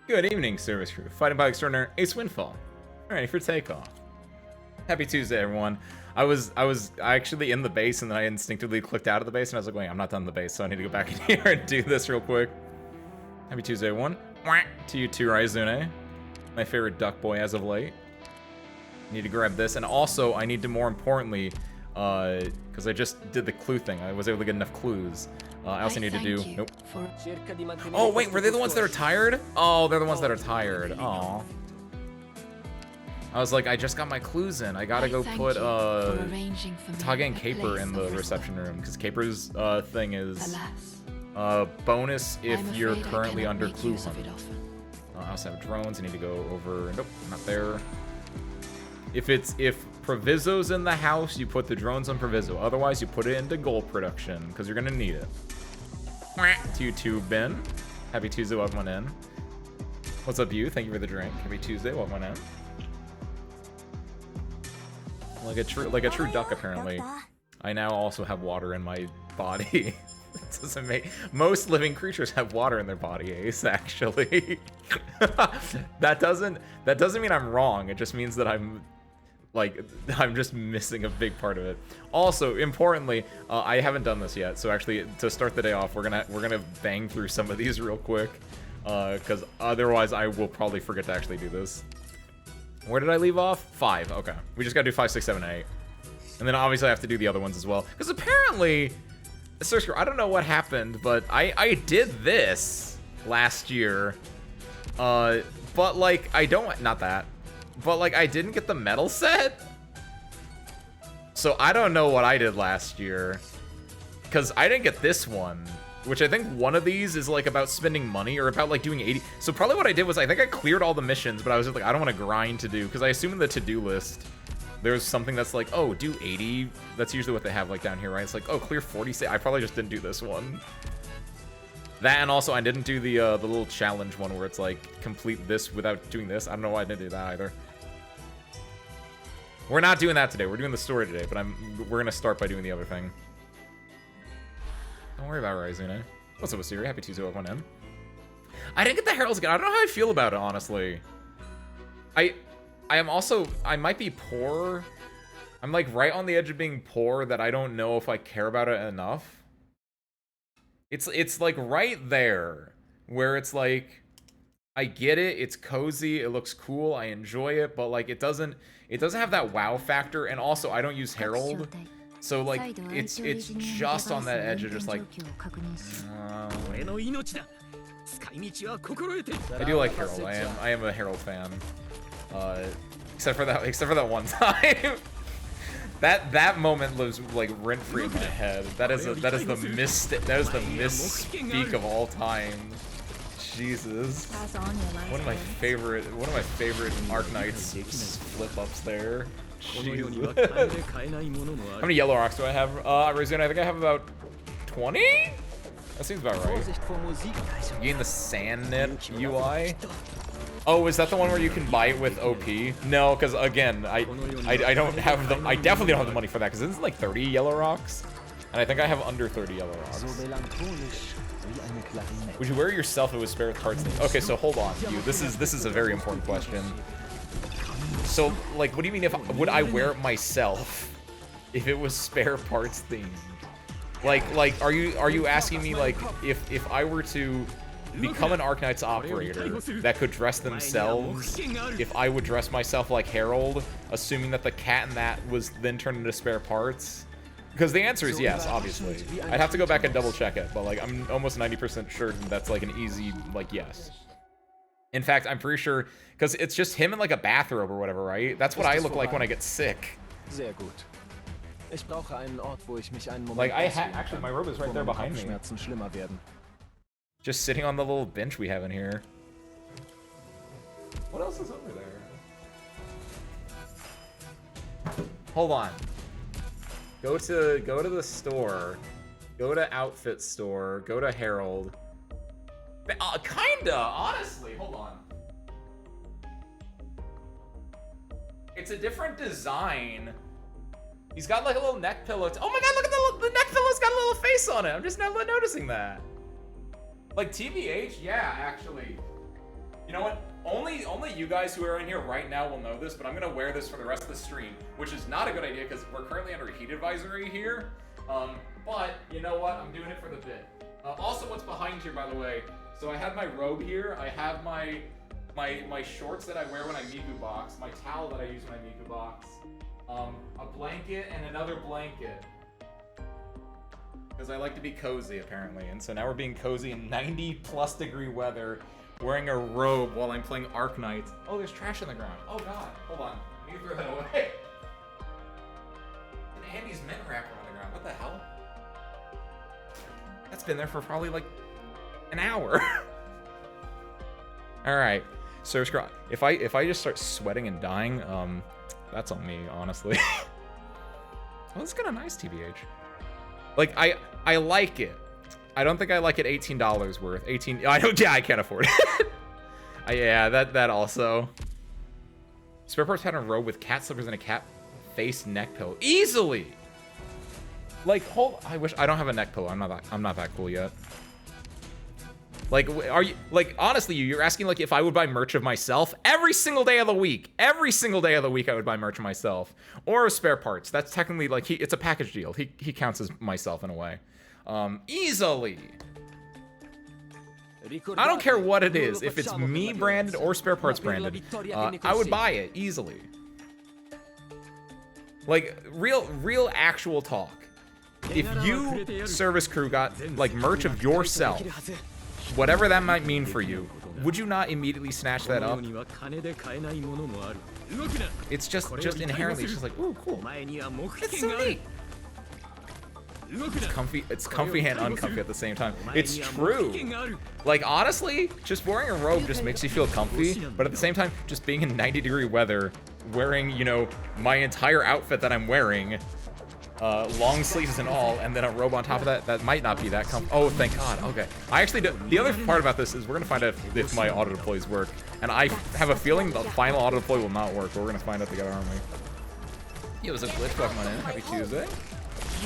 Good evening, service crew. Fighting by extraordinary Ace Windfall. Ready for takeoff. Happy Tuesday, everyone. I was actually in the base, and then I instinctively clicked out of the base, and I was like, wait, I'm not done the base, so I need to go back in here and do this real quick. Happy Tuesday, everyone. To you too, Raizune. My favorite duck boy as of late. Need to grab this, and also I need to, more importantly, because I just did the clue thing. I was able to get enough clues. I also need to do... Nope. Oh, wait, were they the ones that are tired? Oh, they're the ones that are tired. Aw. I was like, I just got my clues in. I gotta go put Taga and Caper in the reception room, because Caper's thing is bonus if you're currently under clue hunt. I also have drones. I need to go over... Nope, not there. If Proviso's in the house, you put the drones on Proviso. Otherwise, you put it into gold production, because you're gonna need it. To you too, Ben. Happy Tuesday, welcome in. What's up, you? Thank you for the drink. Happy Tuesday, welcome in. Like a true duck, apparently. I now also have water in my body. It doesn't make... Most living creatures have water in their body, Ace, actually. That doesn't mean I'm wrong. It just means that I'm just missing a big part of it. Also, importantly, I haven't done this yet, so actually, to start the day off, we're gonna bang through some of these real quick, because otherwise I will probably forget to actually do this. Where did I leave off? 5. Okay, we just gotta do 5, 6, 7, 8, and then obviously I have to do the other ones as well. Because apparently, I don't know what happened, but I did this last year, but like I don't, not that. But, like, I didn't get the medal set? So, I don't know what I did last year. Because I didn't get this one. Which I think one of these is, like, about spending money or about, like, doing 80... So, probably what I did was I think I cleared all the missions, but I was just like, I don't want to grind to do. Because I assume in the to-do list, there's something that's like, oh, do 80. That's usually what they have, like, down here, right? It's like, oh, clear 40. I probably just didn't do this one. That, and also I didn't do the little challenge one where it's like, complete this without doing this. I don't know why I didn't do that either. We're not doing that today. We're doing the story today, but we're gonna start by doing the other thing. Don't worry about Raizune. What's up with Siri? Happy Tuesday, everyone in. I didn't get the Heralds again. I don't know how I feel about it, honestly. I am also... I might be poor. I'm like right on the edge of being poor that I don't know if I care about it enough. It's like right there where it's like... I get it, it's cozy, it looks cool, I enjoy it, but like it doesn't have that wow factor, and also I don't use Herald, so like it's just on that edge of just like I do like Herald. I am a Herald fan. Except for that one time. That moment lives like rent free in my head. That is the misspeak of all time. Jesus. One of my favorite Arknights flip ups there. Jesus. How many yellow rocks do I have? Raizune, I think I have about 20? That seems about right. Gain the Sand Net UI. Oh, is that the one where you can buy it with OP? No, because again, I don't have the... I definitely don't have the money for that, because it's like 30 yellow rocks. And I think I have under 30 yellow rocks. Would you wear it yourself if it was spare parts themed? Okay, so hold on, you. This is a very important question. So, like, what do you mean would I wear it myself if it was spare parts themed? Like, are you asking me like if I were to become an Arknights operator that could dress themselves, if I would dress myself like Herald, assuming that the cat and that was then turned into spare parts? Because the answer is yes, obviously. I'd have to go back and double check it, but like I'm almost 90% sure that's like an easy, like, yes. In fact, I'm pretty sure, because it's just him in like a bathrobe or whatever, right? That's what I look like when I get sick. Like actually my robe is right there behind me. Just sitting on the little bench we have in here. What else is over there? Hold on. Go to the store. Go to outfit store. Go to Herald. Kinda, honestly. Hold on. It's a different design. He's got like a little neck pillow. Oh my god, look at the neck pillow's got a little face on it. I'm just now noticing that. Like TBH, yeah, actually. You know what? Only you guys who are in here right now will know this, but I'm gonna wear this for the rest of the stream, which is not a good idea because we're currently under heat advisory here. But you know what? I'm doing it for the bit. Also, what's behind here, by the way? So I have my robe here. I have my shorts that I wear when I Miku box, my towel that I use when I Miku box, a blanket and another blanket. Because I like to be cozy, apparently. And so now we're being cozy in 90+ degree weather, wearing a robe while I'm playing Arknights. Oh, there's trash on the ground. Oh god, hold on. I need to throw that away. An Andy's mint wrapper on the ground. What the hell? That's been there for probably like an hour. Alright. So if I just start sweating and dying, that's on me, honestly. Well, it's kind of nice, TBH. Like, I like it. I don't think I like it $18 worth. Yeah, I can't afford it. Yeah, that also. Spare parts pattern robe with cat slippers and a cat face neck pillow. Easily! Like, I wish I don't have a neck pillow. I'm not that cool yet. Like, are you, like, honestly, you're asking, like, if I would buy merch of myself? Every single day of the week. Every single day of the week I would buy merch of myself. Or spare parts. That's technically, like, it's a package deal. He counts as myself in a way. Easily. I don't care what it is. If it's me branded or spare parts branded, I would buy it, easily. Like, real actual talk. If you, service crew, got, like, merch of yourself, whatever that might mean for you, would you not immediately snatch that up? It's just inherently, it's just like, ooh, cool. It's so neat. It's comfy and uncomfy at the same time. It's true. Like, honestly, just wearing a robe just makes you feel comfy, but at the same time, just being in 90-degree weather, wearing, you know, my entire outfit that I'm wearing, long sleeves and all, and then a robe on top of that might not be that comfy. Oh, thank God. Okay. I actually do. The other part about this is we're gonna find out if my auto deploys work, and I have a feeling the final auto deploy will not work, but we're gonna find out together, aren't we? It was a glitch. Welcome on in. Happy Tuesday.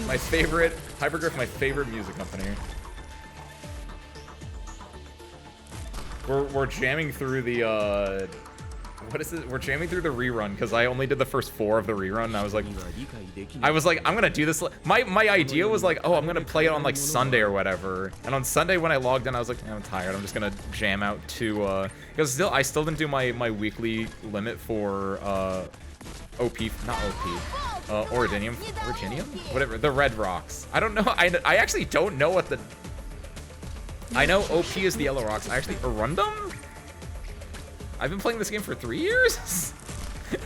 My favorite Hypergriff, my favorite music company. We're jamming through the what is it? We're jamming through the rerun because I only did the first 4 of the rerun. And I was like, I'm gonna do this. My idea was like, oh, I'm gonna play it on like Sunday or whatever. And on Sunday when I logged in, I was like, I'm tired. I'm just gonna jam out to because I still didn't do my weekly limit for Originium, whatever, the red rocks. I don't know. I actually don't know what the. I know OP is the yellow rocks. Arundum. I've been playing this game for 3 years,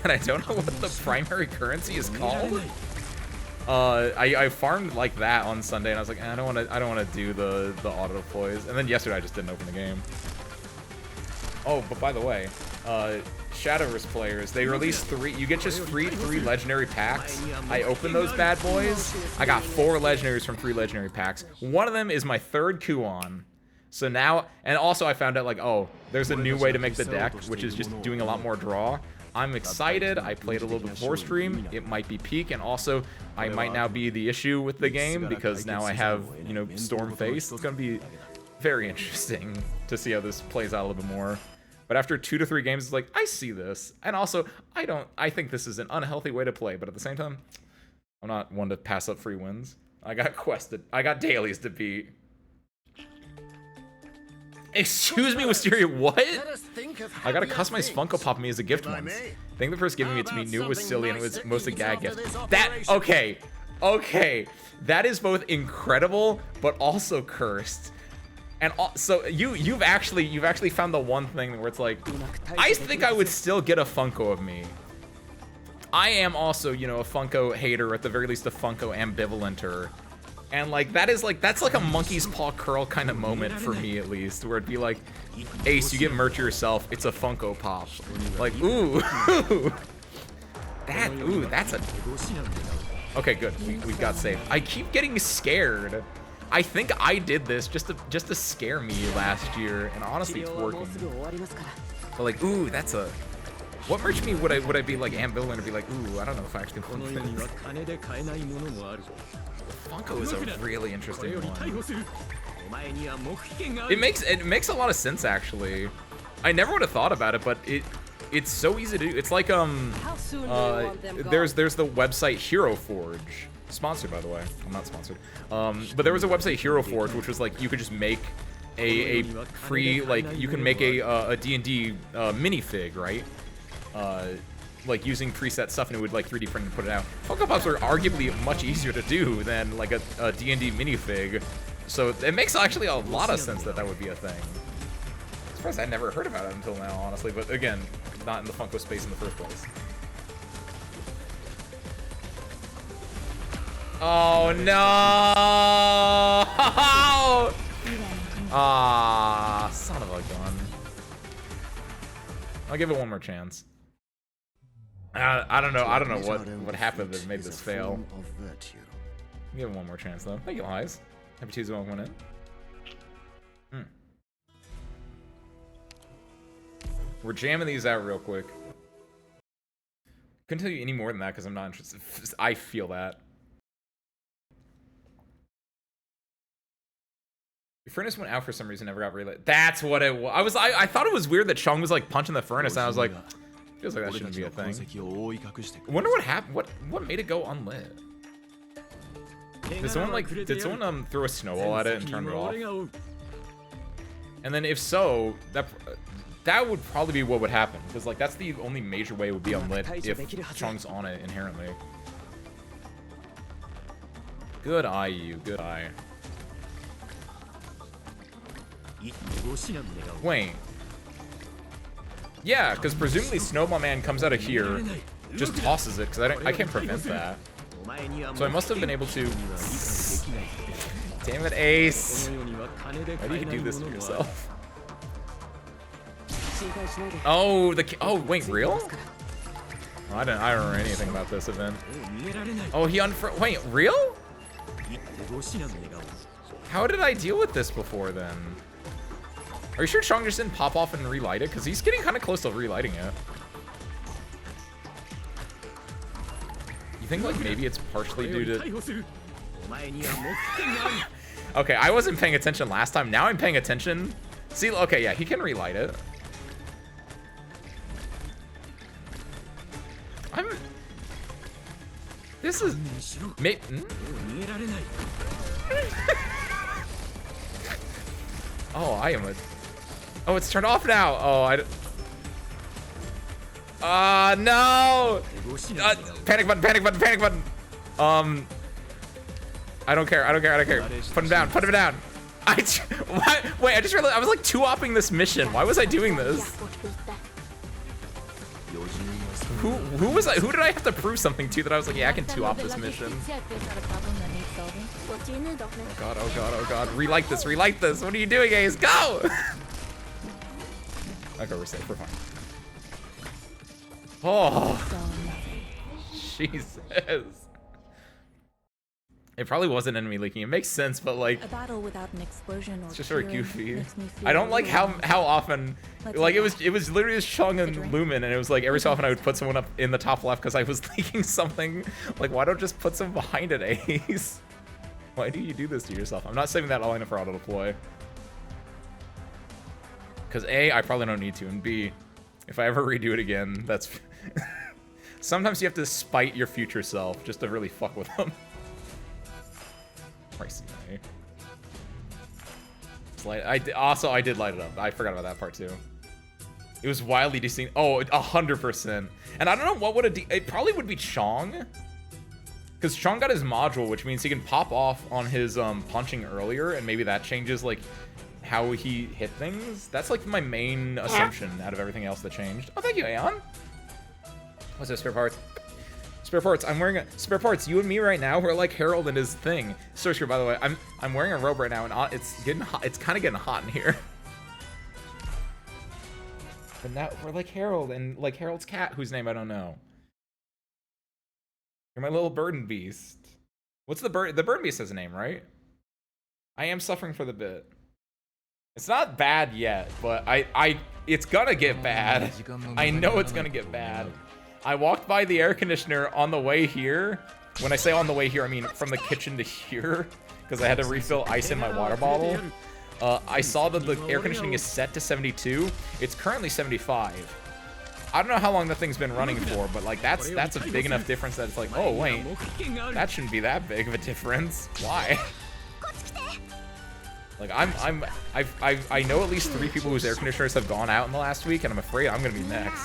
and I don't know what the primary currency is called. I farmed like that on Sunday, and I was like, I don't want to do the auto deploys. And then yesterday I just didn't open the game. Oh, but by the way, Shadowverse players, they released 3. You get just free 3 legendary packs. I opened those bad boys. I got 4 legendaries from 3 legendary packs. One of them is my 3rd Kuon. So now, and also I found out like, oh, there's a new way to make the deck, which is just doing a lot more draw. I'm excited. I played a little bit before stream. It might be peak, and also I might now be the issue with the game because now I have, you know, Storm Face. It's gonna be very interesting to see how this plays out a little bit more. But after 2 to 3 games, it's like, I see this. And also, I think this is an unhealthy way to play, but at the same time, I'm not one to pass up free wins. I got dailies to beat. Excuse me, Wisteria, what? I got a customized Funko Pop of me as a gift once. I think the person giving it to me knew it was silly and it was mostly gag gift. Okay. That is both incredible, but also cursed. And so you've actually found the one thing where it's like, I think I would still get a Funko of me. I am also, you know, a Funko hater, or at the very least a Funko ambivalenter. And like that's like a monkey's paw curl kind of moment for me, at least, where it'd be like, Ace, you get merch yourself, it's a Funko Pop. Like, ooh. That's a. Okay, good. We got saved. I keep getting scared. I think I did this just to scare me last year, and honestly, it's working. But like, ooh, that's a. What merch me would I be like ambivalent or be like, ooh, I don't know if I actually want this. Funko is a really interesting one. It makes a lot of sense actually. I never would have thought about it, but it's so easy to do. It's like there's the website Hero Forge, sponsored by the way. I'm not sponsored. But there was a website Hero Forge which was like you could just make a free, like you can make a D&D minifig, right? Like using preset stuff, and it would like 3D print and put it out. Funko Pops are arguably much easier to do than like a D&D minifig, so it makes actually a lot of sense that would be a thing. As far as I never heard about it until now, honestly, but again, not in the Funko space in the first place. Oh no! Ah, son of a gun. I'll give it one more chance. I don't know what happened that made this fail. Give it one more chance though. Thank you, Lies. Happy Tuesday, welcome in. We're jamming these out real quick. Couldn't tell you any more than that because I'm not interested. I feel that. Your furnace went out for some reason, never got relit. That's what it was. I thought it was weird that Chong was like punching the furnace, and I was like, feels like that shouldn't be a thing. I wonder what happened. What made it go unlit? Did someone throw a snowball at it and turn it off? And then if so, that would probably be what would happen, because like that's the only major way it would be unlit if Chong's on it inherently. Good eye, you. Good eye. Wait. Yeah, because presumably Snowball Man comes out of here, just tosses it, because I can't prevent that. So I must have been able to... Damn it, Ace. Why do you do this to yourself? Oh, wait, real? Oh, I don't remember anything about this event. Oh, wait, real? How did I deal with this before then? Are you sure Chong just didn't pop off and relight it? Because he's getting kind of close to relighting it. You think like maybe it's partially due to... Okay, I wasn't paying attention last time. Now I'm paying attention. See, okay, yeah, he can relight it. This is... Oh, I am a... Oh, it's turned off now. Oh, no! Panic button, panic button, panic button. I don't care, I don't care, I don't care. Put him down, put him down. What? Wait, I just realized I was like 2-opping this mission. Why was I doing this? Who was I? Who did I have to prove something to that I was like, yeah, I can 2-op this mission? Oh god, oh god, oh god. Relight this, relight this. What are you doing, Ace? Go! Okay, we're safe, we're fine. Oh, Jesus. It probably wasn't enemy leaking. It makes sense, but like, a battle without an explosion or it's just sort of goofy. I don't like how often, like it was literally just Chung and Lumen, and it was like every so often I would put someone up in the top left because I was leaking something. Like, why don't just put someone behind it, Ace? Why do you do this to yourself? I'm not saving that all in for auto deploy. Because A, I probably don't need to, and B, if I ever redo it again, that's... Sometimes you have to spite your future self just to really fuck with them. Pricey, eh? I did light it up. I forgot about that part too. It was wildly distinct. Oh, 100%. And I don't know what would it probably would be Chong. Because Chong got his module, which means he can pop off on his punching earlier, and maybe that changes like how he hit things. That's like my main assumption out of everything else that changed. Oh, thank you, Aeon. What's this, spare parts? Spare parts. I'm wearing spare parts. You and me right now, we're like Harold and his thing. Sorcerer, by the way, I'm wearing a robe right now, and it's getting hot. It's kind of getting hot in here. But now we're like Harold and like Harold's cat, whose name I don't know. You're my little burden beast. What's the bird? The burden beast has a name, right? I am suffering for the bit. It's not bad yet, but it's gonna get bad. I know it's gonna get bad. I walked by the air conditioner on the way here. When I say on the way here, I mean from the kitchen to here. because I had to refill ice in my water bottle. I saw that the air conditioning is set to 72. It's currently 75. I don't know how long that thing's been running for, but like that's a big enough difference that it's like, oh wait, that shouldn't be that big of a difference. Why? Like I know at least 3 people whose air conditioners have gone out in the last week, and I'm afraid I'm gonna be next.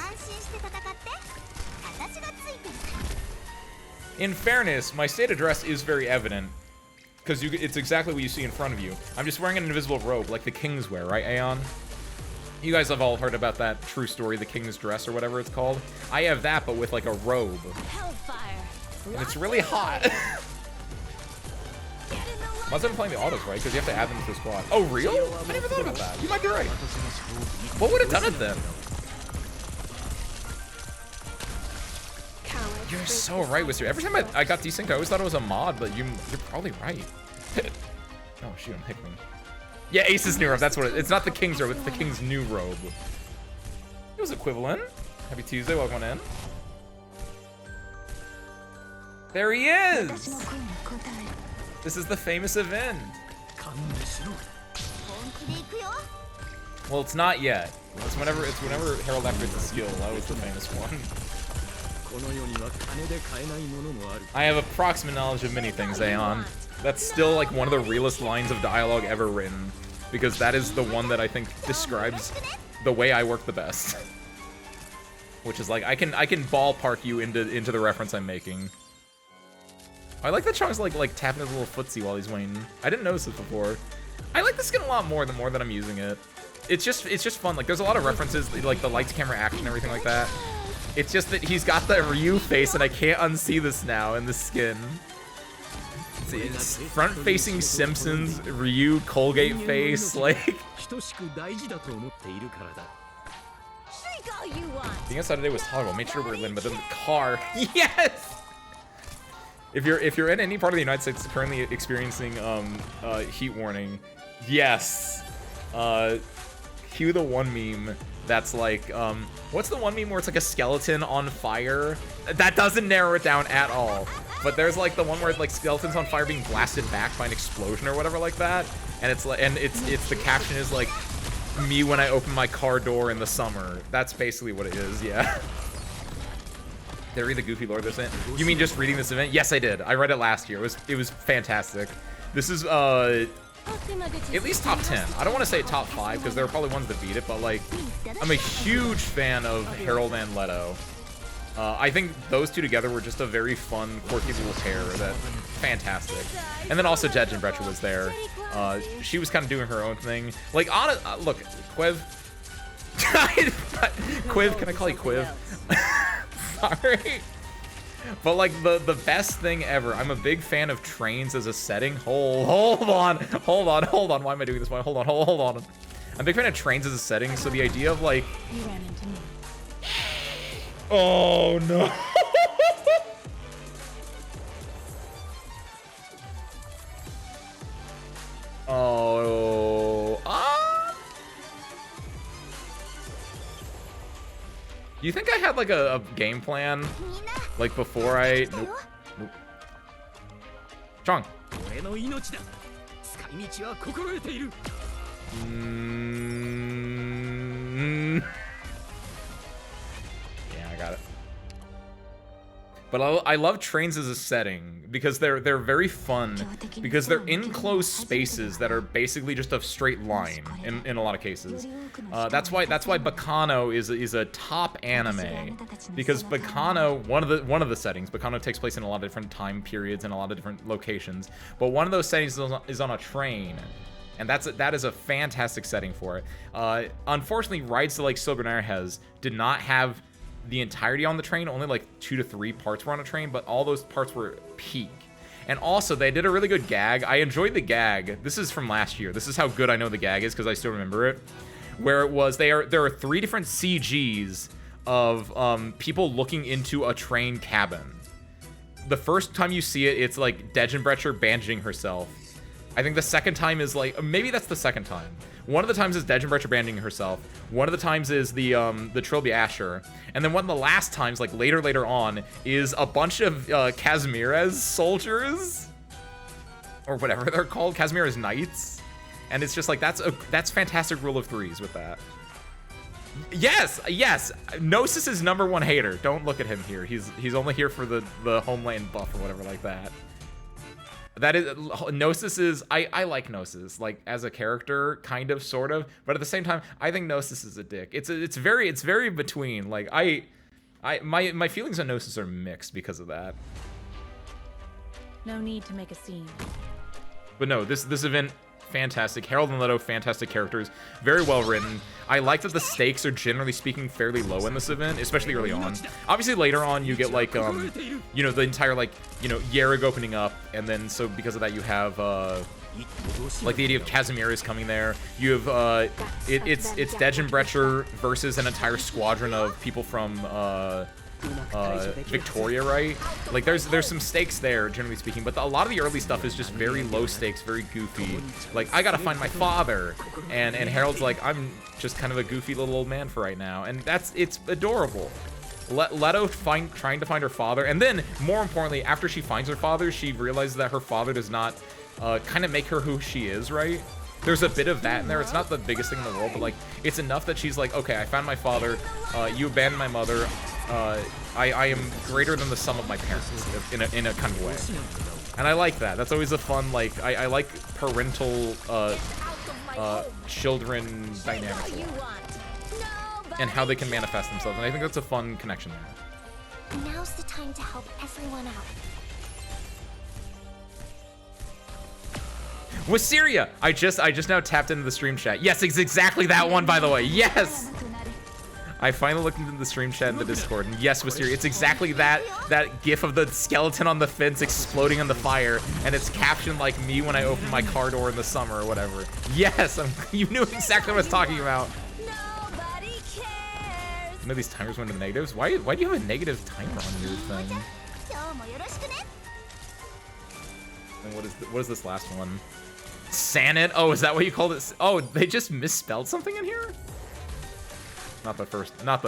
In fairness, my state address is very evident, because it's exactly what you see in front of you. I'm just wearing an invisible robe, like the kings wear, right, Aeon? You guys have all heard about that true story, the king's dress, or whatever it's called. I have that, but with like a robe. And it's really hot. Must have been playing the autos, right? Because you have to add them to the squad. Oh, real? I never thought about that. You might be right. What would have done it then? You're so right, Wister. Every time I got desynced, I always thought it was a mod, but you're probably right. Oh, shoot, I'm hiccuping. Yeah, Ace's new robe, that's what it's not the king's robe, it's the king's new robe. It was equivalent. Happy Tuesday, welcome in. There he is! This is the famous event. Well, it's not yet. It's whenever Herald activates the skill. That was the famous one. I have approximate knowledge of many things, Aeon. That's still like one of the realest lines of dialogue ever written, because that is the one that I think describes the way I work the best. Which is like I can ballpark you into the reference I'm making. I like that Chong's like tapping his little footsie while he's waiting. I didn't notice this before. I like the skin a lot more the more that I'm using it. It's just fun. Like there's a lot of references, like the lights, camera, action, everything like that. It's just that he's got the Ryu face, and I can't unsee this now in the skin. It's front-facing Simpsons, Ryu, Colgate face, like... Being outside today was tolerable. Made sure we were in, but then the car... Yes! If you're in any part of the United States currently experiencing heat warning, yes. Cue the one meme that's like, what's the one meme where it's like a skeleton on fire? That doesn't narrow it down at all. But there's like the one where like skeletons on fire being blasted back by an explosion or whatever like that, and it's like, and it's the caption is like, me when I open my car door in the summer. That's basically what it is. Yeah. Did I read the Goofy Lore this event? You mean just reading this event? Yes, I did. I read it last year. It was fantastic. This is at least top 10. I don't want to say top 5 because there are probably ones that beat it, but like I'm a huge fan of Harold and Leto. I think those two together were just a very fun, quirky little pair. That fantastic. And then also Dejin Brecher was there. She was kind of doing her own thing. Like, look, Quiv. Quiv, can I call you Quiv? Sorry. But like the best thing ever. I'm a big fan of trains as a setting. Hold on. Why am I doing this? Hold on. I'm a big fan of trains as a setting. So the idea of like. You ran into me. Oh no. Oh. Do you think I had like a game plan? Like before I... Nope. Chong. Yeah, I got it. But I love trains as a setting because they're very fun because they're enclosed spaces that are basically just a straight line in a lot of cases. That's why Baccano is a top anime because Baccano, one of the settings, Baccano takes place in a lot of different time periods and a lot of different locations, but one of those settings is on a train. And that is a fantastic setting for it. Unfortunately, Rides to Lake Silvernares did not have the entirety on the train. Only like 2 to 3 parts were on a train, but all those parts were peak. And also, they did a really good gag. I enjoyed the gag. This is from last year. This is how good I know the gag is because I still remember it. Where it was, there are 3 different CGs of people looking into a train cabin. The first time you see it, it's like Dejin Brecher bandaging herself. I think the second time is like, maybe that's the second time. One of the times is Dejin Brecher bandaging herself. One of the times is the Trilby Asher. And then one of the last times, like later on, is a bunch of Kazimierz soldiers. or whatever they're called, Kazumira's Knights, and it's just like that's fantastic rule of threes with that. Yes, yes. Gnosis is #1 hater. Don't look at him here. He's only here for the home lane buff or whatever like that. That is, Gnosis is, I like Gnosis, like, as a character, kind of, sort of, but at the same time, I think Gnosis is a dick. It's very between, like, my feelings on Gnosis are mixed because of that. No need to make a scene. But no, this event, fantastic. Harold and Leto, fantastic characters, very well written. I like that the stakes are generally speaking fairly low in this event, especially early on. Obviously later on you get like you know, the entire like, you know, Yerrig opening up, and then so because of that you have like the idea of Kazumira's coming there. You have it's Dej and Brecher versus an entire squadron of people from Victoria, right? Like there's some stakes there, generally speaking, but a lot of the early stuff is just very low stakes, very goofy. Like, I gotta find my father, and Harold's like, I'm just kind of a goofy little old man for right now, and it's adorable. Leto trying to find her father, and then more importantly, after she finds her father, she realizes that her father does not kind of make her who she is, right? There's a bit of that in there. It's not the biggest thing in the world, but like it's enough that she's like, okay, I found my father, you abandoned my mother, I am greater than the sum of my parents in a kind of way. And I like that. That's always a fun, like, I like parental children dynamics and how they can manifest themselves, and I think that's a fun connection there. Now's the time to help everyone out. Wisteria! I just now tapped into the stream chat. Yes, it's exactly that one, by the way. Yes! I finally looked into the stream chat in the Discord, and yes, Wisteria, it's exactly that gif of the skeleton on the fence exploding in the fire, and it's captioned like me when I open my car door in the summer or whatever. Yes, you knew exactly what I was talking about. Nobody cares. You know these timers went to the negatives? Why do you have a negative timer on your thing? And what is this last one? Sanit? Oh, is that what you called it? Oh, they just misspelled something in here? Not the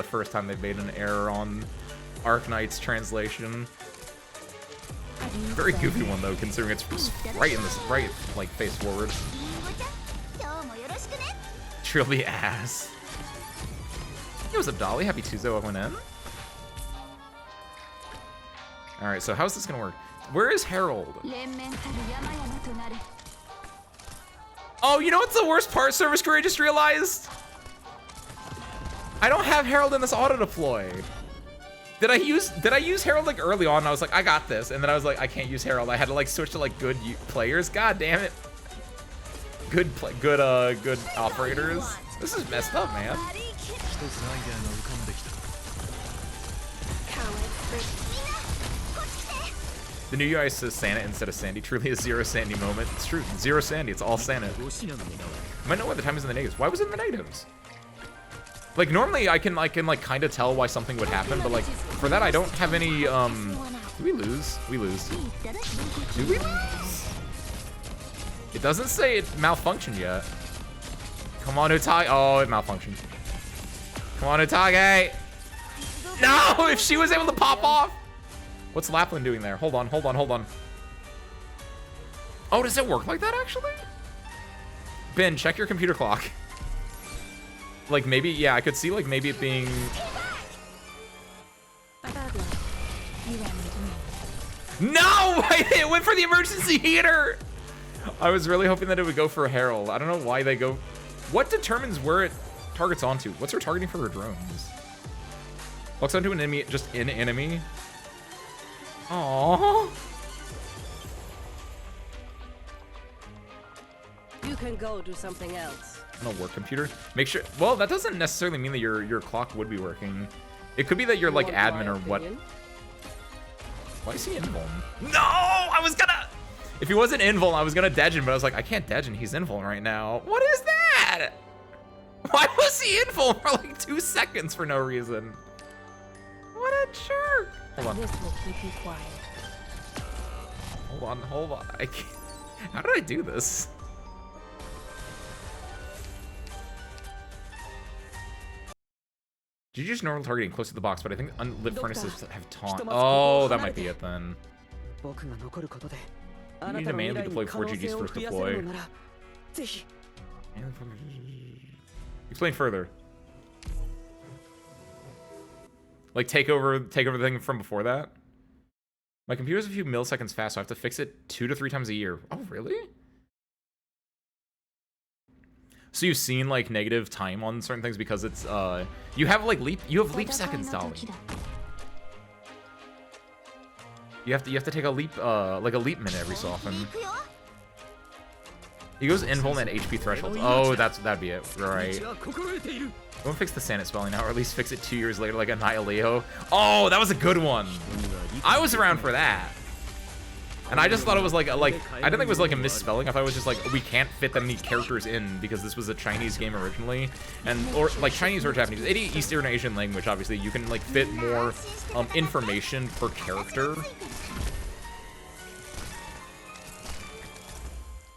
first time they've made an error on Arknights translation. Very goofy one though, considering it's right like face forward. Trill the ass. Hey, what's up, Dolly? Happy Tuesday, welcome in. Alright, so how's this gonna work? Where is Harold? Oh, you know what's the worst part, Service Crew, I just realized? I don't have Harold in this auto deploy. Did I use Harold like early on? And I was like, I got this, and then I was like, I can't use Harold. I had to like switch to like good players. God damn it. Good operators. This is messed up, man. The new UI says Santa instead of Sandy. Truly a zero Sandy moment. It's true. Zero Sandy. It's all Santa. I might know why the time is in the negatives. Why was it in the negatives? Like, normally I can like kind of tell why something would happen, but like for that I don't have any do we lose? We lose. Do we lose? It doesn't say it malfunctioned yet. Come on, Utage. Oh, it malfunctioned. Come on, Utage. No, if she was able to pop off. What's Lapland doing there? Hold on. Oh, does it work like that actually? Ben, check your computer clock. Like maybe, yeah, I could see like maybe it being. No! It went for the emergency heater! I was really hoping that it would go for a Herald. I don't know why they go. What determines where it targets onto? What's her targeting for her drones? Locks onto an enemy, just an enemy? Aww. You can go do something else. No work computer. Make sure. Well, that doesn't necessarily mean that your clock would be working. It could be that you're like admin or what. Why is he invuln? No, I was gonna. If he wasn't invuln, I was gonna dodge him, but I was like, I can't dodge him. He's invuln right now. What is that? Why was he invuln for like 2 seconds for no reason? What a jerk. Hold on. This will keep you quiet. Hold on. I can't. How did I do this? Did you just normal targeting close to the box, but I think unlit furnaces have taunt. Oh, that might be it then. You need to manually deploy 4 GG's first deploy. Explain further. Like take over the thing from before that? My computer's a few milliseconds fast, so I have to fix it 2 to 3 times a year. Oh, really? So you've seen like negative time on certain things because it's you have like leap seconds, Dolly. You have to take a leap like a leap minute every so often. He goes invuln at HP threshold. Oh, that'd be it, right? Don't fix the Sanet spelling now, or at least fix it 2 years later like Annihileo. Oh, that was a good one. I was around for that. And I just thought it was like I didn't think it was like a misspelling. I thought it was just like we can't fit that many characters in because this was a Chinese game originally, or like Chinese or Japanese, any Eastern Asian language. Obviously, you can like fit more information per character.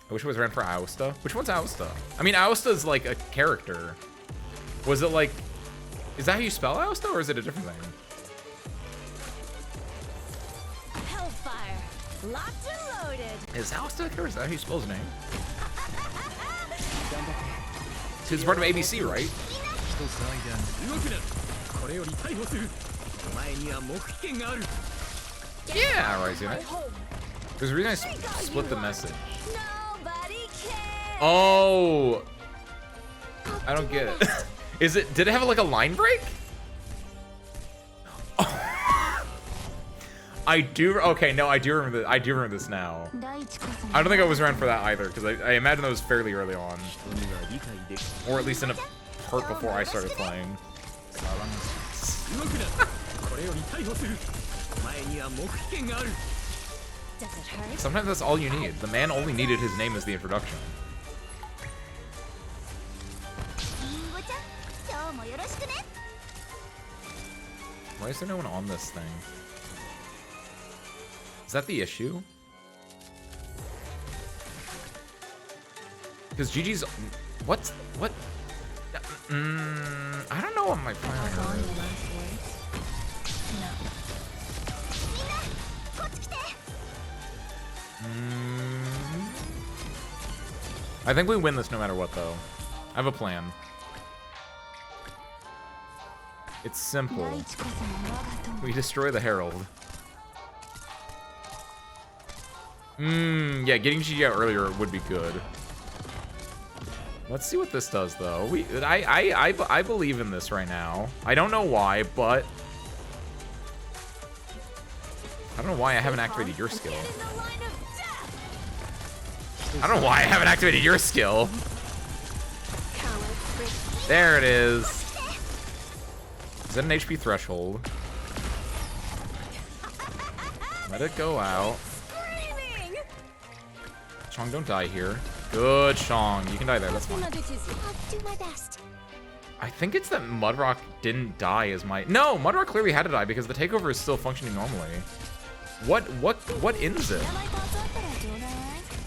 I wish it was ran for Aosta. Which one's Aosta? I mean, Aosta's like a character. Was it like, is that how you spell Aosta, or is it a different thing? Locked and loaded. Is Aosta a character? Is that how you spell his name? He's part of ABC, right? Yeah, right, there's a reason I split the message. Nobody cares. Oh, I don't get it. Did it have like a line break? I do. Okay, no, I do remember this. I do remember this now. I don't think I was around for that either, because I imagine that was fairly early on, or at least in a part before I started playing. Sometimes that's all you need. The man only needed his name as the introduction. Why is there no one on this thing? Is that the issue? Because Gigi's... What? I don't know what my plan is. I think we win this no matter what, though. I have a plan. It's simple. We destroy the Herald. Yeah, getting Gigi out earlier would be good. Let's see what this does, though. I believe in this right now. I don't know why, but... I don't know why I haven't activated your skill. I don't know why I haven't activated your skill. There it is. Is that an HP threshold? Let it go out. Chong, don't die here. Good, Chong. You can die there. That's fine. I'll do my best. I think it's that Mudrock didn't die as my... No, Mudrock clearly had to die because the takeover is still functioning normally. What ends it?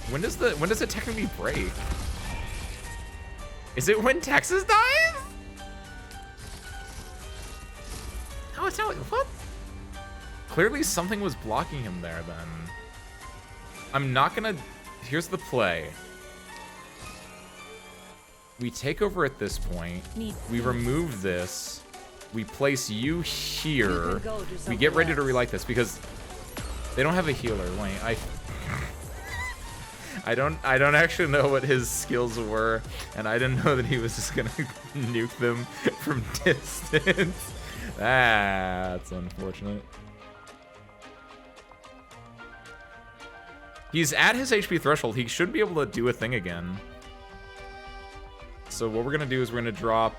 When does it technically break? Is it when Texas dies? No, it's not. What? Clearly something was blocking him there then. I'm not gonna... Here's the play. We take over at this point. We remove this. We place you here. We get ready to relight this because they don't have a healer. Wait, I don't actually know what his skills were, and I didn't know that he was just gonna nuke them from distance. That's unfortunate. He's at his HP threshold. He should be able to do a thing again. So what we're gonna do is we're gonna drop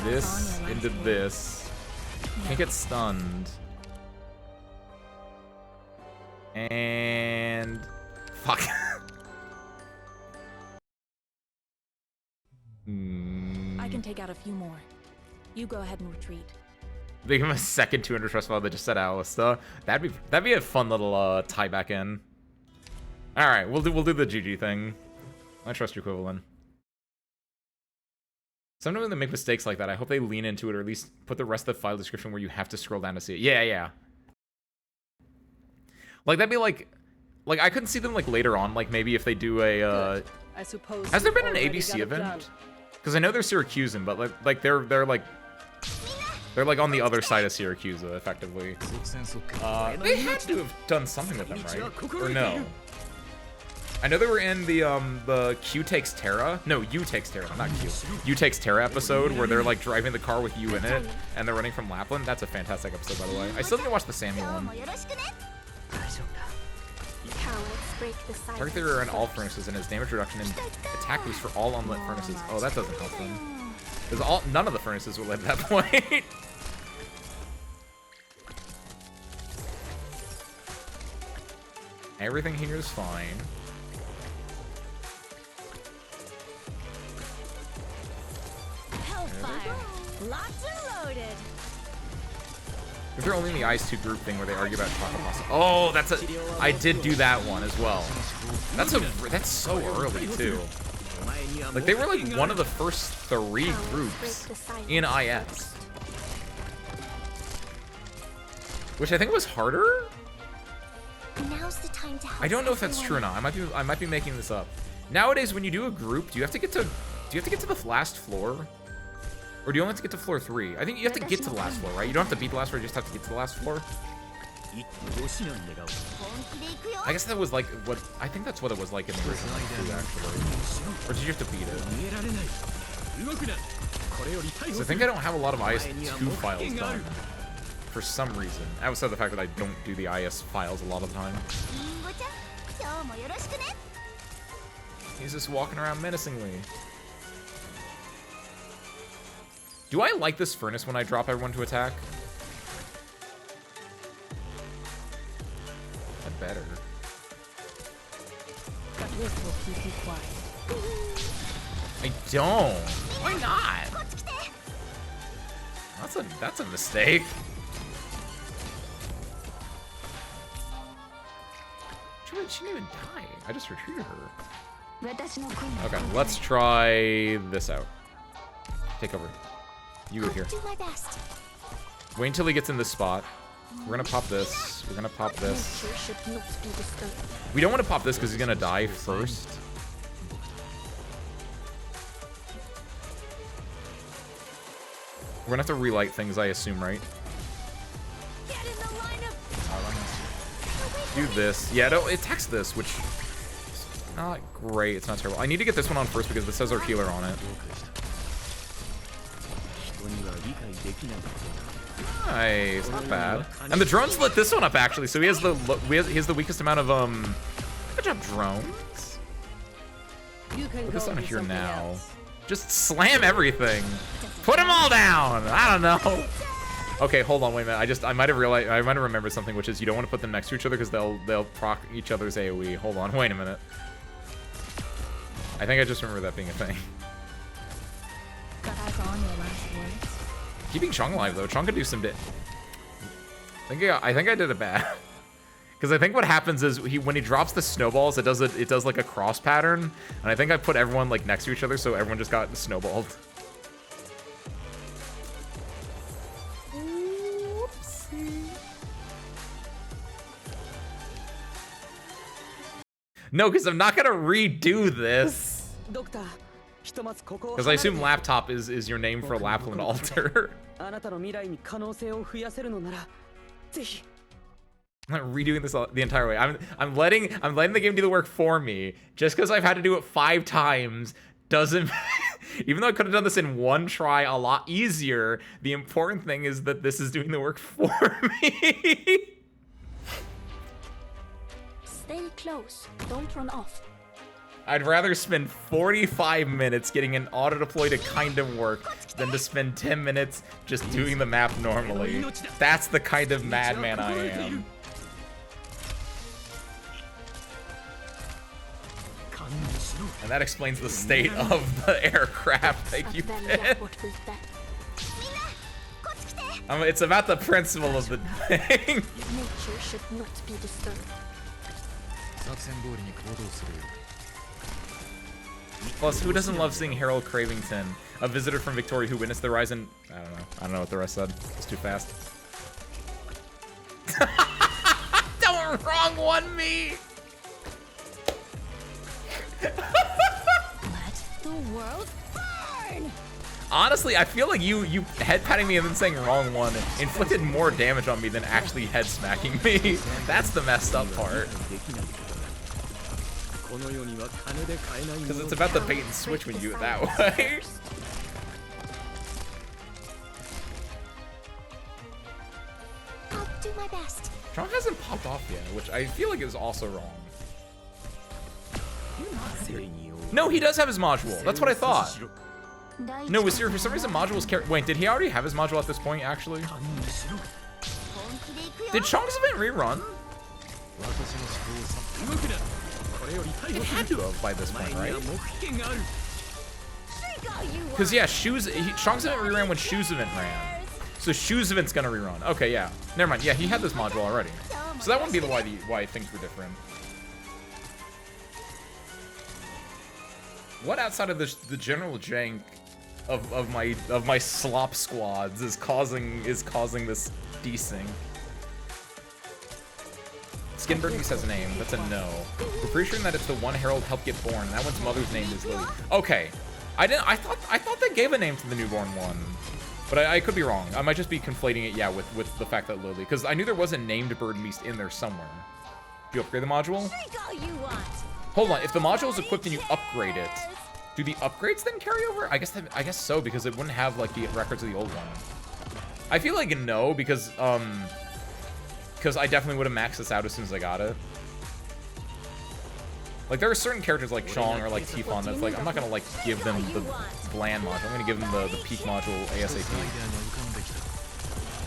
this into this. Can't get stunned. And fuck. I can take out a few more. You go ahead and retreat. They give him a second 200 trust while they just said Alista. That'd be a fun little tie back in. All right, we'll do the GG thing. I trust you, equivalent. Sometimes when they make mistakes like that, I hope they lean into it or at least put the rest of the file description where you have to scroll down to see it. Yeah. Like that'd be like Like, I couldn't see them, like, later on, like, maybe if they do a, I suppose Has there you've been an already ABC got a event? plan. Because I know they're Syracusan, but, like, they're like on the other side of Syracuse, effectively. They had to have done something with them, right? Or no? I know they were in the Q Takes Terra. No, U Takes Terra, not Q. U Takes Terra episode where they're like driving the car with you in it and they're running from Lapland. That's a fantastic episode, by the way. I still need to watch the Sammy one. Target theory on all furnaces and his damage reduction and attack boost for all unlit furnaces. Oh, that doesn't help them. Because none of the furnaces were lit at that point. Everything here is fine. If they're only in the Ice 2 group thing where they argue about chocolate pasta. Oh, that's a... I did do that one as well. That's so early, too. Like, they were, like, one of the first 3 groups in IS. Which I think was harder? I don't know if that's true or not. I might be making this up. Nowadays, when you do a group, do you have to get to the last floor? Or do you only have to get to floor 3? I think you have to get to the last floor, right? You don't have to beat the last floor, you just have to get to the last floor. I guess that was like what... I think that's what it was like in the original 2, actually. Or did you have to beat it? So I think I don't have a lot of IS-2 files done. For some reason. Outside the fact that I don't do the IS files a lot of the time. He's just walking around menacingly. Do I like this furnace when I drop everyone to attack? I better. I don't. Why not? That's a mistake. She didn't even die. I just retreated her. Okay, let's try this out. Take over. You go here. Wait until he gets in this spot. We're gonna pop this. We're gonna pop this. We don't want to pop this because he's gonna die first. We're gonna have to relight things, I assume, right? Do this. Yeah, no, it attacks this, which is not great. It's not terrible. I need to get this one on first because this has our healer on it. Nice, not bad. And the drones lit this one up actually, so he has the weakest amount of Good job, drones. Put this on here now. Just slam everything. Put them all down. I don't know. Okay, hold on, wait a minute. I might have realized, I might have remembered something, which is you don't want to put them next to each other because they'll proc each other's AoE. Hold on, wait a minute. I think I just remember that being a thing. Keeping Chong alive though. Chong could do some. I think I did it bad. Because I think what happens is when he drops the snowballs, it does like a cross pattern, and I think I put everyone like next to each other, so everyone just got snowballed. No, because I'm not gonna redo this. Because I assume laptop is your name for Lapland altar. I'm not redoing this the entire way. I'm letting the game do the work for me. Just because I've had to do it 5 times doesn't. Even though I could have done this in 1 try a lot easier, the important thing is that this is doing the work for me. Stay close. Don't run off. I'd rather spend 45 minutes getting an auto deploy to kind of work than to spend 10 minutes just doing the map normally. That's the kind of madman I am. And that explains the state of the aircraft. Thank you, Pit. It's about the principle of the thing. Nature should not be disturbed. Plus, who doesn't love seeing Harold Cravington, a visitor from Victoria who witnessed the rise in... I don't know what the rest said. It's too fast. Don't wrong one me! Let the world burn! Honestly, I feel like you head patting me and then saying wrong one inflicted more damage on me than actually head smacking me. That's the messed up part. Because it's about the bait and switch when you do it that way. I'll do my best. Chong hasn't popped off yet, which I feel like is also wrong. No, he does have his module. That's what I thought. No, was there for some reason modules carry? Wait, did he already have his module at this point? Actually, did Chong's event rerun? It had to have by this point, right? Because yeah, Chong's event reran when Shu's event ran. So Shu's event's gonna rerun. Okay, yeah. Never mind. Yeah, he had this module already. So that wouldn't be why things were different. What outside of the general jank of my slop squads is causing this desync? Skinberg says a name. That's a no. We're pretty sure that it's the one Herald helped get born, and that one's mother's name is Lily. Okay, I thought they gave a name to the newborn one, but I could be wrong. I might just be conflating it, yeah, with the fact that Lily, because I knew there was a named bird beast in there somewhere. Do you upgrade the module? Hold on. If the module is equipped and you upgrade it, do the upgrades then carry over? I guess so, because it wouldn't have like the records of the old one. I feel like no, because I definitely would have maxed this out as soon as I got it. Like there are certain characters like Chong or like Tifon that's like I'm not gonna like give them the bland module. I'm gonna give them the peak module ASAP.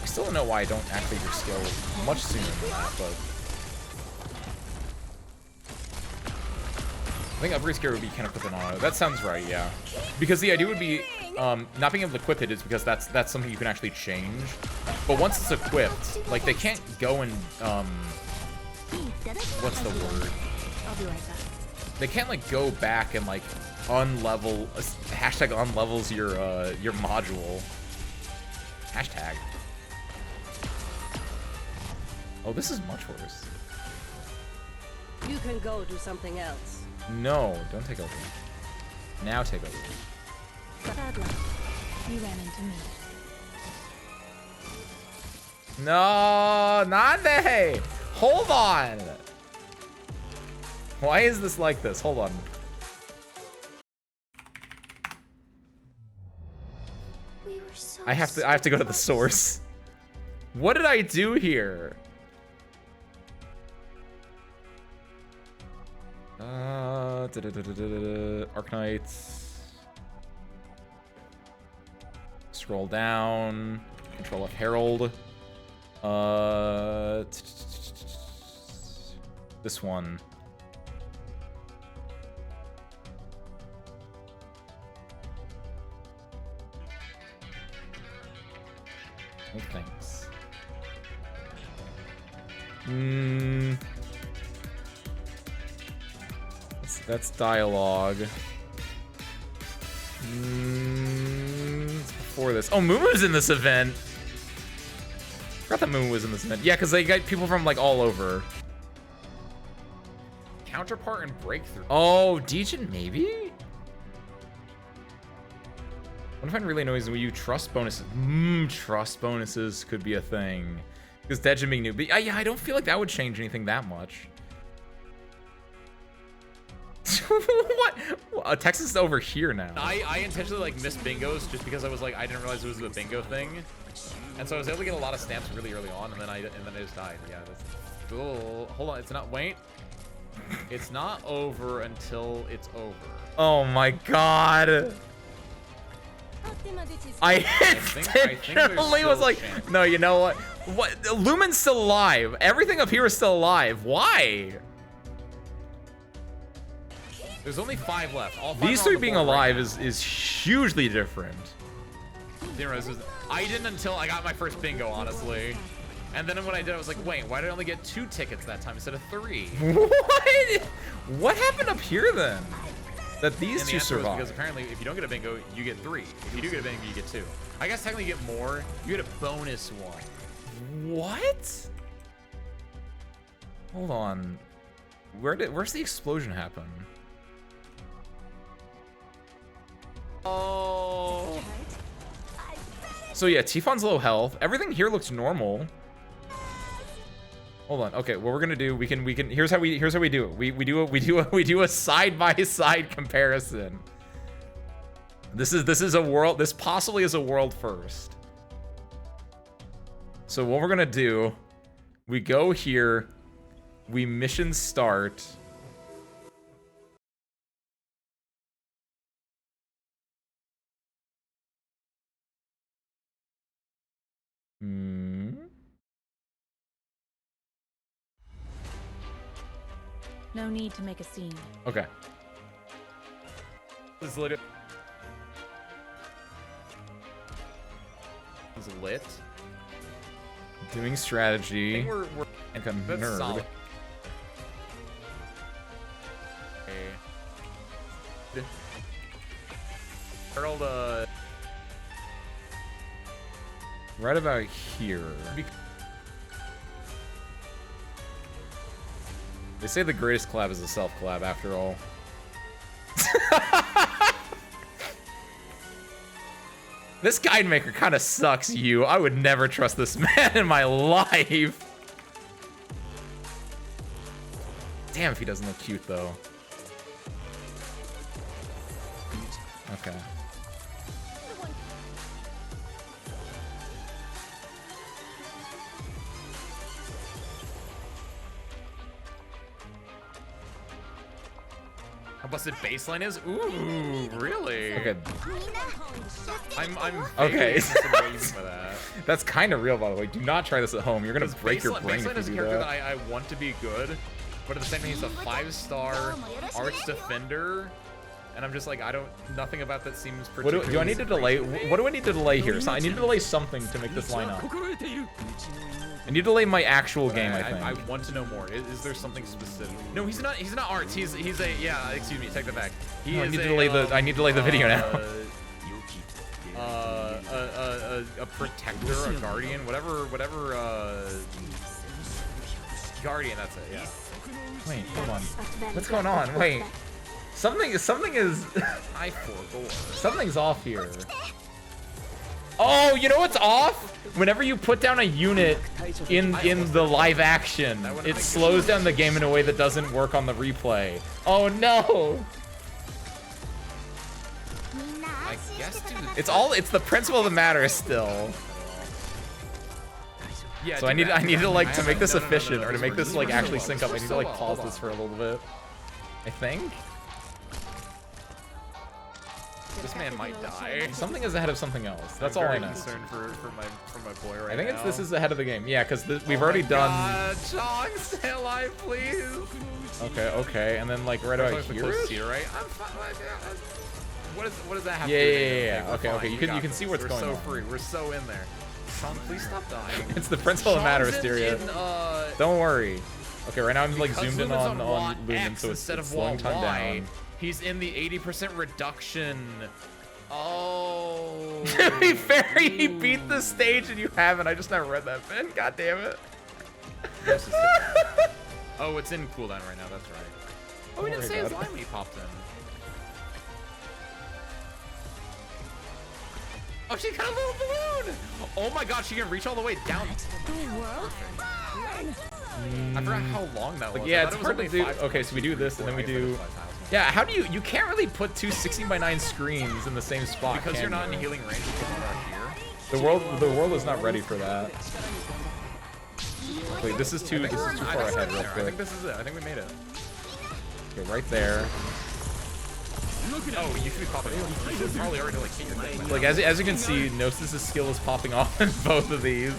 I still don't know why I don't activate your skill much sooner than that, but I think upgrade skill would be kind of equipped in auto. That sounds right, yeah. Because the idea would be not being able to equip it is because that's something you can actually change. But once it's equipped, like they can't go and what's the word? I'll be right back. They can't like go back and like unlevel hashtag unlevels your module. Hashtag. Oh, this is much worse. You can go do something else. No, don't take over. Now take over. Bad luck. You ran into me. No, Nande! Hold on! Why is this like this? Hold on. We were so I have to go to the source. What did I do here? Arknights. Scroll down. Control F Herald. This one. No thanks. That's dialogue. It's before this. Oh, Mumu's in this event. Forgot that Mumu was in this event. Yeah, because they got people from like all over. Counterpart and breakthrough. Oh, Dejin maybe? What if I'm really annoying is when you trust bonuses? Trust bonuses could be a thing. Because Dejin being new. But yeah, I don't feel like that would change anything that much. What? Texas is over here now. I intentionally like missed bingos just because I was like I didn't realize it was a bingo thing, and so I was able to get a lot of stamps really early on, and then I just died. Yeah. Hold on, it's not. Wait. It's not over until it's over. Oh my god. I intentionally was like, no, you know what? What? Lumen's still alive. Everything up here is still alive. Why? There's only 5 left. All 5 These are three on the being board alive right is hugely different. I didn't until I got my first bingo, honestly. And then when I did, I was like, wait, why did I only get 2 tickets that time instead of 3? What? What happened up here then? That these And the two answer was survived. because apparently if you don't get a bingo, you get 3. If you do get a bingo, you get 2. I guess technically you get more. You get a bonus 1. What? Hold on. Where's the explosion happen? Oh. So yeah, Tifon's low health. Everything here looks normal. Hold on. Okay, what we're gonna do? We can. Here's how we do it. We do a side by side comparison. This is a world. This possibly is a world first. So what we're gonna do? We go here. We mission start. No need to make a scene. Okay. This is lit. Is lit. Doing strategy. I think we're like a that's nerd. solid. Okay. Harold, Right about here. They say the greatest collab is a self-collab after all. This guide maker kind of sucks, you. I would never trust this man in my life. Damn if he doesn't look cute, though. Okay. how busted baseline is? Ooh, really? Okay. I'm Okay. waiting for that. That's kind of real, by the way. Do not try this at home. You're gonna break your brain Baseline if is a you do character that. that I want to be good, but at the same time he's a 5-star arch defender, and I'm just like nothing about that seems What particularly. do I need to delay? What do I need to delay here? So I need to delay something to make this line up. I need to delay my actual game, I think. I want to know more. Is there something specific? No, he's not. He's not arts. He's a yeah. Excuse me. Take that back. He I is need to delay the. I need to delay the video now. A protector, a guardian, whatever. Guardian. That's it. Yeah. Wait, hold on. What's going on? Wait. Something is. I forgot. Something's off here. Oh, you know what's off? Whenever you put down a unit in the live action, it slows down the game in a way that doesn't work on the replay. Oh no! I guess, dude. It's the principle of the matter still. Yeah. So I need to like to make this efficient or to make this like actually sync up. I need to like pause this for a little bit. I think this man might die. something is ahead of something else. That's all I I'm know. very concerned for my boy right now. I think this is ahead of the game. Yeah, because we've already done. Chong, stay alive, please. Okay, and then like right about here. Right? I'm fine. What does that have Yeah, to do? yeah. We're Okay, fine. okay. We You got can see this. what's We're going so on. free. We're so in there. Chong, please stop dying. It's the principle of the matter, Chong's Asteria. Don't worry. Okay, right now I'm like because zoomed in Lumen's on Watt Lumen, X so it's instead of slowing Watt time Y. down. He's in the 80% reduction. Oh. He beat the stage and you haven't. I just never read that bit. God damn it. Oh, it's in cooldown right now. That's right. Oh, we didn't say his line when he popped in. Oh, she got a little balloon! Oh my god, she can reach all the way down. I forgot how long that was. Like, yeah, I it's thought it hard was to only do. 5 Okay, so we do this and then we I thought it was do. 5 tiles. Yeah, how do you can't really put two 16:9 screens in the same spot. Because you're not in you? healing range of people that are here. The world is not ready for that. Wait, this is too far ahead real I think quick. this is it. I think we made it. Okay, right there. Oh, you should be popping off. You should probably already like hit your thing. Like as you can see, Gnosis' skill is popping off in both of these.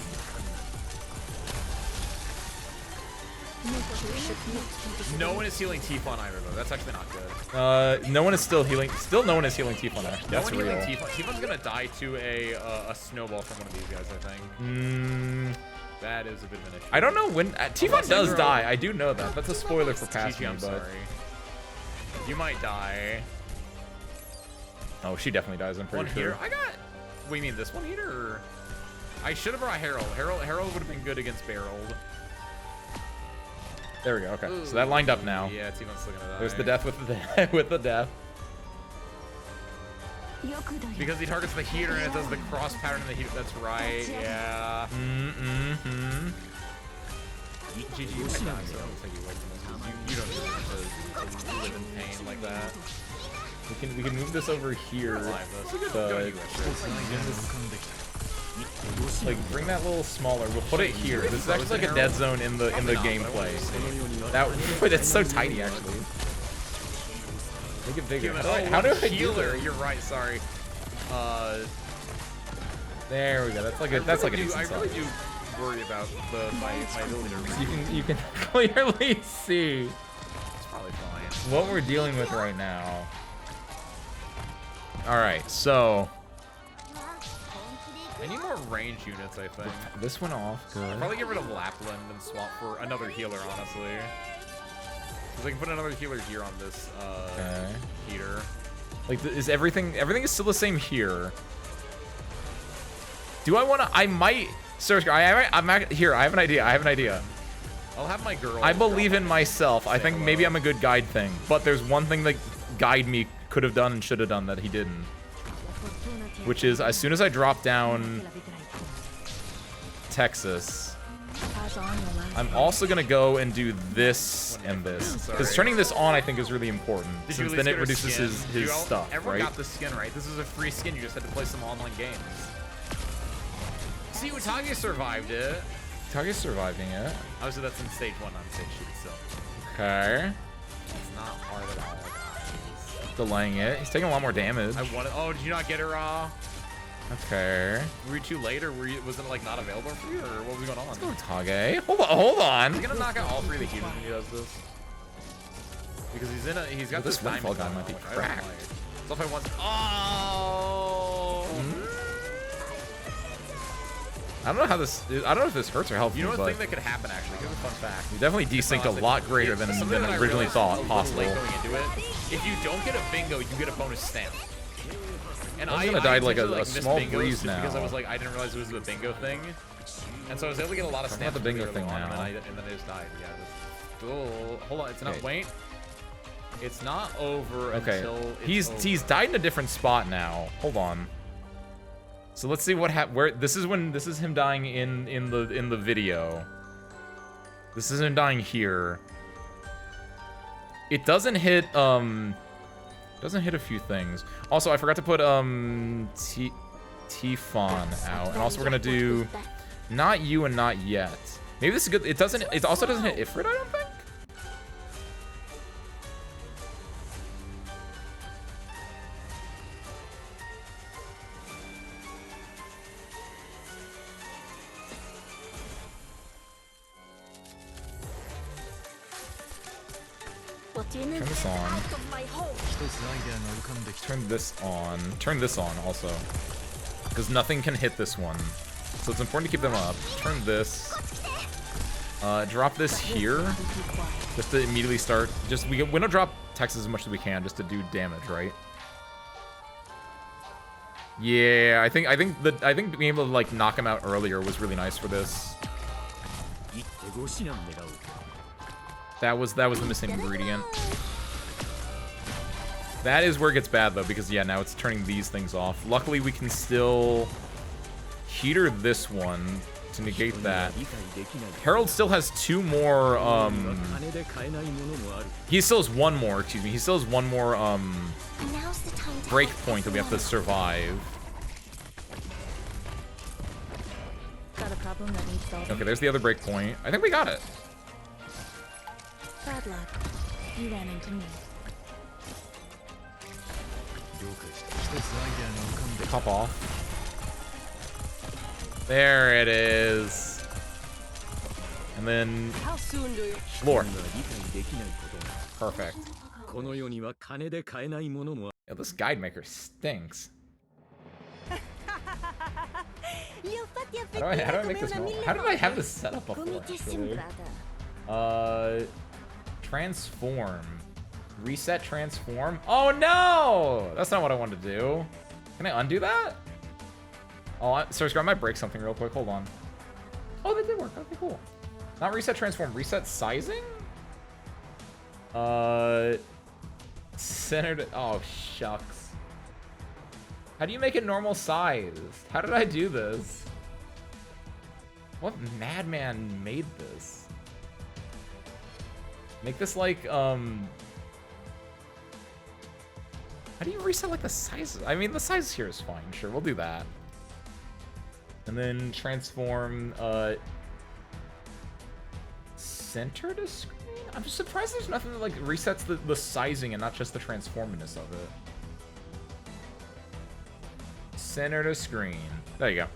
No one is healing Tiefon either though. That's actually not good. No one is still healing. Still, no one is healing Tiefon. Actually, No that's one real. healing Tiefon. Tifon's gonna die to a snowball from one of these guys, I think. That is a bit of an issue. I don't know when Tiefon does you're die. I do know that. That's a spoiler for past Gigi, me, I'm but sorry. You might die. oh, she definitely dies. I'm pretty One sure. heater? I got. What, you mean this one heater? Or... I should have brought Harold. Harold would have been good against Barreled. There we go. Okay, so that lined up now. Yeah, Tifon's still gonna die. There's the death with the with the death. Because he targets the heater and it does the cross pattern in the heater. That's right, yeah. GG, you might die, so I'll take you away from this. 'Cause you don't need to live in pain like that. We can move this over here. Like bring that little smaller. We'll put it here. This is actually like a dead zone in the gameplay. That's so tiny actually. Make it bigger. How do I do that? You're right. Sorry. There we go. That's like a decent I really size. do worry about my ability to read. You can clearly see It's probably fine. what we're dealing with right now. All right, so I need more range units, I think. this went off. Good. Probably get rid of Lapland and swap for another healer, honestly. Because I can put another healer here on this heater. Like, is everything is still the same here? Do I want to? I might. Sir, I'm here. I have an idea. I'll have my girl. I believe in myself. I think maybe I'm a good guide thing. But there's one thing that guide me could have done and should have done that he didn't. Which is, as soon as I drop down Texas, I'm also going to go and do this and this. Because turning this on, I think, is really important. Since then it reduces his stuff, Everyone right? got the skin right. This is a free skin. You just had to play some online games. See, Utage survived it. Tage's surviving it. Obviously, that's in stage 1, not stage 2, so. Okay. It's not hard at all, guys. Delaying it. He's taking a lot more damage. I wanted. Oh, did you not get it raw? Okay. Were you too late, or was it like not available for you, or what was going on? Let's go Tage. Hold on. He's gonna knock out all 3 of the heaters when he does this. Because he's got This this Windfall diamond guy might be which I don't cracked. like. So if I want, oh, I don't know how this. I don't know if this hurts or helps. you know me, what but thing that could happen actually? Here's a fun fact. we definitely desynced a lot greater than Something that I originally realized thought a little possible. late going into it. If you don't get a bingo, you get a bonus stamp. And I'm gonna die like a missed small bingos breeze just now. because I was like, I didn't realize it was a bingo thing, and so I was able to get a lot of Talk stamps. about the bingo really thing early on, now. and then I just died. Yeah. Oh, hold on, it's not. Okay. Wait. It's not over Okay. until it's over. He's died in a different spot now. Hold on. So let's see what where this is him dying in the video. This is him dying here. It doesn't hit a few things. Also, I forgot to put Tifon out. And also we're gonna do not you and not yet. Maybe this is good. It also doesn't hit Ifrit, I don't think. Turn this on. Turn this on. Turn this on also. Because nothing can hit this one. So it's important to keep them up. Turn this. Drop this here. Just to immediately start. We want to drop Texas as much as we can just to do damage, right? Yeah, I think being able to like knock him out earlier was really nice for this. That was the missing ingredient. That is where it gets bad though, because yeah, now it's turning these things off. Luckily, we can still heater this one to negate that. Harold still has 2 more. He still has 1 more. Excuse me. He still has 1 more break point that we have to survive. Got a problem that needs solving. Okay, there's the other break point. I think we got it. Bad luck. You ran into me. Pop off. There it is. And then How soon do you... floor. Perfect. この世には金で買えないものも Yo, this guide maker stinks. How do I make this more? How did I have this set up before? Actually? Transform. Reset transform. Oh no! That's not what I wanted to do. Can I undo that? Oh, sorry, I might break something real quick. Hold on. Oh, that did work. Okay, cool. Not reset transform. Reset sizing? Centered. Oh, shucks. How do you make it normal size? How did I do this? What madman made this? Make this like, how do you reset like the sizes? I mean, the size here is fine. Sure, we'll do that. And then transform, center to screen? I'm just surprised there's nothing that like resets the sizing and not just the transforminess of it. Center to screen. There you go.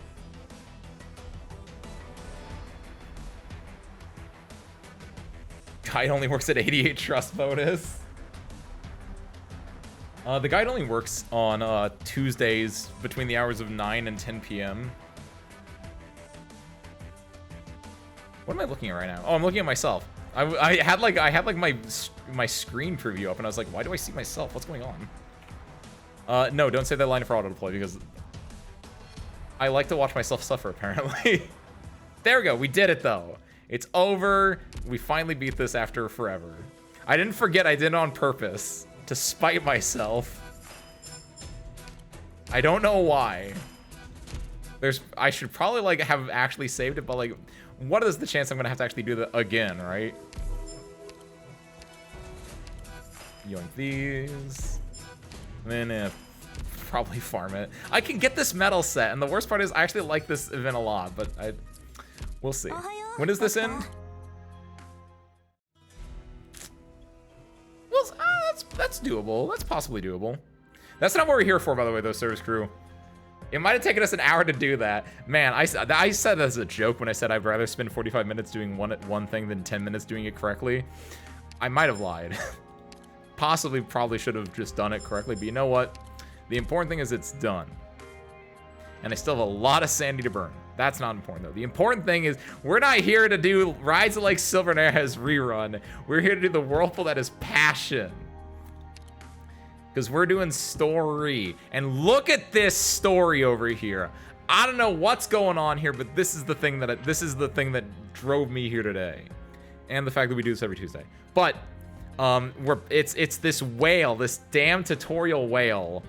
Guide only works at 88 trust bonus. The guide only works on Tuesdays between the hours of 9 and 10 p.m. What am I looking at right now? Oh, I'm looking at myself. I had like my screen preview up, and I was like, why do I see myself? What's going on? No, don't say that line for auto deploy because I like to watch myself suffer. Apparently, there we go. We did it though. It's over. We finally beat this after forever. I didn't forget. I did it on purpose to spite myself. I don't know why. I should probably like have actually saved it, but like, what is the chance I'm gonna have to actually do that again, right? Yoink these. And then probably farm it. I can get this medal set, and the worst part is I actually like this event a lot, but we'll see. When is this in? Well, that's doable. That's possibly doable. That's not what we're here for, by the way, though, service crew. It might have taken us an hour to do that. Man, I said that as a joke when I said I'd rather spend 45 minutes doing one thing than 10 minutes doing it correctly. I might have lied. Probably should have just done it correctly, but you know what? The important thing is it's done. And I still have a lot of sanity to burn. That's not important, though. The important thing is we're not here to do Rise of Lake Silvernare's rerun. We're here to do the Whirlpool that is passion. Because we're doing story. And look at this story over here. I don't know what's going on here, but this is the thing that drove me here today. And the fact that we do this every Tuesday. But it's this whale, this damn tutorial whale.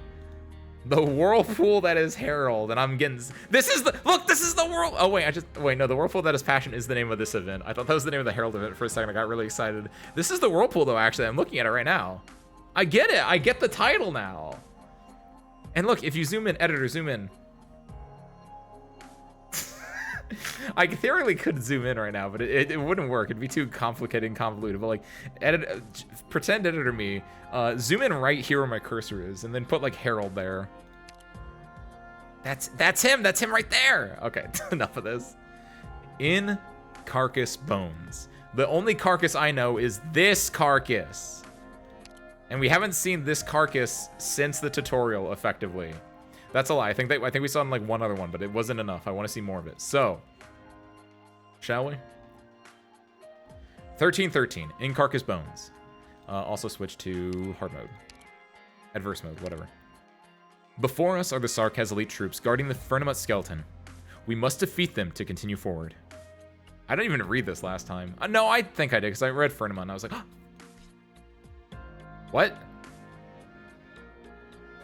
The Whirlpool that is Herald, and I'm getting... This is the Whirlpool... Oh, wait, no, the Whirlpool that is Passion is the name of this event. I thought that was the name of the Herald event for a second. I got really excited. This is the Whirlpool, though, actually. I'm looking at it right now. I get it. I get the title now. And look, if you zoom in, editor, zoom in. I theoretically could zoom in right now, but it wouldn't work. It'd be too complicated and convoluted. But like, pretend editor me, zoom in right here where my cursor is, and then put like Herald there. That's him. That's him right there. Okay, enough of this. In carcass bones. The only carcass I know is this carcass, and we haven't seen this carcass since the tutorial effectively. That's a lie. I think we saw in like one other one, but it wasn't enough. I want to see more of it. So, shall we? 1313 in carcass bones. Also switch to hard mode, adverse mode, whatever. Before us are the Sarkaz elite troops guarding the Fernamut skeleton. We must defeat them to continue forward. I didn't even read this last time. No, I think I did because I read Fernamut and I was like, oh. What?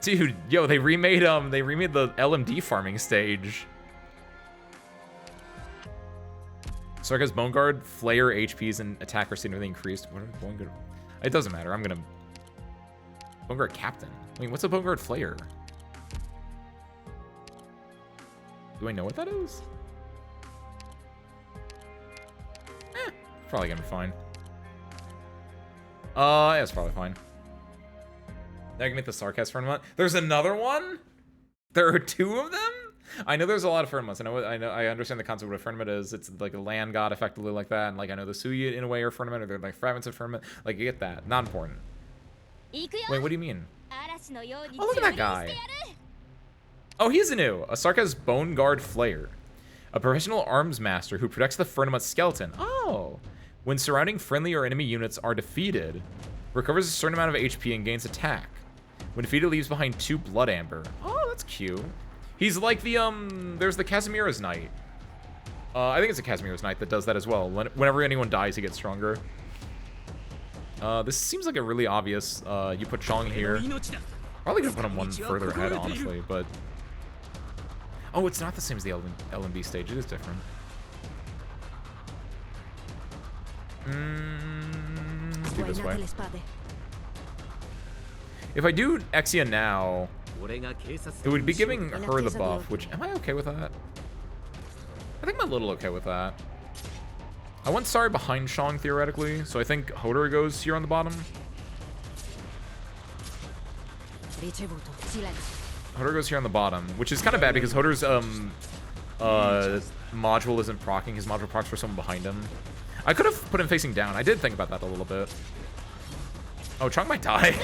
Dude, yo, they remade the LMD farming stage. Sarkaz Bone Guard, Flayer HPs, and attack are significantly increased. What are Bone Guard? It doesn't matter. I'm gonna Bone Guard Captain. Wait, what's a Bone Guard Flayer? Do I know what that is? Probably gonna be fine. Yeah, it's probably fine. Now I can make the Sarkaz Fernamut. There's another one? There are two of them? I know there's a lot of Fernamuts. I understand the concept of what a Fernamut is. It's like a land god effectively like that. And like I know the Suya in a way are Fernamut, or they're like fragments of Fernamut. Like, you get that. Not important. Wait, what do you mean? Oh, look at that guy. Oh, he's new. A Sarkaz Bone Guard Flayer. A professional arms master who protects the Fernamut skeleton. Oh. When surrounding friendly or enemy units are defeated, recovers a certain amount of HP and gains attack. When defeated, leaves behind 2 blood amber. Oh, that's cute. He's like the, there's the Casimiro's Knight. I think it's a Casimiro's Knight that does that as well. Whenever anyone dies, he gets stronger. This seems like a really obvious, you put Chong here. Probably gonna put him one further ahead, honestly, but... Oh, it's not the same as the LMB stage. It is different. Do this way. If I do Exia now, it would be giving her the buff, which... Am I okay with that? I think I'm a little okay with that. I want Sari behind Shang, theoretically, so I think Hodor goes here on the bottom. Hodor goes here on the bottom, which is kind of bad because Hodor's module isn't proccing. His module procs for someone behind him. I could have put him facing down. I did think about that a little bit. Oh, Chong might die.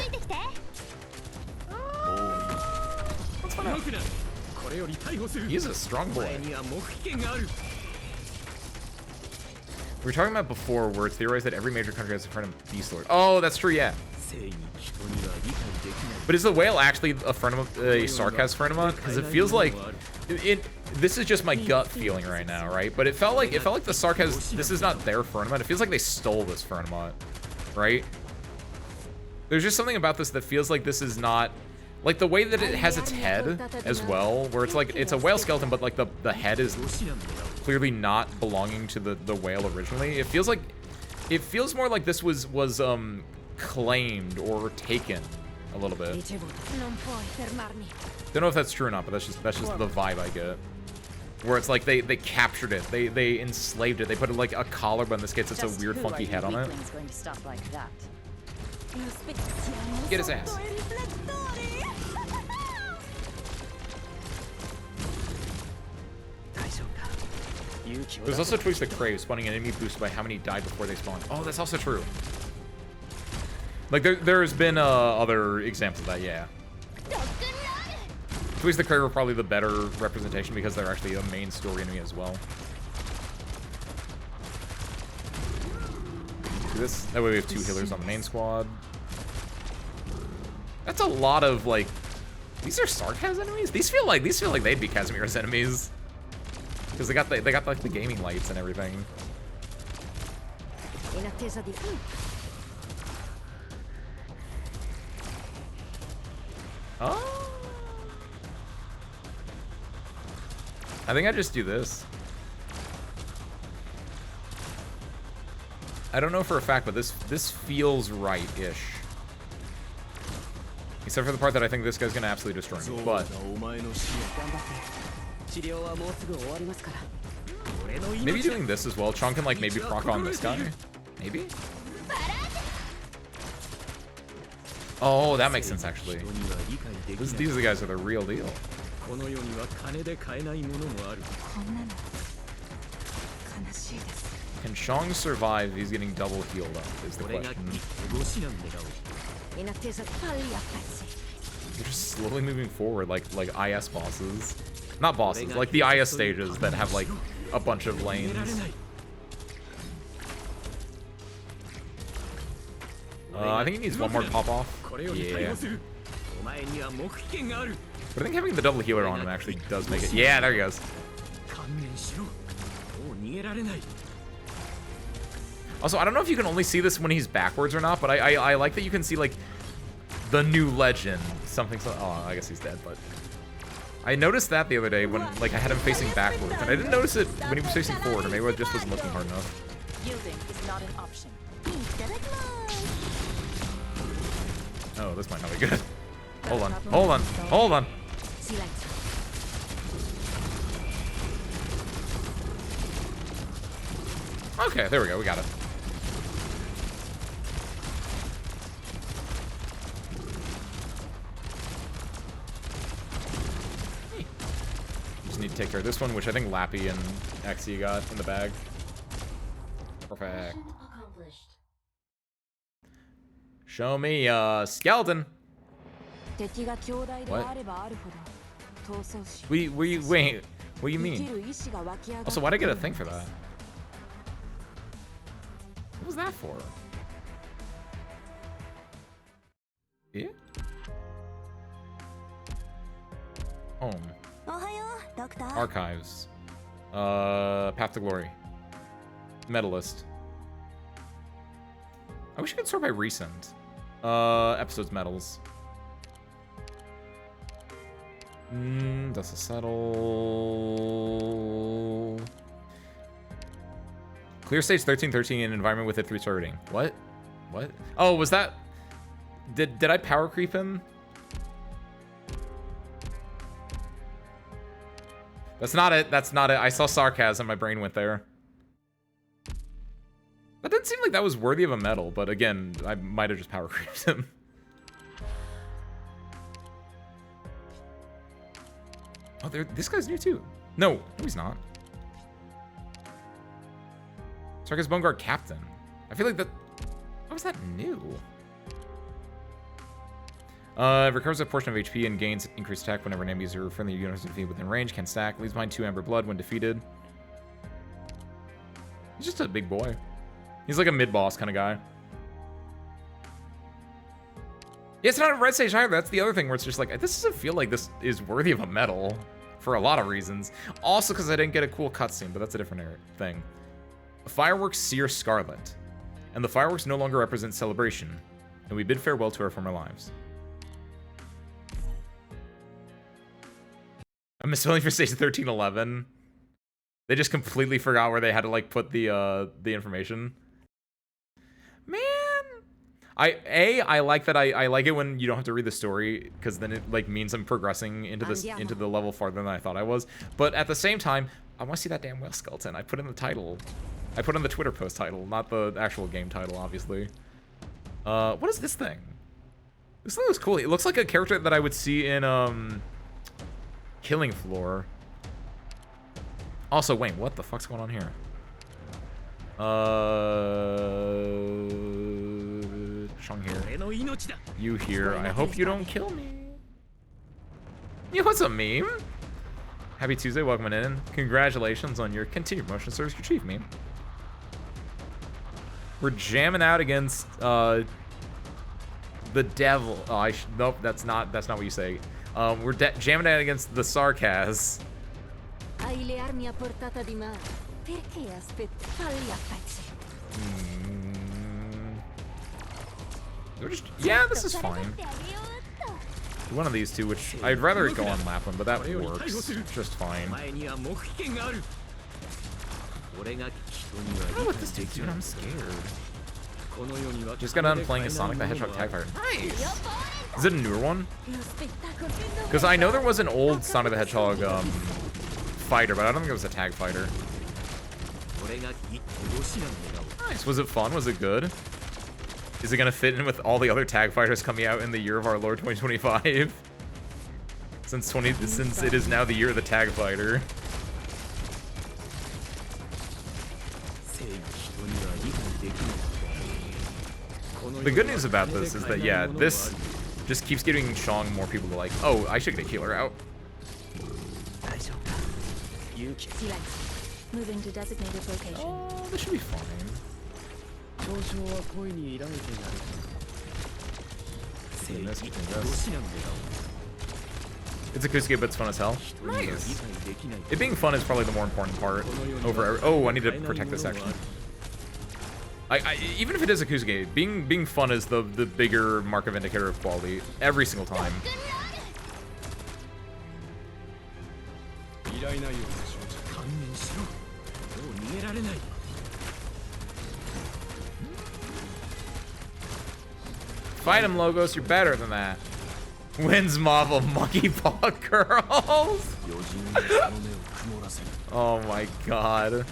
Let's find out. He's a strong boy. We were talking about before where it's theorized that every major country has a friend of Beast Lord. Oh, that's true, yeah. But is the whale actually a friend of a Sarkaz friend of mine? Because it feels like this is just my gut feeling right now, right? But it felt like the Sarkaz, this is not their Fernamont. It feels like they stole this Fernamont, right? There's just something about this that feels like this is not like the way that it has its head as well, where it's like it's a whale skeleton, but like the head is clearly not belonging to the whale originally. It feels more like this was claimed or taken a little bit. Don't know if that's true or not, but that's just the vibe I get. Where it's like they captured it, they enslaved it, they put like a collar, but in this case it's a weird funky head on it. Get his ass. There's also Twigs the Crave spawning an enemy boost by how many died before they spawn. Oh, that's also true. Like there's been other examples of that, yeah. Twigs the Crave are probably the better representation because they're actually a main story enemy as well. Do this. That way we have 2 healers on the main squad. That's a lot of like. These are Sarkaz enemies. These feel like they'd be Casimir's enemies. Because they got like the gaming lights and everything. Oh. I think I just do this. I don't know for a fact, but this feels right-ish. Except for the part that I think this guy's gonna absolutely destroy me. But maybe doing this as well. Chong can like maybe proc on this guy. Maybe? Oh, that makes sense actually. These are the guys that are the real deal. Can Chong survive if he's getting double healed up, is the question. They're just slowly moving forward like IS bosses. Not bosses, like the IS stages that have like a bunch of lanes. I think he needs one more pop off. Yeah. But I think having the double healer on him actually does make it. Yeah, there he goes. Also, I don't know if you can only see this when he's backwards or not, but I like that you can see like the new legend. Something. Oh, I guess he's dead, but I noticed that the other day when like I had him facing backwards, and I didn't notice it when he was facing forward, or maybe I just wasn't looking hard enough. Yielding is not an option. Oh, this might not be good. Hold on, hold on, hold on. Okay, there we go, we got it. Just need to take care of this one, which I think Lappy and Exia got in the bag. Perfect. Show me, skeleton. What? Wait, what do you mean? Also, why'd I get a thing for that? What was that for? Yeah? Home. Archives. Path to Glory. Medalist. I wish I could sort by recent. Episodes medals. Dust to settle. Clear stage 1313 in an environment with a 3-star rating. What? What? Oh, was that... Did I power creep him? That's not it. That's not it. I saw sarcasm. My brain went there. That didn't seem like that was worthy of a medal, but again, I might have just power creeped him. Oh, this guy's new too. No, he's not. Sarkis Bone Guard Captain. I feel like that... How is that new? Recovers a portion of HP and gains increased attack whenever an enemies or friendly units are defeated within range. Can stack. Leaves behind 2 Amber Blood when defeated. He's just a big boy. He's like a mid-boss kind of guy. Yeah, it's not a red stage either. That's the other thing where it's just like, this doesn't feel like this is worthy of a medal for a lot of reasons. Also because I didn't get a cool cutscene, but that's a different thing. Fireworks sear Scarlet. And the fireworks no longer represent celebration. And we bid farewell to our former lives. I'm misspelling for stage 1311. They just completely forgot where they had to like put the information. Man, I like that. I like it when you don't have to read the story because then it like means I'm progressing into the level farther than I thought I was. But at the same time, I want to see that damn whale skeleton. I put in the title. I put in the Twitter post title, not the actual game title, obviously. What is this thing? This thing looks cool. It looks like a character that I would see in Killing Floor. Also, wait, what the fuck's going on here? Shang here. You here. I hope you don't kill me. Yeah, what's a meme? Happy Tuesday, welcome in. Congratulations on your continued promotion service retrieve meme. We're jamming out against the devil. Oh, nope, that's not what you say. We're jamming out against the Sarkaz. Yeah, this is fine. One of these two, which I'd rather go on Lapland, but that works just fine. I don't know what this dude's doing. I'm scared. Just got done playing a Sonic the Hedgehog Tag Fighter. Nice! Is it a newer one? Because I know there was an old Sonic the Hedgehog fighter, but I don't think it was a tag fighter. Nice. Was it fun? Was it good? Is it gonna fit in with all the other tag fighters coming out in the year of our Lord 2025? Since it is now the year of the tag fighter. The good news about this is that, yeah, this just keeps getting Shang more people to like, oh, I should get a healer out. Moving to designated location. Oh, this should be fine. It's a Kusuke, but it's fun as hell. Nice. It being fun is probably the more important part over... Oh, I need to protect this section. Even if it is a Kusuke, being fun is the bigger mark of indicator of quality every single time. Fight him, Logos, you're better than that. Wins Marvel Monkey Paw Girls. Oh my god.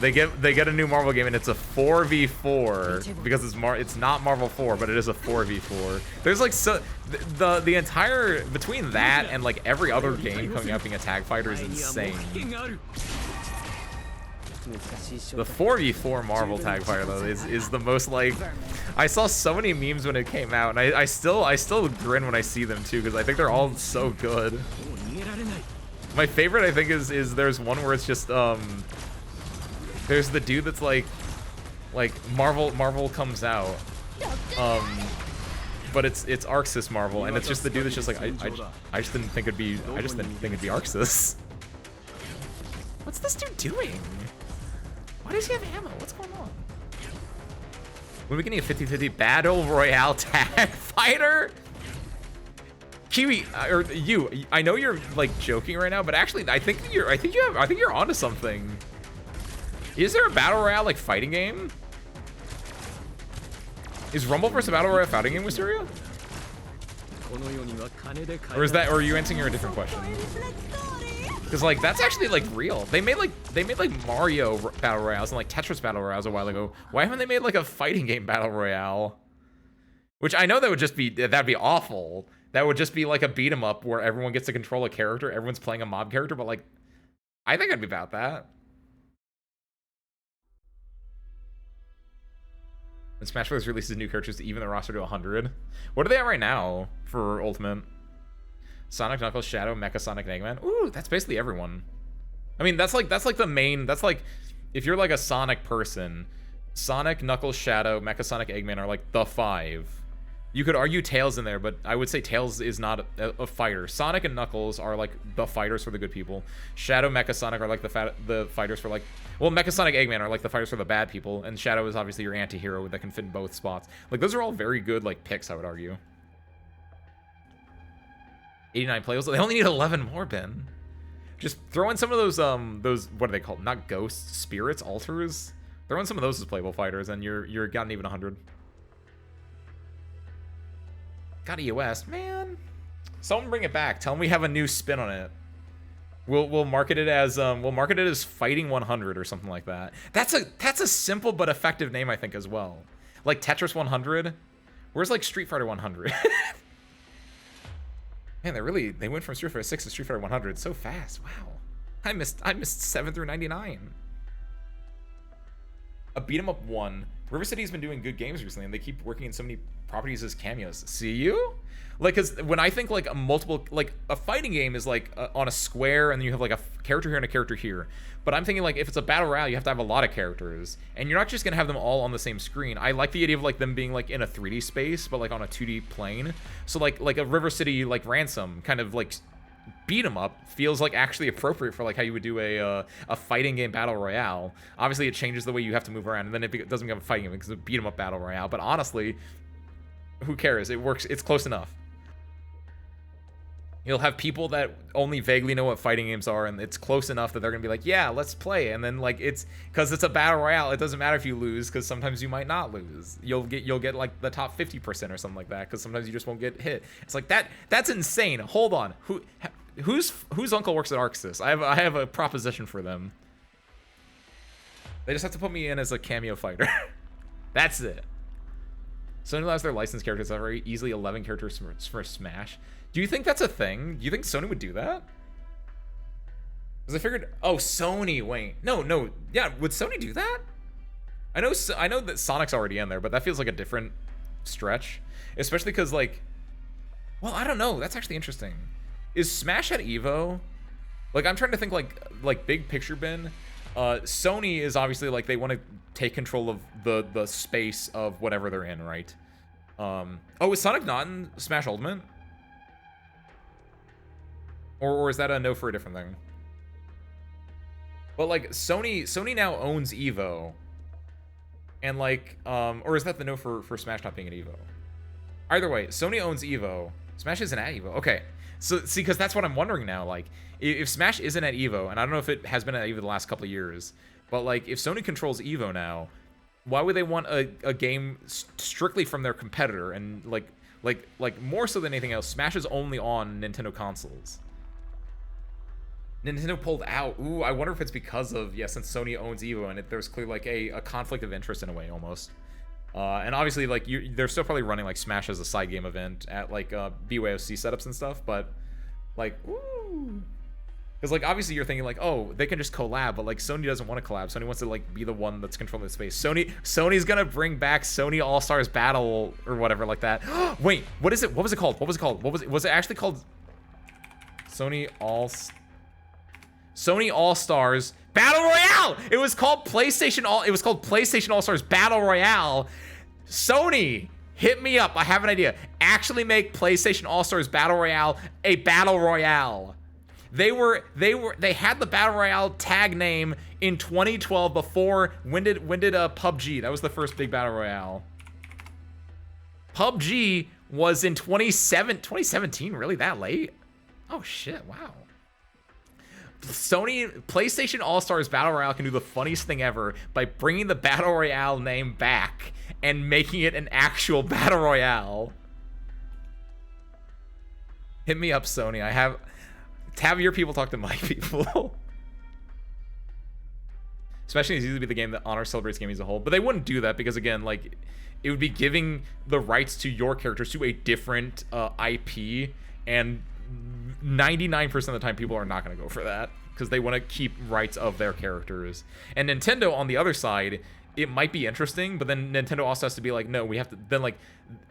They get a new Marvel game and it's a 4v4 because it's not Marvel 4, but it is a 4v4. There's like the entire between that and like every other game coming out being a tag fighter is insane. The 4v4 Marvel tag fighter though is the most like I saw so many memes when it came out and I still grin when I see them too because I think they're all so good. My favorite I think is there's one where it's just there's the dude that's like Marvel comes out but it's Arxis Marvel and it's just the dude that's just like I just didn't think it'd be Arxis. What's this dude doing? Why does he have ammo? What's going on? When are we getting a 50-50 Battle Royale tag fighter? Kiwi, or you, I know you're like joking right now, but actually, I think you're onto something. Is there a battle royale like fighting game? Is Rumble vs. Battle Royale fighting game, Wisteria? Or is that, or are you answering a different question? Because like that's actually like real. They made like Mario battle royales and like Tetris battle royales a while ago. Why haven't they made like a fighting game battle royale? Which I know that would just be, that'd be awful. That would just be like a beat 'em up where everyone gets to control a character, everyone's playing a mob character, but like, I think I'd be about that. When Smash Bros. Releases new characters to even the roster to 100. What are they at right now for Ultimate? Sonic, Knuckles, Shadow, Mecha Sonic, and Eggman. Ooh, that's basically everyone. I mean, that's like the main, that's like, if you're like a Sonic person, Sonic, Knuckles, Shadow, Mecha Sonic, Eggman are like the 5. You could argue Tails in there, but I would say Tails is not a fighter. Sonic and Knuckles are like the fighters for the good people. Shadow, Mecha Sonic are like the fighters for like, well, Mecha Sonic, Eggman are like the fighters for the bad people, and Shadow is obviously your anti-hero that can fit in both spots. Like, those are all very good like picks, I would argue. 89 playables. They only need 11 more, Ben. Just throw in some of those what are they called? Not ghosts, spirits, altars. Throw in some of those as playable fighters, and you're gotten even 100. Got EOS, man. Someone bring it back. Tell them we have a new spin on it. We'll market it as Fighting 100 or something like that. That's a simple but effective name, I think, as well. Like Tetris 100. Where's like Street Fighter 100? Man, they went from Street Fighter 6 to Street Fighter 100 so fast. Wow. I missed 7 through 99. A beat 'em up 1. River City's been doing good games recently, and they keep working in so many properties as cameos. See you? Like, because when I think like a multiple, like a fighting game is like on a square, and then you have like a character here and a character here. But I'm thinking like if it's a battle royale, you have to have a lot of characters, and you're not just gonna have them all on the same screen. I like the idea of like them being like in a 3D space, but like on a 2D plane. So like a River City like Ransom kind of like beat 'em up feels like actually appropriate for like how you would do a fighting game battle royale. Obviously, it changes the way you have to move around, and then it doesn't become a fighting game because it's a beat 'em up battle royale. But honestly, who cares? It works. It's close enough. You'll have people that only vaguely know what fighting games are, and it's close enough that they're gonna be like, yeah, let's play. And then like it's because it's a battle royale, it doesn't matter if you lose, because sometimes you might not lose. You'll get like the top 50% or something like that, because sometimes you just won't get hit. It's like that's insane. Hold on, whose uncle works at Arxis? I have a proposition for them. They just have to put me in as a cameo fighter. That's it. Sony allows their licensed characters to have very easily 11 characters for Smash. Do you think that's a thing? Do you think Sony would do that? Because I figured, oh, Sony, wait. No, yeah, would Sony do that? I know that Sonic's already in there, but that feels like a different stretch. Especially because, like, well, I don't know. That's actually interesting. Is Smash at EVO? Like, I'm trying to think, like big picture, Ben. Sony is obviously, like, they want to take control of the space of whatever they're in, right? Oh, is Sonic not in Smash Ultimate? Or is that a no for a different thing? But like Sony now owns Evo. And like, or is that the no for Smash not being at Evo? Either way, Sony owns Evo. Smash isn't at Evo. Okay. So see, because that's what I'm wondering now. Like, if Smash isn't at Evo, and I don't know if it has been at Evo the last couple of years, but like if Sony controls Evo now, why would they want a game strictly from their competitor? And like more so than anything else, Smash is only on Nintendo consoles. Nintendo pulled out. Ooh, I wonder if it's because of, yeah, since Sony owns Evo, and there's clearly like a conflict of interest in a way, almost. And obviously, like, they're still probably running like Smash as a side game event at like BYOC setups and stuff, but like, ooh. Because like obviously you're thinking like, oh, they can just collab, but like Sony doesn't want to collab. Sony wants to like be the one that's controlling the space. Sony's gonna bring back Sony All Stars Battle or whatever like that. Wait, what is it? What was it called? Was it actually called Sony All Stars Battle Royale? It was called PlayStation All Stars Battle Royale. Sony, hit me up. I have an idea. Actually make PlayStation All Stars Battle Royale a Battle Royale. They had the Battle Royale tag name in 2012 before when did PUBG? That was the first big Battle Royale. PUBG was in 2017, really that late? Oh shit, wow. Sony PlayStation All-Stars Battle Royale can do the funniest thing ever by bringing the Battle Royale name back and making it an actual Battle Royale. Hit me up, Sony. Have your people talk to my people. Especially as easy to be the game that honors, celebrates gaming as a whole. But they wouldn't do that because, again, like, it would be giving the rights to your characters to a different IP, and 99% of the time people are not going to go for that because they want to keep rights of their characters. And Nintendo, on the other side, it might be interesting, but then Nintendo also has to be like, no, we have to, then like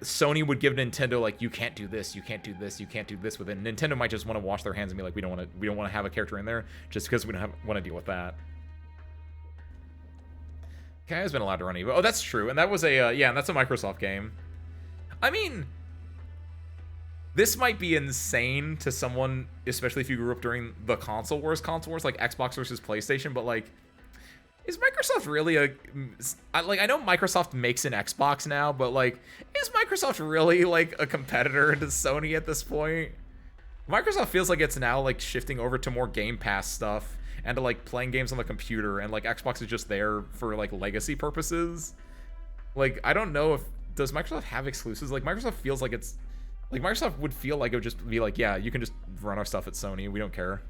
Sony would give Nintendo like, you can't do this, you can't do this, you can't do this with it. Nintendo might just want to wash their hands and be like, we don't want to have a character in there just because we don't want to deal with that. Okay, has been allowed to run Evo. Oh, that's true. And that was a, yeah, and that's a Microsoft game. I mean, this might be insane to someone, especially if you grew up during the console wars, like Xbox versus PlayStation, but like, is Microsoft really I know Microsoft makes an Xbox now, but like, is Microsoft really like a competitor to Sony at this point? Microsoft feels like it's now like shifting over to more Game Pass stuff and to like playing games on the computer, and like Xbox is just there for like legacy purposes. Like, I don't know if, does Microsoft have exclusives? Like, Microsoft feels like it's, like Microsoft would feel like it would just be like, yeah, you can just run our stuff at Sony, we don't care.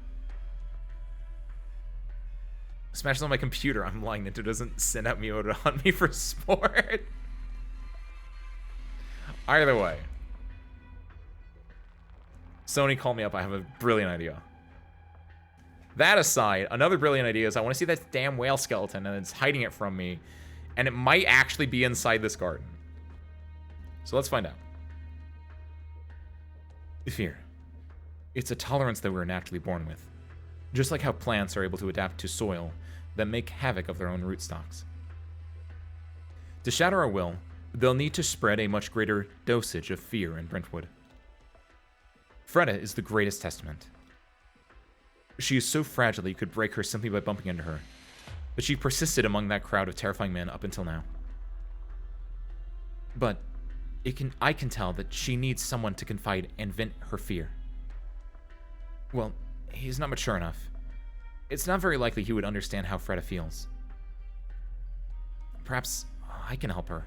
Smash is on my computer. I'm lying. Nintendo doesn't send out Mio to hunt me for sport. Either way. Sony, call me up. I have a brilliant idea. That aside, another brilliant idea is I want to see that damn whale skeleton, and it's hiding it from me. And it might actually be inside this garden. So let's find out. Fear. It's a tolerance that we're naturally born with. Just like how plants are able to adapt to soil that make havoc of their own rootstocks. To shatter our will, they'll need to spread a much greater dosage of fear in Brentwood. Freda is the greatest testament. She is so fragile that you could break her simply by bumping into her, but she persisted among that crowd of terrifying men up until now. But I can tell that she needs someone to confide and vent her fear. Well, he's not mature enough. It's not very likely he would understand how Freda feels. Perhaps I can help her.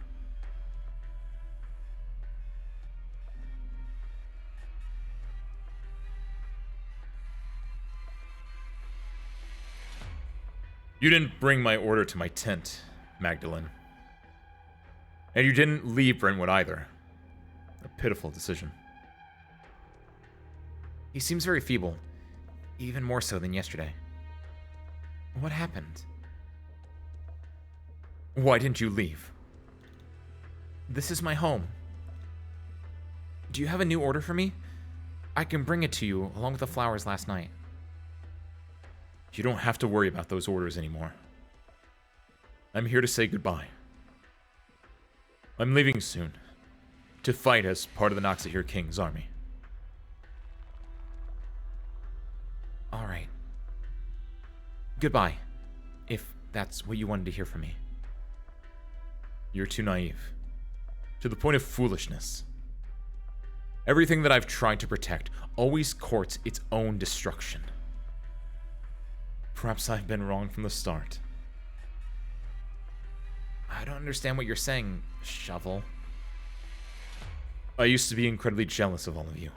You didn't bring my order to my tent, Magdalene. And you didn't leave Brentwood either. A pitiful decision. He seems very feeble, even more so than yesterday. What happened? Why didn't you leave? This is my home. Do you have a new order for me? I can bring it to you along with the flowers last night. You don't have to worry about those orders anymore. I'm here to say goodbye. I'm leaving soon, to fight as part of the Noxahir King's army. All right. Goodbye, if that's what you wanted to hear from me. You're too naive, to the point of foolishness. Everything that I've tried to protect always courts its own destruction. Perhaps I've been wrong from the start. I don't understand what you're saying, Shovel. I used to be incredibly jealous of all of you.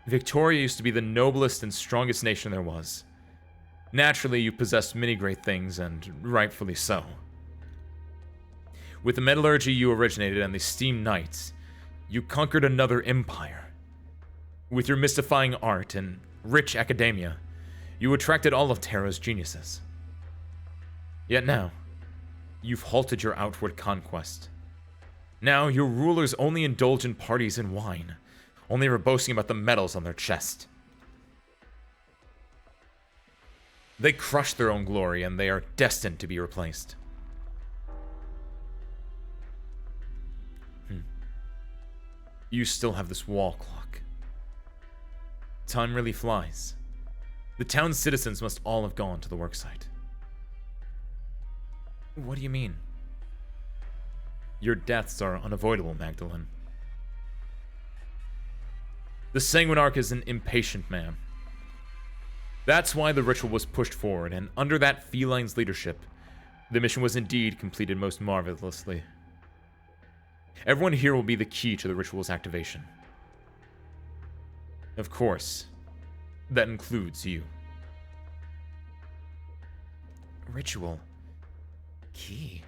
Victoria used to be the noblest and strongest nation there was. Naturally, you possessed many great things, and rightfully so. With the metallurgy you originated and the Steam Knights, you conquered another empire. With your mystifying art and rich academia, you attracted all of Terra's geniuses. Yet now, you've halted your outward conquest. Now, your rulers only indulge in parties and wine, only ever boasting about the medals on their chest. They crush their own glory, and they are destined to be replaced. You still have this wall clock. Time really flies. The town's citizens must all have gone to the worksite. What do you mean? Your deaths are unavoidable, Magdalene. The Sanguinarch is an impatient man. That's why the ritual was pushed forward, and under that feline's leadership, the mission was indeed completed most marvelously. Everyone here will be the key to the ritual's activation. Of course, that includes you. Ritual. Key.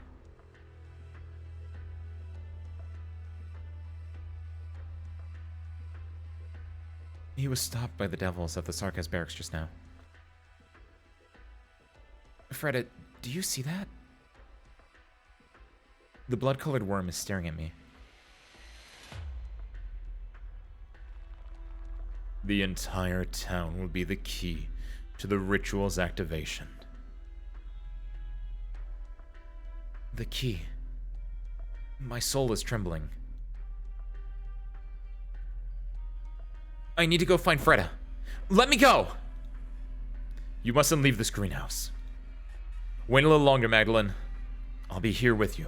He was stopped by the devils at the Sarkaz barracks just now. Freda, do you see that? The blood-colored worm is staring at me. The entire town will be the key to the ritual's activation. The key. My soul is trembling. I need to go find Freda. Let me go! You mustn't leave this greenhouse. Wait a little longer, Magdalene. I'll be here with you.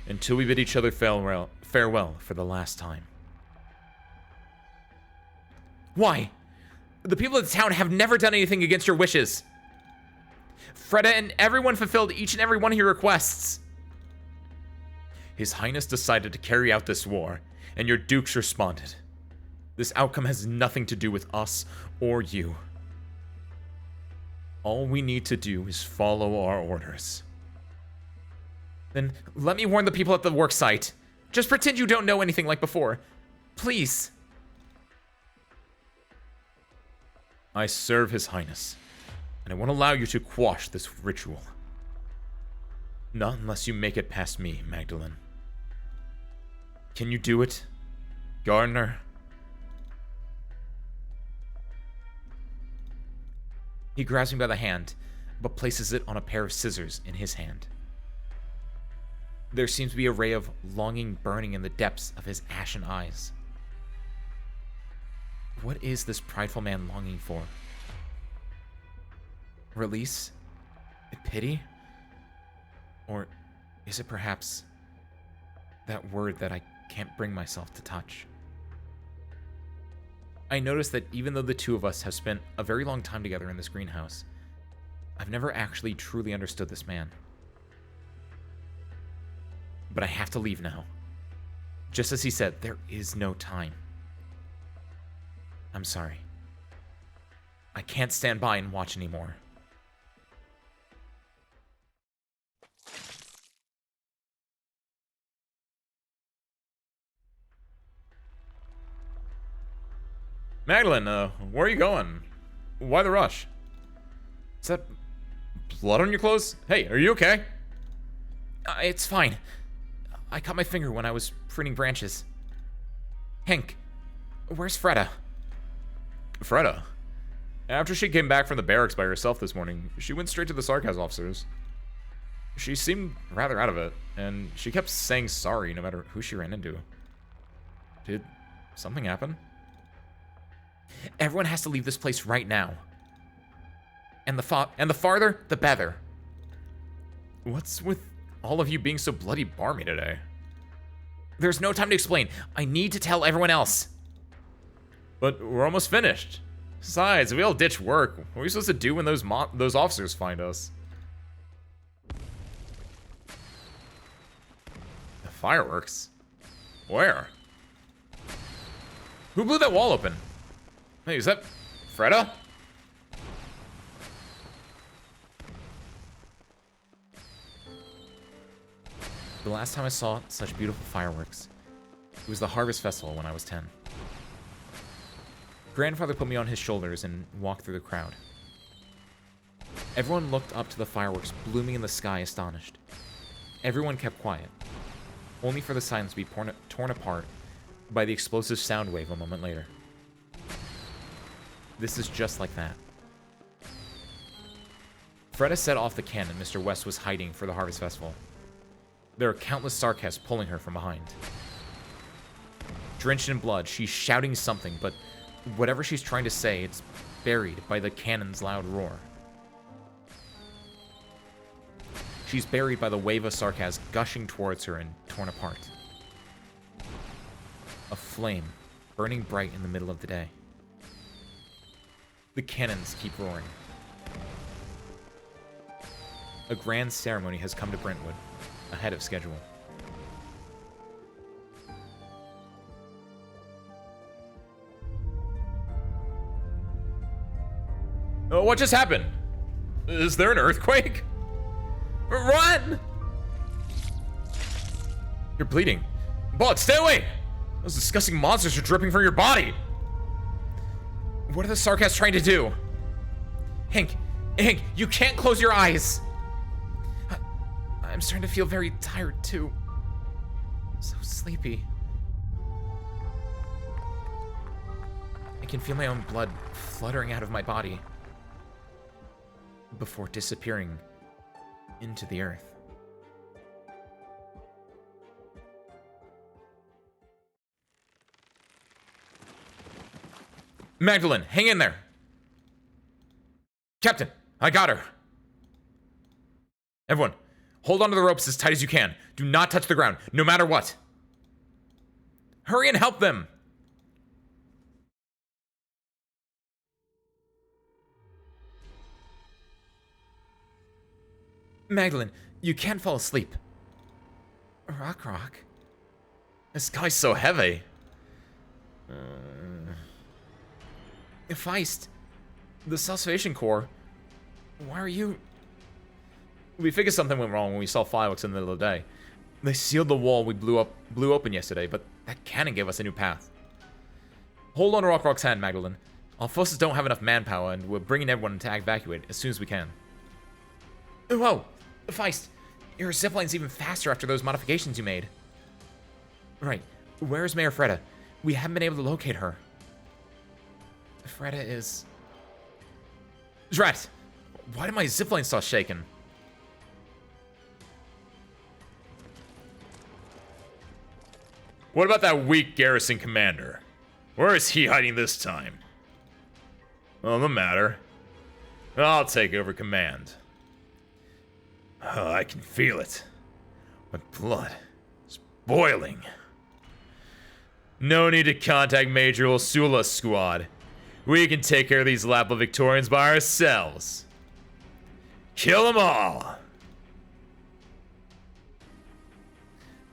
Until we bid each other farewell for the last time. Why? The people of the town have never done anything against your wishes. Freda and everyone fulfilled each and every one of your requests. His Highness decided to carry out this war, and your dukes responded. This outcome has nothing to do with us or you. All we need to do is follow our orders. Then let me warn the people at the worksite. Just pretend you don't know anything like before. Please. I serve His Highness, and I won't allow you to quash this ritual. Not unless you make it past me, Magdalene. Can you do it, Gardner? He grabs me by the hand, but places it on a pair of scissors in his hand. There seems to be a ray of longing burning in the depths of his ashen eyes. What is this prideful man longing for? Release? Pity? Or is it perhaps that word that I can't bring myself to touch? I noticed that even though the two of us have spent a very long time together in this greenhouse, I've never actually truly understood this man. But I have to leave now. Just as he said, there is no time. I'm sorry. I can't stand by and watch anymore. Magdalene, where are you going? Why the rush? Is that blood on your clothes? Hey, are you okay? It's fine. I cut my finger when I was pruning branches. Hank, where's Freda? Freda? After she came back from the barracks by herself this morning, she went straight to the Sarkaz officers. She seemed rather out of it, and she kept saying sorry no matter who she ran into. Did something happen? Everyone has to leave this place right now. And the farther, the better. What's with all of you being so bloody barmy today? There's no time to explain. I need to tell everyone else. But we're almost finished. Besides, if we all ditch work, what are we supposed to do when those officers find us? The fireworks? Where? Who blew that wall open? Hey, is that Freda? The last time I saw such beautiful fireworks, it was the Harvest Festival when I was 10. Grandfather put me on his shoulders and walked through the crowd. Everyone looked up to the fireworks blooming in the sky astonished. Everyone kept quiet, only for the silence to be torn apart by the explosive sound wave a moment later. This is just like that. Freda set off the cannon Mr. West was hiding for the Harvest Festival. There are countless Sarkasts pulling her from behind. Drenched in blood, she's shouting something, but whatever she's trying to say, it's buried by the cannon's loud roar. She's buried by the wave of Sarkasts gushing towards her and torn apart. A flame burning bright in the middle of the day. The cannons keep roaring. A grand ceremony has come to Brentwood, ahead of schedule. Oh, what just happened? Is there an earthquake? Run! You're bleeding. Bug, stay away! Those disgusting monsters are dripping from your body! What are the Sarkass trying to do? Hank, you can't close your eyes! I'm starting to feel very tired, too. So sleepy. I can feel my own blood fluttering out of my body before disappearing into the earth. Magdalene, hang in there. Captain, I got her. Everyone, hold onto the ropes as tight as you can. Do not touch the ground, no matter what. Hurry and help them. Magdalene, you can't fall asleep. Rock. This guy's so heavy. Feist, the Salvation Corps, why are you... We figured something went wrong when we saw fireworks in the middle of the day. They sealed the wall we blew open yesterday, but that cannon gave us a new path. Hold on to Rock's hand, Magdalene. Our forces don't have enough manpower, and we're bringing everyone to evacuate as soon as we can. Whoa! Feist, your zipline's even faster after those modifications you made. Right. Where's Mayor Freda? We haven't been able to locate her. Freda is... Drat! Why did my zipline start shaking? What about that weak garrison commander? Where is he hiding this time? Well, no matter. I'll take over command. Oh, I can feel it. My blood is boiling. No need to contact Major Ursula's squad. We can take care of these Lapla Victorians by ourselves. Kill them all!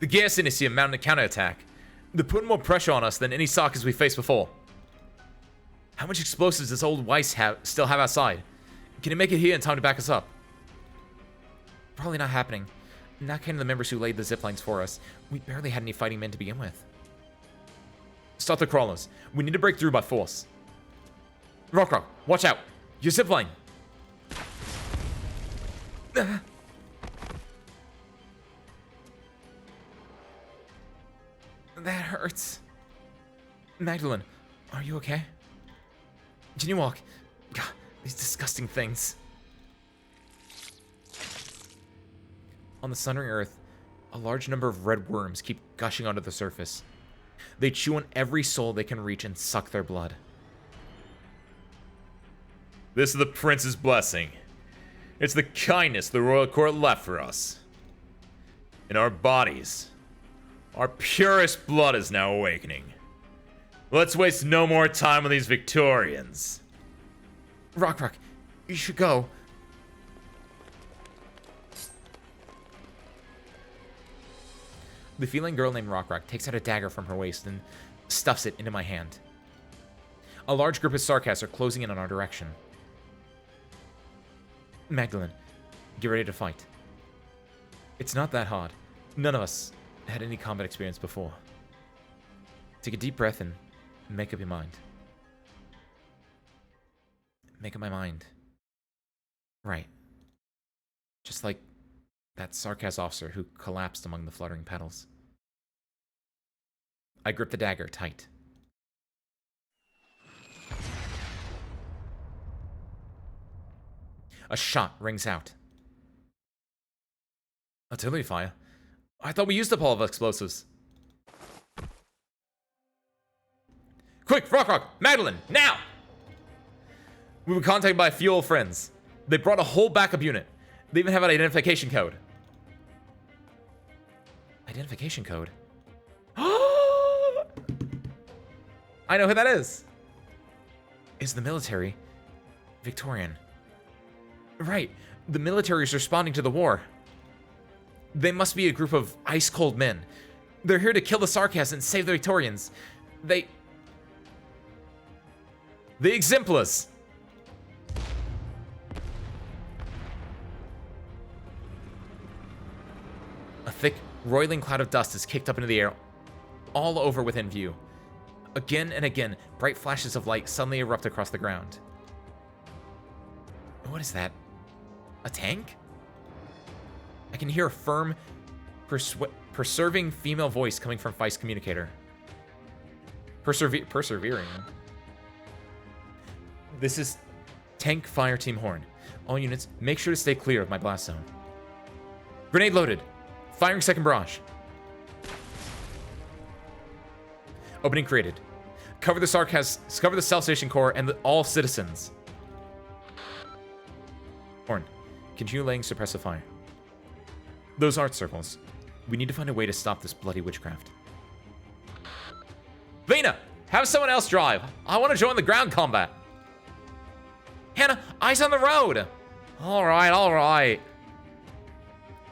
The garrison is mounting a counterattack. They're putting more pressure on us than any Sarkis we faced before. How much explosives does old Weiss still have outside? Can he make it here in time to back us up? Probably not happening. Not counting the members who laid the ziplines for us. We barely had any fighting men to begin with. Start the crawlers. We need to break through by force. Rock, watch out! Your zipline! That hurts. Magdalene, are you okay? Can you walk? God, these disgusting things. On the sundering earth, a large number of red worms keep gushing onto the surface. They chew on every soul they can reach and suck their blood. This is the Prince's blessing. It's the kindness the Royal Court left for us. In our bodies, our purest blood is now awakening. Let's waste no more time on these Victorians. Rock, you should go. The feline girl named Rock takes out a dagger from her waist and stuffs it into my hand. A large group of Sarkass are closing in on our direction. Magdalene, get ready to fight. It's not that hard. None of us had any combat experience before. Take a deep breath and make up your mind. Make up my mind. Right. Just like that Sarkass officer who collapsed among the fluttering petals. I grip the dagger tight. A shot rings out. Artillery fire? I thought we used up all of our explosives. Quick, Rock, Magdalene, now! We were contacted by a few old friends. They brought a whole backup unit. They even have an identification code. Identification code? I know who that is. Is the military Victorian? Right. The military is responding to the war. They must be a group of ice-cold men. They're here to kill the Sarkas and save the Victorians. The Exemplas. A thick, roiling cloud of dust is kicked up into the air, all over within view. Again and again, bright flashes of light suddenly erupt across the ground. What is that? A tank? I can hear a firm, persevering female voice coming from Feist communicator. Persevering. This is Tank Fire Team Horn. All units, make sure to stay clear of my blast zone. Grenade loaded. Firing second barrage. Opening created. Cover the cover the South Station Core and all citizens. Horn, continue laying suppressive fire. Those art circles. We need to find a way to stop this bloody witchcraft. Vena, have someone else drive. I want to join the ground combat. Hannah, eyes on the road. All right, all right.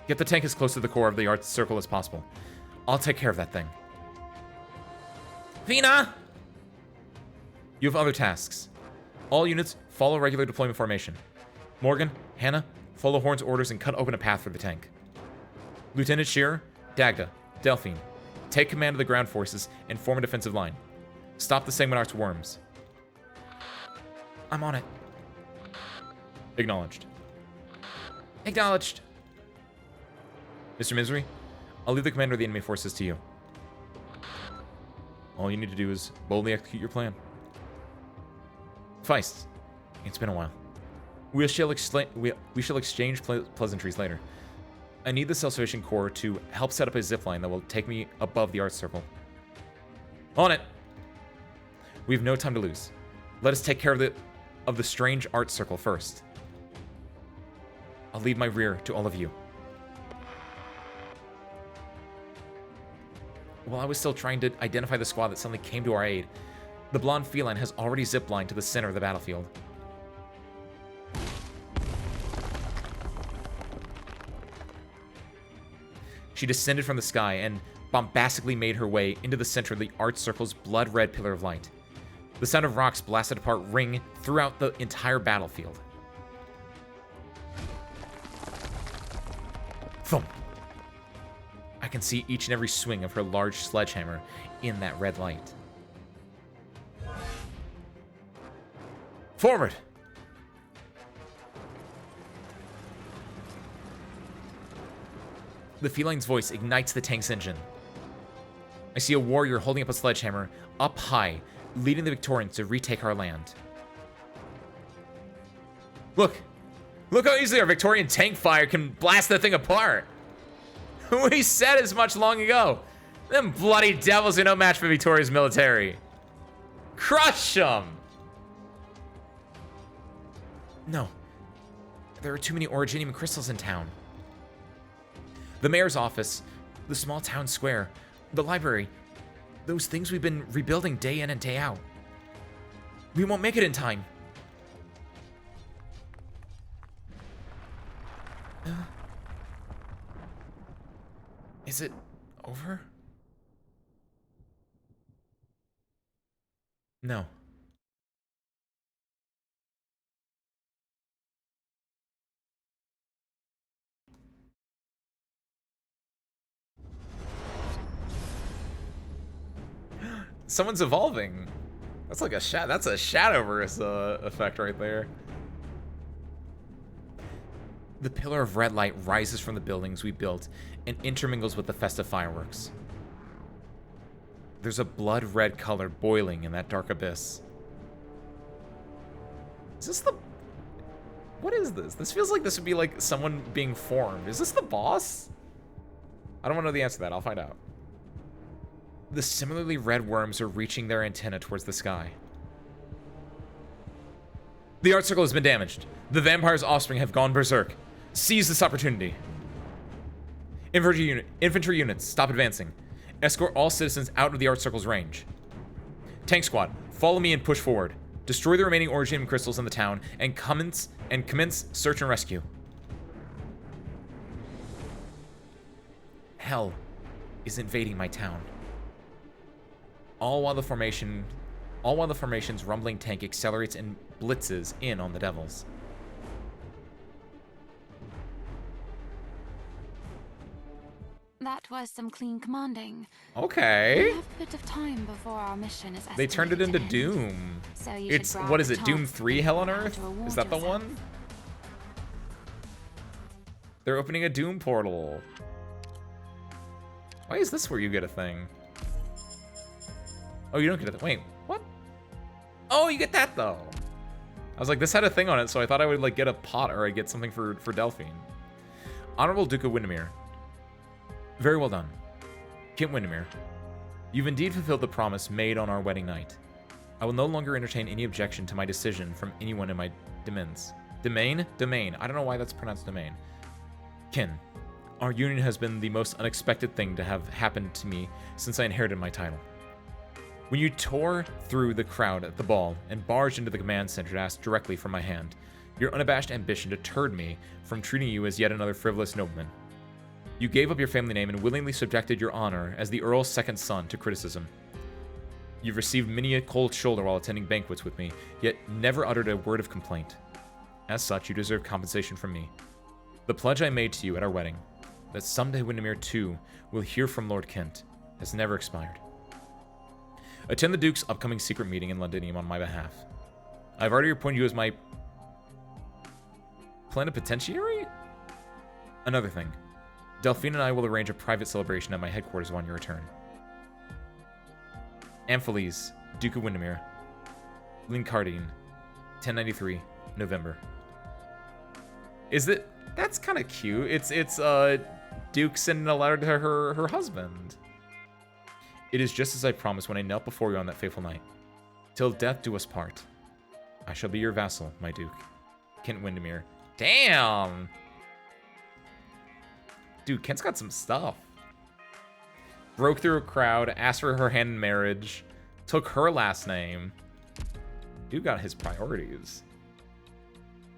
Get the tank as close to the core of the art circle as possible. I'll take care of that thing. Vena! You have other tasks. All units, follow regular deployment formation. Morgan, Hannah, follow Horn's orders and cut open a path for the tank. Lieutenant Shearer, Dagda, Delphine, take command of the ground forces and form a defensive line. Stop the Sigmar's worms. I'm on it. Acknowledged. Acknowledged. Mr. Misery, I'll leave the commander of the enemy forces to you. All you need to do is boldly execute your plan. Feist, it's been a while. We shall exchange pleasantries later. I need the Salvation Corps to help set up a zipline that will take me above the art circle. On it! We have no time to lose. Let us take care of the strange art circle first. I'll leave my rear to all of you. While I was still trying to identify the squad that suddenly came to our aid, the blonde feline has already ziplined to the center of the battlefield. She descended from the sky and bombastically made her way into the center of the art circle's blood-red pillar of light. The sound of rocks blasted apart ring throughout the entire battlefield. Thump! I can see each and every swing of her large sledgehammer in that red light. Forward! The feline's voice ignites the tank's engine. I see a warrior holding up a sledgehammer, up high, leading the Victorians to retake our land. Look! Look how easily our Victorian tank fire can blast that thing apart! We said as much long ago! Them bloody devils are no match for Victoria's military! Crush them! No. There are too many originium crystals in town. The mayor's office, the small town square, the library, those things we've been rebuilding day in and day out. We won't make it in time. Is it over? No. Someone's evolving. That's like a that's a Shadowverse effect right there. The pillar of red light rises from the buildings we built and intermingles with the festive fireworks. There's a blood-red color boiling in that dark abyss. Is this the... What is this? This feels like this would be like someone being formed. Is this the boss? I don't want to know the answer to that. I'll find out. The similarly red worms are reaching their antenna towards the sky. The art circle has been damaged. The vampire's offspring have gone berserk. Seize this opportunity. Infantry units, stop advancing. Escort all citizens out of the art circle's range. Tank squad, follow me and push forward. Destroy the remaining originium crystals in the town and commence search and rescue. Hell is invading my town. All while the formation's rumbling tank accelerates and blitzes in on the devils. That was some clean commanding. Okay. We have a bit of time before our mission is They turned it into estimated to end. Doom. So you It's, should grab what is the it, Doom chance 3 to Hell on to Earth? reward Is that the yourself. one? They're opening a Doom portal. Why is this where you get a thing? Oh, you don't get a thing. Wait, what? Oh, you get that, though. I was like, this had a thing on it, so I thought I would, like, get a pot or I'd get something for Delphine. Honorable Duke of Windermere. Very well done. Kent Windermere, you've indeed fulfilled the promise made on our wedding night. I will no longer entertain any objection to my decision from anyone in my domains. Domain? Domain. I don't know why that's pronounced domain. Kin, our union has been the most unexpected thing to have happened to me since I inherited my title. When you tore through the crowd at the ball and barged into the command center to ask directly for my hand, your unabashed ambition deterred me from treating you as yet another frivolous nobleman. You gave up your family name and willingly subjected your honor as the Earl's second son to criticism. You've received many a cold shoulder while attending banquets with me, yet never uttered a word of complaint. As such, you deserve compensation from me. The pledge I made to you at our wedding, that someday Windermere too will hear from Lord Kent, has never expired. Attend the Duke's upcoming secret meeting in Londinium on my behalf. I've already appointed you as my plenipotentiary? Another thing. Delphine and I will arrange a private celebration at my headquarters on your return. Amphiles, Duke of Windermere. Lincardine, 1093, November. Is it... That's kind of cute. It's Duke sending a letter to her husband. It is just as I promised when I knelt before you on that fateful night. Till death do us part. I shall be your vassal, my Duke. Kent Windermere. Damn! Dude, Kent's got some stuff. Broke through a crowd, asked for her hand in marriage, took her last name. Dude got his priorities.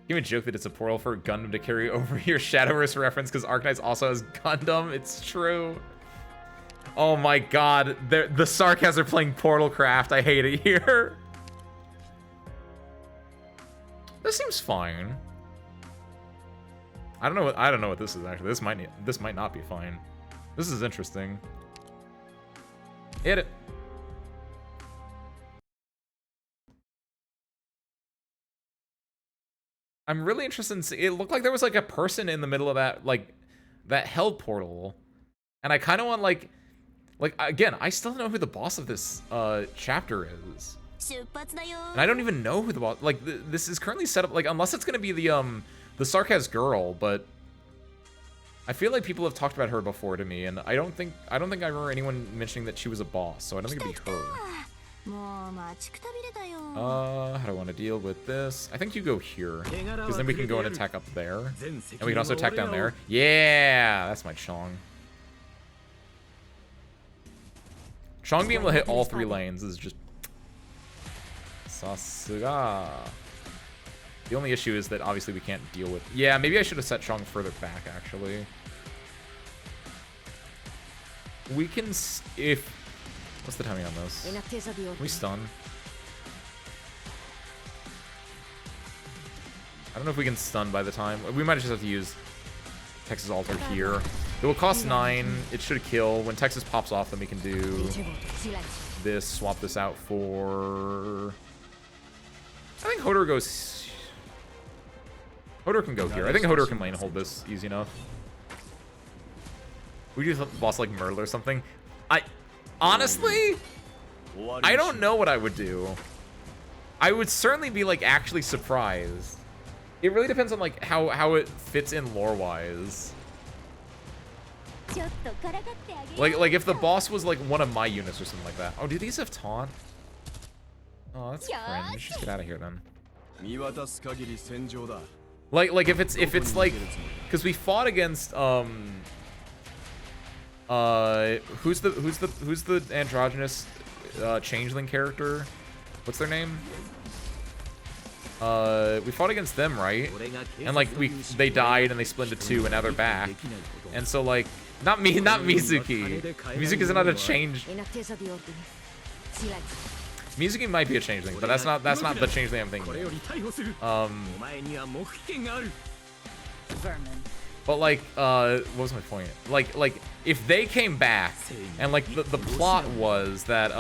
Give me a joke that it's a portal for Gundam to carry over your Shadowverse reference because Arknights also has Gundam. It's true. Oh my god. The Sarkas are playing Portal Craft. I hate it here. This seems fine. I don't know what this is actually. This might not be fine. This is interesting. Hit it. I'm really interested in seeing. It looked like there was like a person in the middle of that, like that hell portal, and I kind of want like again, I still don't know who the boss of this chapter is, and I don't even know who the boss. Like this is currently set up like unless it's gonna be the Sarkaz girl, but I feel like people have talked about her before to me, and I don't think I remember anyone mentioning that she was a boss, so I don't think it'd be her. How do I want to deal with this? I think you go here, because then we can go and attack up there, and we can also attack down there. Yeah, that's my Chong. Chong being able to hit all three lanes is just Sasuga. The only issue is that obviously we can't deal with... Yeah, maybe I should have set Chong further back, actually. We can... If... What's the timing on this? Can we stun? I don't know if we can stun by the time. We might just have to use Texas Altar here. It will cost 9. It should kill. When Texas pops off, then we can do this. Swap this out for... I think Hodor goes... Hodor can go here. I think Hodor can lane hold this easy enough. We do the boss like Myrtle or something. Honestly, I don't know what I would do. I would certainly be like actually surprised. It really depends on like how it fits in lore-wise. Like if the boss was like one of my units or something like that. Oh, do these have taunt? Oh, that's cringe. Just get out of here then. Like if it's like, because we fought against who's the androgynous changeling character. What's their name? We fought against them, right? And like they died and they split into two and now they're back. And so like not Mizuki. Mizuki's not a change. Mizuki might be a changeling, but that's not the changeling I'm thinking of. Vermin. But like, what was my point? Like if they came back and like the plot was that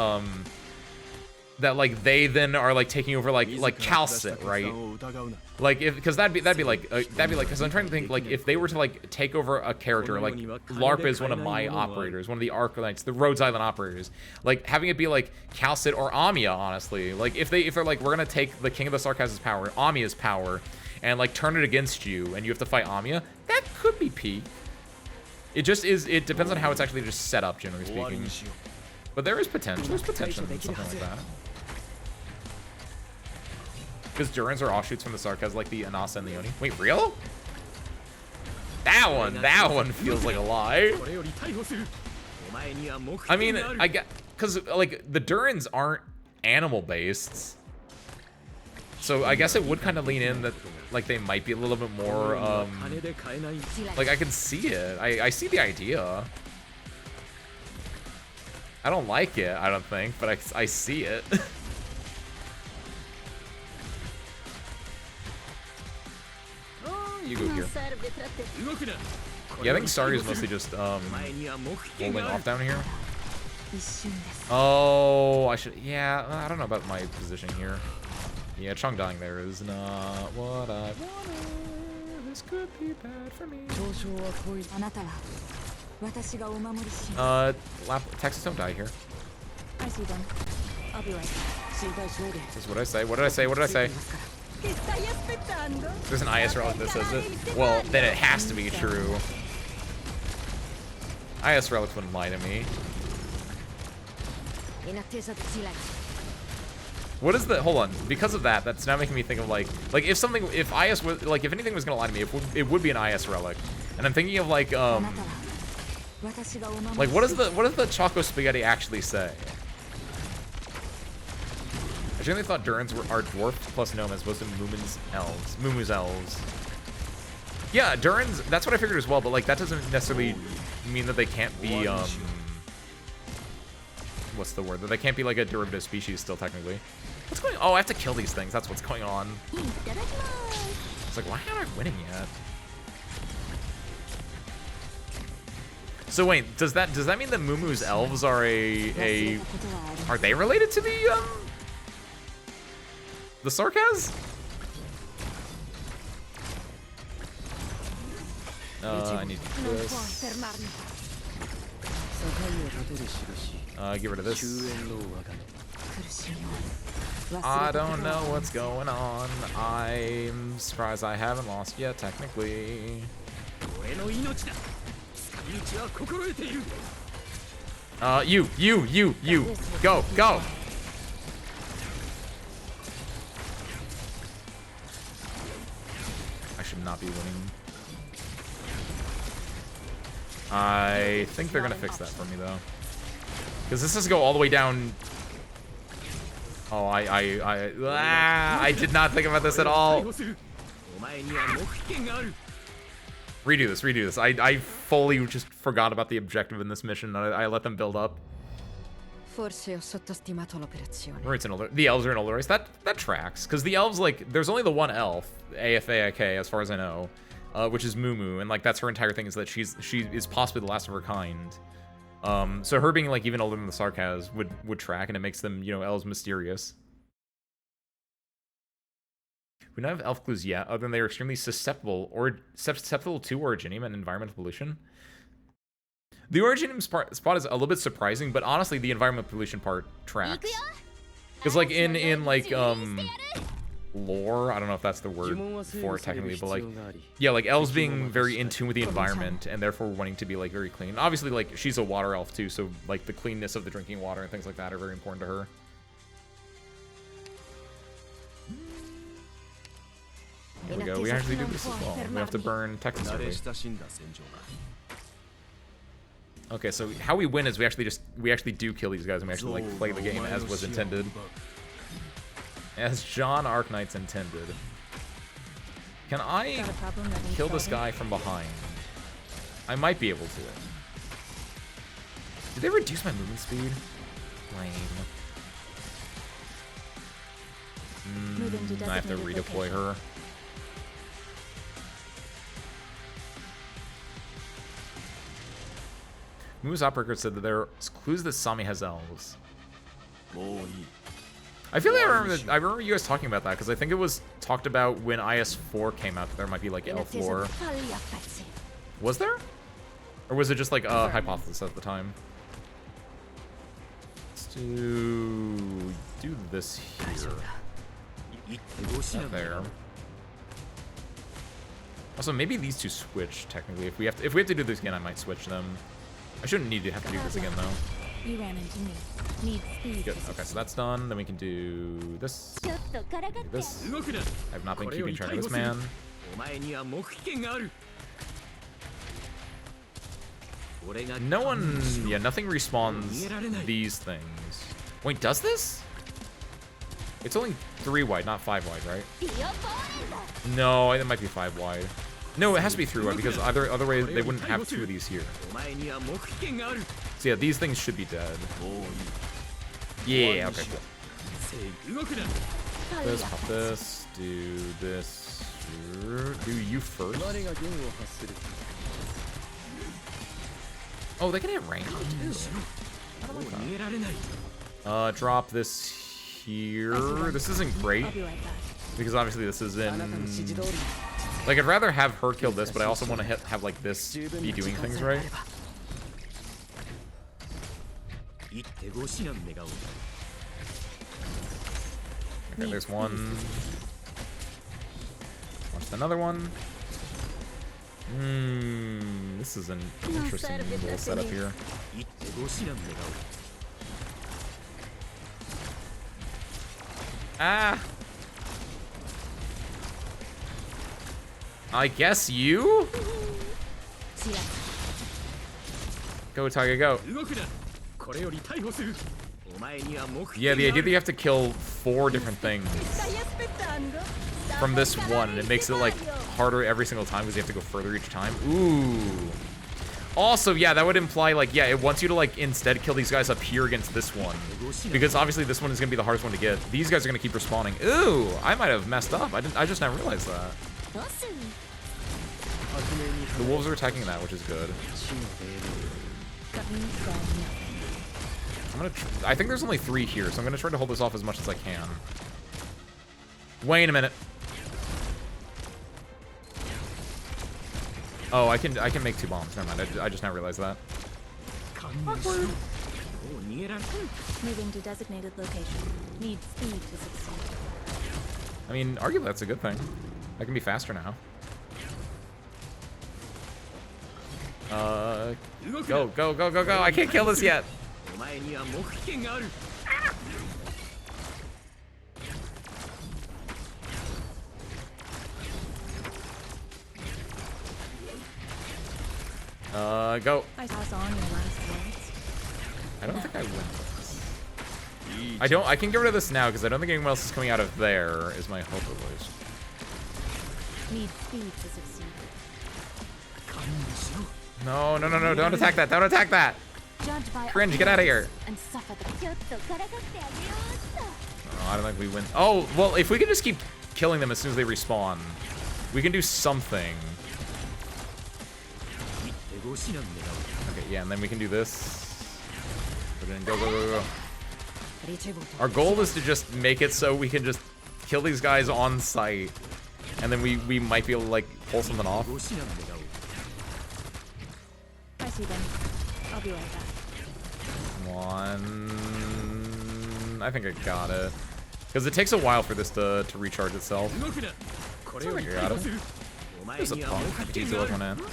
that like they then are like taking over like Calcit, right? Like because that'd be like because I'm trying to think like if they were to like take over a character like LARP is one of my operators, one of the Arknights, the Rhodes Island operators, like having it be like Calcit or Amiya, honestly, like if they're like we're gonna take the King of the Sarkaz's power, Amiya's power, and like turn it against you, and you have to fight Amiya, that could be peak. It just is. It depends on how it's actually just set up, generally speaking. But there is potential. There's potential in something like that. Because Durans are offshoots from the Sarkaz, like the Anasa and the Oni. Wait, real? That one feels like a lie. I mean, I get, because like the Durans aren't animal-based, so I guess it would kind of lean in that like they might be a little bit more. Like I can see it. I see the idea. I don't like it, I don't think, but I see it. You go here. Yeah, I think Sari is mostly just holding off down here. Oh, I should. Yeah, I don't know about my position here. Yeah, Chung dying there is not what I wanted. This could be bad for me. Texas, don't die here. I see them. I'll be right back. This is what I say. What did I say? What did I say? There's an IS relic that says it. Well, then it has to be true. IS relics wouldn't lie to me. What is the? Hold on. Because of that, that's now making me think of like if something, if IS was like if anything was gonna lie to me, it would be an IS relic. And I'm thinking of like what does the Choco Spaghetti actually say? I generally thought Durans are dwarf plus gnome as opposed to Mumu's elves. Yeah, Durans, that's what I figured as well, but like that doesn't necessarily mean that they can't be what's the word? That they can't be like a derivative species still technically. What's going on? Oh, I have to kill these things. That's what's going on. It's like, why aren't I winning yet? So wait, does that mean that Mumu's elves are are they related to the Sarkaz? I need this. Get rid of this. I don't know what's going on. I'm surprised I haven't lost yet, technically. You. Go. I should not be winning. I think they're gonna fix that for me though, because this has to go all the way down. Oh, I did not think about this at all. Redo this. I fully just forgot about the objective in this mission. I let them build up. The elves are in older race. That tracks, because the elves, like, there's only the one elf, AFAIK, as far as I know, which is Mumu, and like that's her entire thing, is that she is possibly the last of her kind. So her being like even older than the Sarkaz would track, and it makes them, you know, elves mysterious. We don't have elf clues yet, other than they are extremely susceptible to originium and environmental pollution. The originium spot is a little bit surprising, but honestly, the environmental pollution part tracks. Because like in like lore, I don't know if that's the word for it technically, but like, yeah, like elves being very in tune with the environment and therefore wanting to be like very clean. Obviously, like she's a water elf too, so like the cleanness of the drinking water and things like that are very important to her. Here we go. We actually do this as well. We have to burn Texas early. Okay, so how we win is we actually do kill these guys and we actually like play the game as was intended. As John Arknights intended. Can I Got a problem that needs kill this solving? guy from behind? I might be able to. Did they reduce my movement speed? Lame. Move into I have to designated redeploy location. her. Moose Operator said that there are clues that Sami has elves. I feel like I remember you guys talking about that because I think it was talked about when IS4 came out that there might be like elf lore. Was there? Or was it just like a hypothesis at the time? Let's do this here. That there. Also, maybe these two switch technically. If we have to do this again, I might switch them. I shouldn't need to have to do this again though. You ran into me. Need speed. Good. Okay, so that's done. Then we can do this. Do this. I've not been keeping track of this man. お前には黙秘権がある。俺が No one, yeah, nothing respawns these things. Wait, does this? It's only 3 wide, not 5 wide, right? No, it might be 5 wide. No, it has to be 3 wide because otherwise they wouldn't have 2 of these here. お前には黙秘権がある。 So yeah, these things should be dead. Yeah, okay, cool. 動くな。 This, pop this, do this. Do you first? 我が言を発する。 Oh, they can hit range too. もう逃げられない。 Drop this here. This isn't great I'll be right back. because obviously this is in. Like, I'd rather have her kill this, but I also want to have like this be doing things right. 一手越しな目顔。 Okay, there's one. Watch another one. This is an interesting little setup here. 一手越しな目顔。 Ah! I guess you? Go, Tiger, go. 動くな。これより逮捕する。お前には黙秘 Yeah, 権 the があ idea that る。 you have to kill 4 different things from this one, and it makes it like harder every single time because you have to go further each time. Ooh. Also, yeah, that would imply like, yeah, it wants you to like instead kill these guys up here against this one. Because obviously this one is gonna be the hardest one to get. These guys are gonna keep respawning. Ooh, I might have messed up. I just now realized that. The wolves are attacking that, which is good. I think there's only 3 here, so I'm gonna try to hold this off as much as I can. Wait a minute. Oh, I can make 2 bombs. Never mind. I just now realized that. 観念しろ。もう逃げられない。 Moving to designated location. Need speed to succeed. I mean, arguably that's a good thing. I can be faster now. Go, go, go, go, go. I can't kill this yet. お前には黙秘権がある。 Go. I pass on your last words. I don't think I win this. I can get rid of this now because I don't think anyone else is coming out of there, is my hope at least. Need speed to succeed. 観念しろ。 No, no, no, no, don't attack that, don't attack that! Judge by Cringe, get out of here! and suffer the ちょっとからかってあげようっと。 Oh, I don't think we win. Oh, well, if we can just keep killing them as soon as they respawn, we can do something. 一手越しな目顔。 Okay, yeah, and then we can do this. Put it in, go, go, go, go. リチェボと Our goal is to just make it so we can just kill these guys on sight, and then we might be able to, like, pull something off. 越しな目顔。 I see them. I'll be right back. One... I think I got it. Because it takes a while for this to recharge itself. 動くな。これより I think I 逮 got 捕 it. する。お前 There's a には punk. 黙秘 Easy 権があ look る。 one in.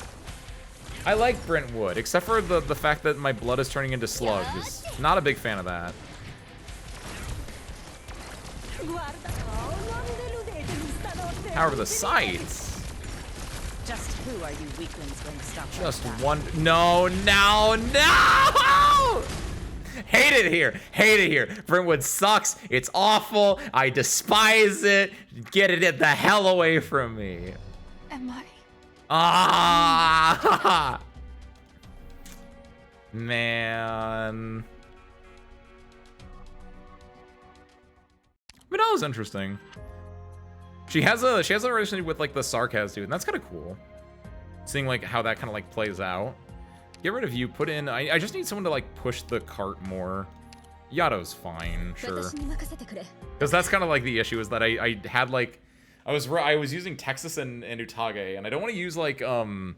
I like Brentwood, except for the fact that my blood is turning into slugs. Not a big fan of that. However, the sights... Just who are you weaklings going to stop? Just like that? one. No, no, no! Hate it here. Hate it here. Brentwood sucks. It's awful. I despise it. Get it the hell away from me. Am I? Ah! Man. But that was interesting. She has a relationship with like the Sarkaz dude, and that's kind of cool. Seeing like how that kind of like plays out. Get rid of you. Put in. I just need someone to like push the cart more. Yato's fine, sure. Because that's kind of like the issue is that I had like I was using Texas and Utage, and I don't want to use like the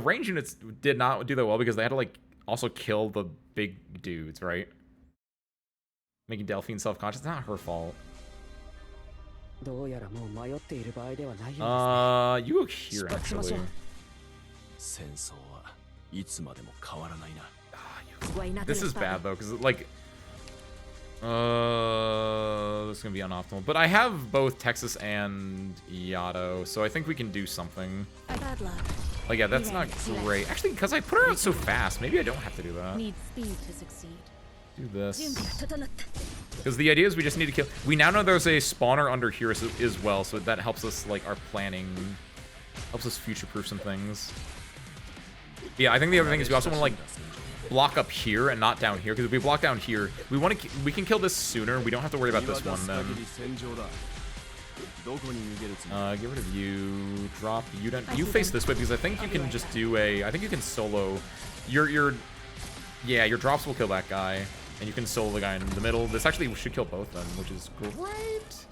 range units did not do that well because they had to like also kill the big dudes, right? Making Delphine self-conscious. It's not her fault. You go here actually. 戦争はいつまでも変わらないな。 This is bad though, because like, this is gonna be unoptimal. But I have both Texas and Yato, so I think we can do something. Bad luck. Like, yeah, that's not great. Actually, because I put her out so fast, maybe I don't have to do that. Need speed to succeed. Do this. Because the idea is we just need to kill. We now know there's a spawner under here as well, so that helps us like our planning, helps us future-proof some things. Yeah, I think the other thing is we also want to like block up here and not down here, because if we block down here, we can kill this sooner. We don't have to worry about this one then. Get rid of you. Drop you. You face this way because I think you can just do a. I think you can solo. Your drops will kill that guy, and you can solo the guy in the middle. This actually should kill both of them, which is great.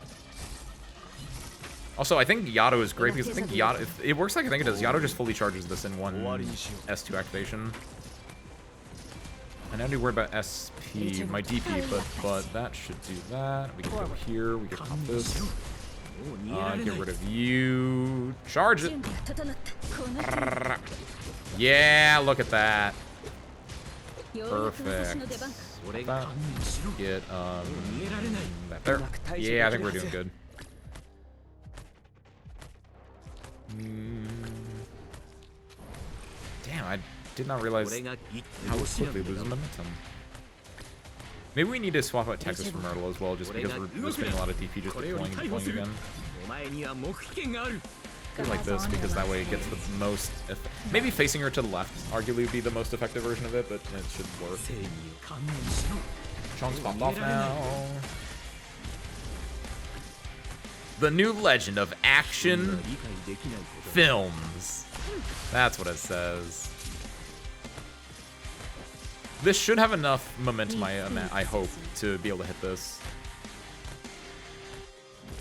Also, I think Yato is great because I think Yato, if it works like I think it does. Yato just fully charges this in one S2 activation. I now need to worry about SP, my DP, but that should do that. We can go here. We can pop this. Get rid of you. Charge it. Yeah, look at that. Perfect. Get that there. Yeah, I think we're doing good. Damn, I did not realize how quickly losing momentum. Maybe we need to swap out Texas for Myrtle as well, just because we're spending a lot of DP just deploying and deploying again. I like this because that way it gets the most. Maybe facing her to the left arguably would be the most effective version of it, but it should work. Chong's popped off now. The new legend of action films. That's what it says. This should have enough momentum, I hope, to be able to hit this.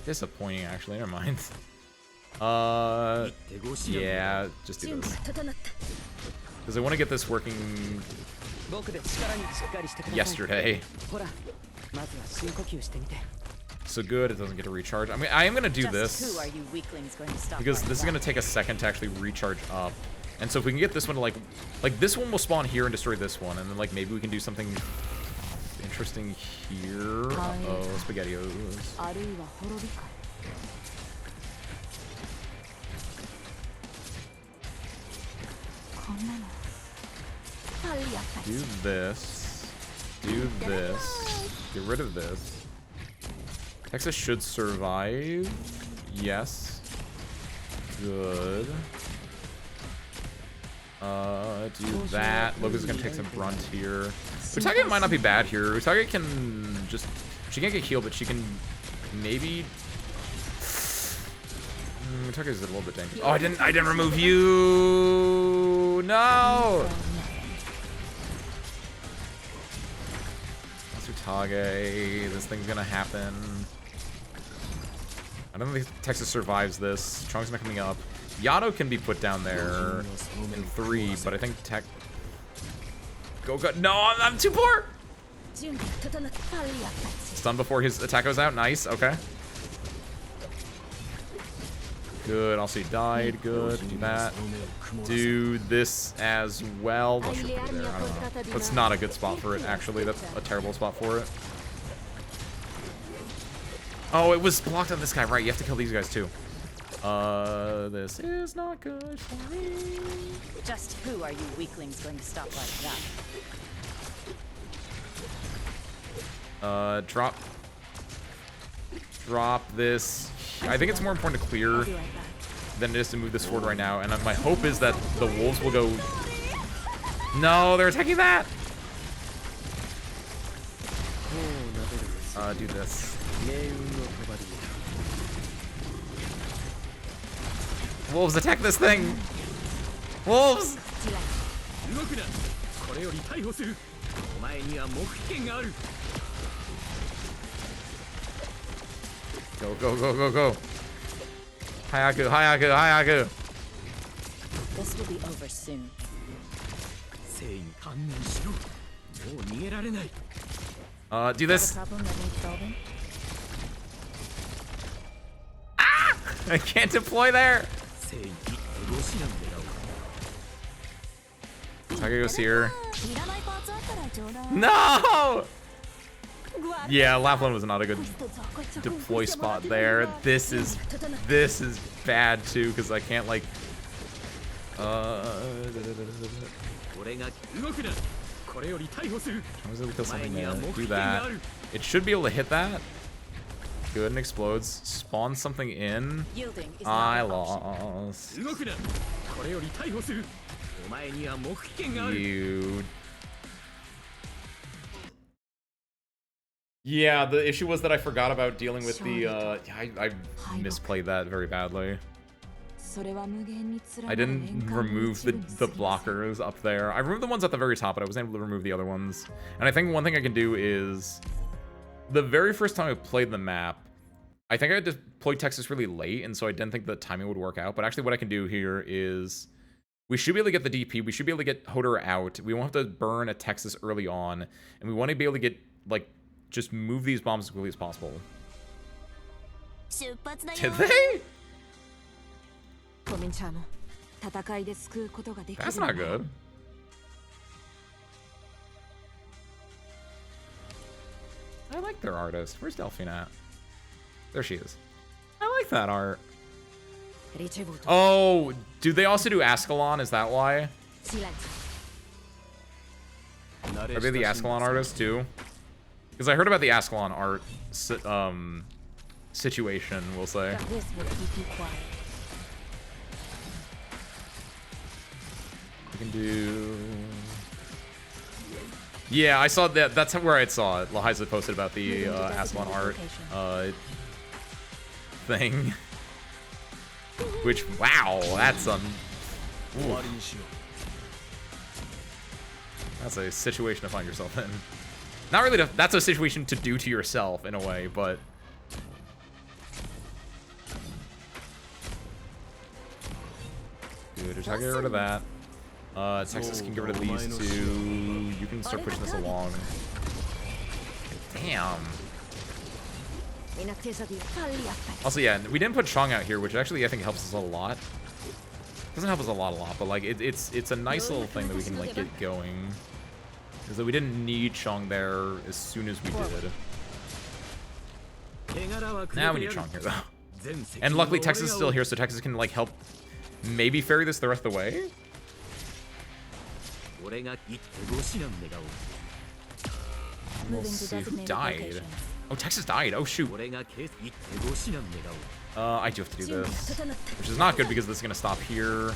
Disappointing, actually. Never mind. Yeah, just do this. Because I want to get this working yesterday. So good, it doesn't get to recharge. I mean, I am gonna do this because this is gonna take a second to actually recharge up. And so if we can get this one to like this one will spawn here and destroy this one, and then like maybe we can do something interesting here. Uh-oh, SpaghettiOs. Do this. Do this. Get rid of this. Texas should survive. Yes. Good. Do that. Logan's gonna take some brunt here. Utage might not be bad here. Utage can just... She can't get healed, but she can maybe... Utage is a little bit dangerous. Oh, I didn't remove you! No! That's Utage. This thing's gonna happen. I don't think Texas survives this. Chong's not coming up. Yato can be put down there in 3, but I think Tech... Go. No, I'm too poor! Stun before his attack goes out. Nice, okay. Good, also he died. Good, do that. Do this as well. That should be there, I don't know. That's not a good spot for it, actually. That's a terrible spot for it. Oh, it was blocked on this guy, right? You have to kill these guys too. This is not good for me. Just who are you weaklings going to stop like that? Drop this. I think it's more important to clear I'll be right back. than it is to move this forward right now. And my hope is that the wolves will go. No, they're attacking that. Do this. Wolves, attack this thing. Wolves. 動くな。これより逮捕する。お前には黙秘権がある。 Go, go, go, go, go. Hayaku, Hayaku, Hayaku. This will be over soon. 誠意に観念しろ。もう逃げられない。 Do Got a this. problem that needs solving? I can't deploy there. 誠意に手越しなんだよ。 Taka goes here. いらないパーツあったらちょうだい No! Yeah, Lapland was not a good deploy spot there. This is bad too because I can't like. 俺が動くな。これより逮捕する。 I was able to kill お前 something には there. 黙 Do 秘権が that. ある。 It should be able to hit that. Good, and explodes. Spawn something in. Yielding is I not an option. lost. 動くな。これより逮捕する。お前には黙秘権がある。 You. Yeah, the issue was that I forgot about dealing with the. I misplayed that very badly. I didn't remove the blockers up there. I removed the ones at the very top, but I wasn't able to remove the other ones. And I think one thing I can do is, the very first time I played the map, I think I deployed Texas really late, and so I didn't think the timing would work out. But actually what I can do here is, we should be able to get the DP, we should be able to get Hodor out, we won't have to burn a Texas early on, and we want to be able to get, like, just move these bombs as quickly as possible. 出発だよ Did they? コミンチャーも戦いで救うことができる That's not good. I like their artist. Where's Delphine at? There she is. I like that art. リチェボート Oh, do they also do Ascalon? Is that why? シラン Are they the Ascalon artists too? Because I heard about the Ascalon art situation, we'll say. This will keep you quiet. We can do... Yeah, I saw that. That's where I saw it. Lahiza posted about the Ascalon art thing. Which, wow, that's ooh. That's a situation to find yourself in. Not really, that's a situation to do to yourself, in a way, but... Good, just get rid of that. Texas can get rid of these two. You can start pushing this along. Damn. Also, yeah, we didn't put Chong out here, which actually I think helps us a lot. Doesn't help us a lot, but like it's a nice little thing that we can like get going. Because we didn't need Chong there as soon as we did. Now we need Chong here though. And luckily Texas is still here, so Texas can like help maybe ferry this the rest of the way. We'll see who died. Oh, Texas died. Oh shoot. I do have to do this, which is not good because this is gonna stop here.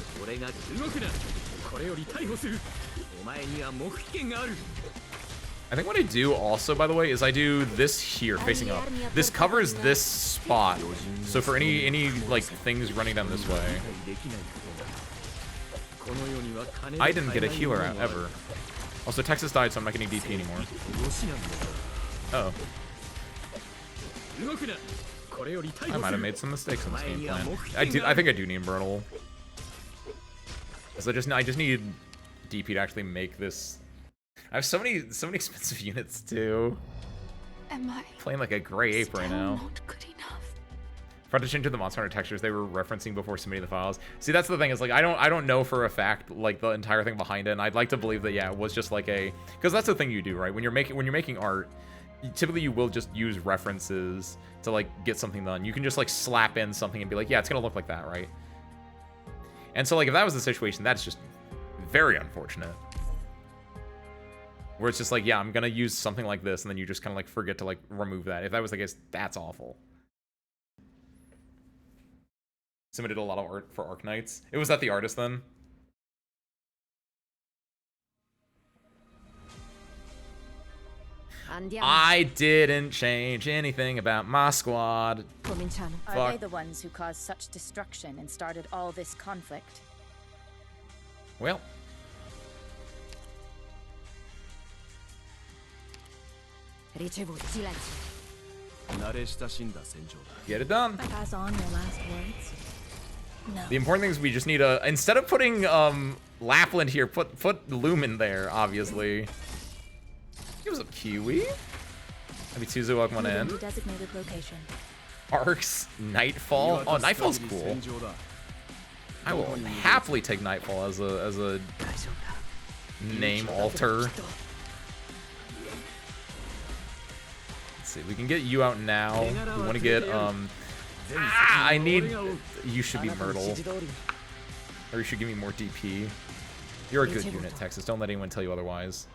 I think what I do also, by the way, is I do this here facing up. This covers this spot, so for any like things running down this way. I didn't get a healer out ever. Also, Texas died, so I'm not getting DP anymore. Oh. I might have made some mistakes in this game plan. I think I do need Myrtle. Because I just need DP to actually make this. I have so many expensive units too. Am I Playing like a gray ape right still now. not good enough? Forgot to change to the Monster Hunter textures they were referencing before submitting the files. See, that's the thing, is like I don't know for a fact like the entire thing behind it, and I'd like to believe that yeah, it was just like a, because that's the thing you do, right? When you're making art, typically you will just use references to like get something done. You can just like slap in something and be like, yeah, it's gonna look like that, right? And so like if that was the situation, that's just very unfortunate. Where it's just like, yeah, I'm gonna use something like this, and then you just kind of like forget to like remove that. If that was the case, that's awful. Somebody did a lot of art for Arknights. It was that the artist then? Andiamo. I didn't change anything about my squad. Cominciamo. Are Fuck. they the ones who caused such destruction and started all this conflict? Well, Ricevo il silenzio. 慣れ親しんだ戦場だ get it done. Pass on your last words. No. The important thing is we just need a, instead of putting Lapland here, put Lumen there, obviously. Give us a Kiwi. Maybe Tuzo walk one Moving in. to designated location. Arcs, Nightfall. Oh, Nightfall's cool. 戦場だ I will happily take Nightfall as a name alter. Let's see, we can get you out now. We want to get I need. You should be Myrtle, or you should give me more DP. You're a good unit, Texas. Don't let anyone tell you otherwise.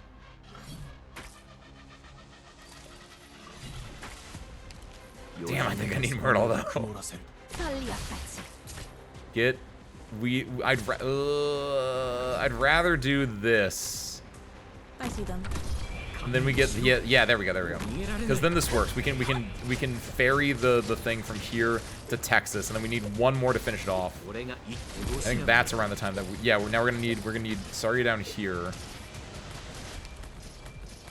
Damn, I think I need Myrtle though. Falli a pezzi. Get. I'd rather do this. I see them. And then we get yeah there we go. Because then this works. We can ferry the thing from here to Texas, and then we need one more to finish it off. 俺が一手 I think that's around the time that now we're gonna need Saria down here.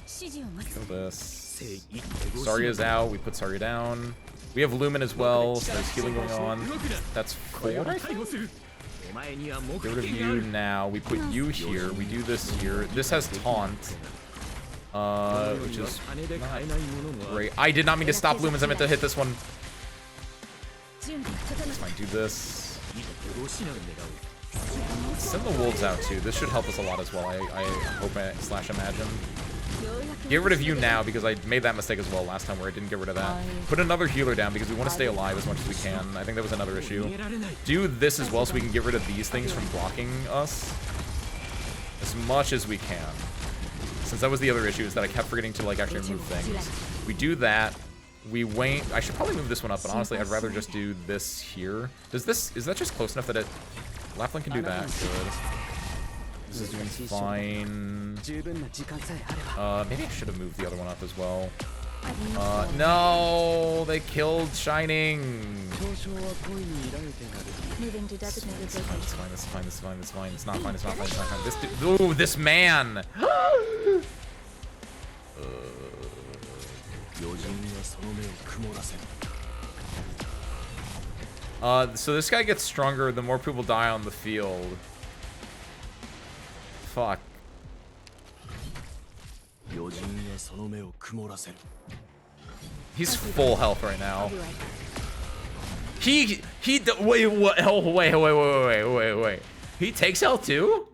指示を待つ。 Kill this. 正一手 Saria's out. We put Saria down. We have Lumen as well, so there's healing going on. That's 4. 逮捕するお前には目 Get rid of 的があ you る now. We put you here. We do this here. This has taunt. Which is 金で買えないものもある great. I did not mean to stop Lumens. I meant to hit this one. 準備整 It's fine. Do this. 一手を失う願う Send the wolves out too. This should help us a lot as well. I hope slash imagine. Get rid of you now because I made that mistake as well last time where I didn't get rid of that. Put another healer down because we want to stay alive as much as we can. I think that was another issue. 逃げられない Do this as well so we can get rid of these things from blocking us as much as we can. Since that was the other issue, is that I kept forgetting to like actually move things. We do that. We wait. I should probably move this one up, but honestly, I'd rather just do this here. Is that just close enough that it... Lapland can do that. Good. This is doing fine. Maybe I should have moved the other one up as well. No! They killed Shining! Moving to designated It's location. fine, it's fine, it's fine, it's fine. It's not fine, it's not fine, it's not fine. This dude... Ooh, this man! 余人はその目を曇らせる So this guy gets stronger the more people die on the field. Fuck. 余人はその目を曇らせる He's full health right now. I'll be right back. Wait, what? Oh, wait. He takes health too?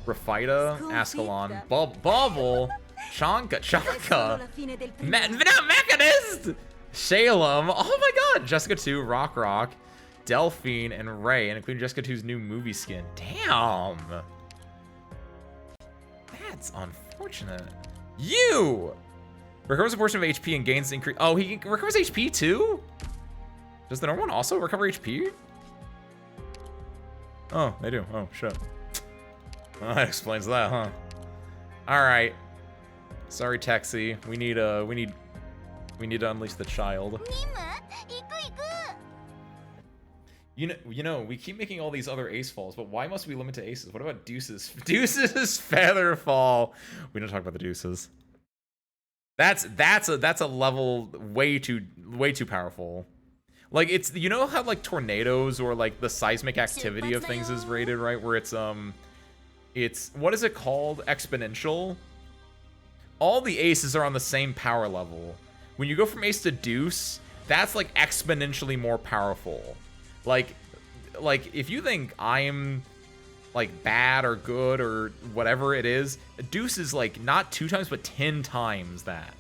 Rafida, Ascalon, Bubble, Chanka, Mechanist, Shalem, oh my god, Jessica 2, Rock, Delphine, and Ray, and including Jessica 2's new movie skin. Damn! That's unfortunate. You! Recovers a portion of HP and gains increase. Oh, he recovers HP too? Does the normal one also recover HP? Oh, they do. Oh, shit. Well, that explains that, huh? All Sorry, Taxi. We need to unleash the child. 任務行く行く You know, we keep making all these other ace falls, but why must we limit to aces? What about deuces? Deuces feather fall. We don't talk about the deuces. That's a level way too powerful. Like it's, you know how like tornadoes or like the seismic activity of things is rated, right? Where it's what is it called? Exponential. All the aces are on the same power level. When you go from ace to deuce, that's like exponentially more powerful. Like if you think I'm like bad or good or whatever it is, Deuce is like not 2 times but 10 times that.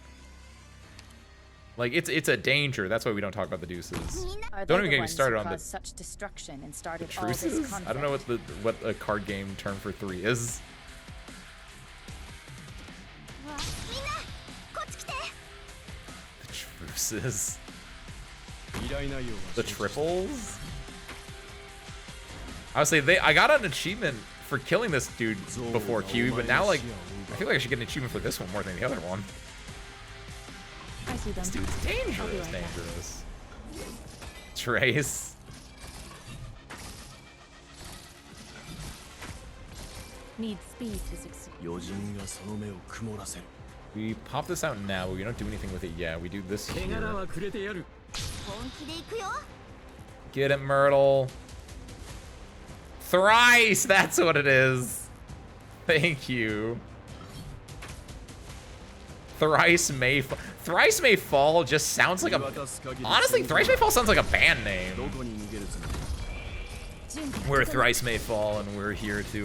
Like it's a danger. That's why we don't talk about the deuces. Are Don't they even the get me ones started who on the caused such destruction and started all this truces. conflict? I don't know what a card game term for 3 is. わみんなこっち来て The truces. 依頼内容は The triples. I would say I got an achievement for killing this dude before Kiwi, but now like I feel like I should get an achievement for this one more than the other one. I see them. This dude's dangerous, dangerous. Trace. Need speed to succeed. 余人がその目を曇らせる We pop this out now, but we don't do anything with it yet. We do this 手柄 here. はくれてやる 本気で行くよ Get it, Myrtle. Thrice! That's what it is. Thank you. Thrice may Thrice may fall just sounds like a honestly Thrice may fall sounds like a band name. どこに逃げるつもり We're Thrice may fall and we're here to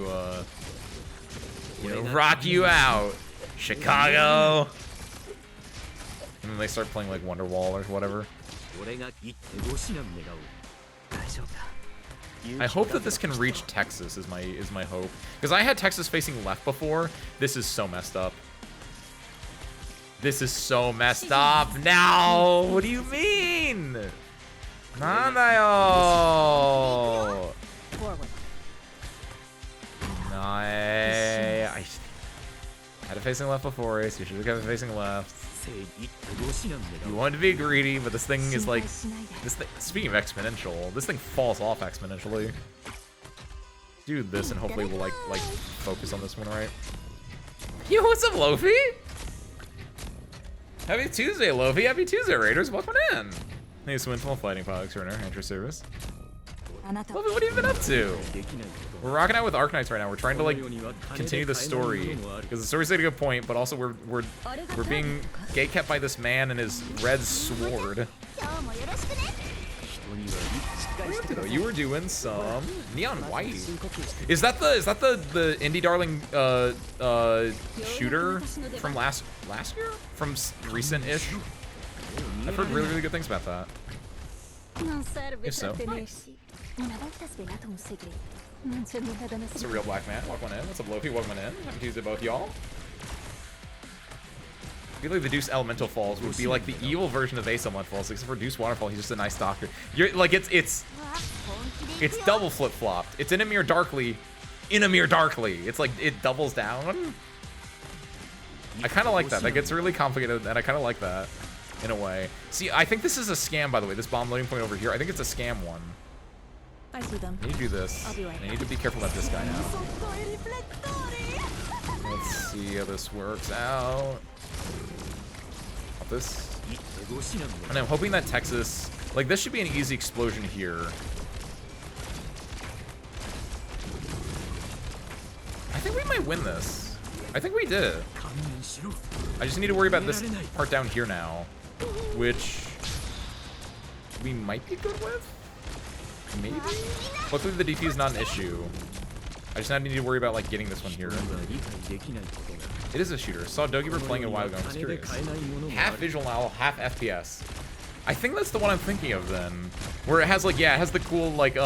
you know rock you out, Chicago. And then they start playing like Wonderwall or whatever. 俺が一手越しなん願う I hope that this can reach Texas is my hope. Because I had Texas facing left before. This is so messed up. This is so messed up. Now, what do you mean? Nanayo. Forward. I had it facing left before, Ace. You should have kept it facing left. 正義一手越しなん願 You う wanted to be greedy, but this thing is like 心配しないで this thing. Speaking of exponential, this thing falls off exponentially. Do this, and hopefully we'll like focus on this one, right? Yo, what's up, Lofi? Happy Tuesday, Lofi. Happy Tuesday, Raiders. Welcome in. Hey, Swinful Fighting Products Runner, at your service. あなた Lofi, what have you been up to? できない We're rocking out with Arknights right now. We're trying to like continue the story because the story's at a good point, but also we're being gatekept by this man and his red sword. 今日もよろしくね You were doing some neon white. Is that the indie darling shooter from last year? From recent-ish? I've heard really good things about that. Non serve If so. trattenersi. Una volta svelato un segreto. Non c'è nulla da It's a nascondere. real black man. Welcome in. What's up, Loki? Welcome in. Happy Tuesday, both y'all. I feel like the Deuce Elemental Falls would be like the evil version of Ace Elemental Falls, except for Deuce Waterfall. He's just a nice doctor. You're like it's わ本気で行く it's よ double flip flopped. It's in a mirror darkly, in a mirror darkly. It's like it doubles down. I kind of like that. That gets really complicated, and I kind of like that in a way. See, I think this is a scam, by the way. This bomb loading point over here. I think it's a scam one. I see them. I need to do this. I'll be right I need to be careful about this guy now. そこへリフレクトーリ Let's see how this works out. Pop this. 一手越しなん願 And I'm hoping that Texas, like this should be an easy explosion here. I think we might win this. I think we did it. 観念しろ I just need to worry about this part down here now, which we might be good with. Maybe. Hopefully the DP is not an issue. I just now need to worry about like getting this one here. 理解できないことが It is a shooter. Saw Dogeber playing it a while ago. I'm just 金で curious. 買えないものもあ Half る visual novel, half FPS. I think that's the one I'm thinking of then. Where it has like, yeah, it has the cool like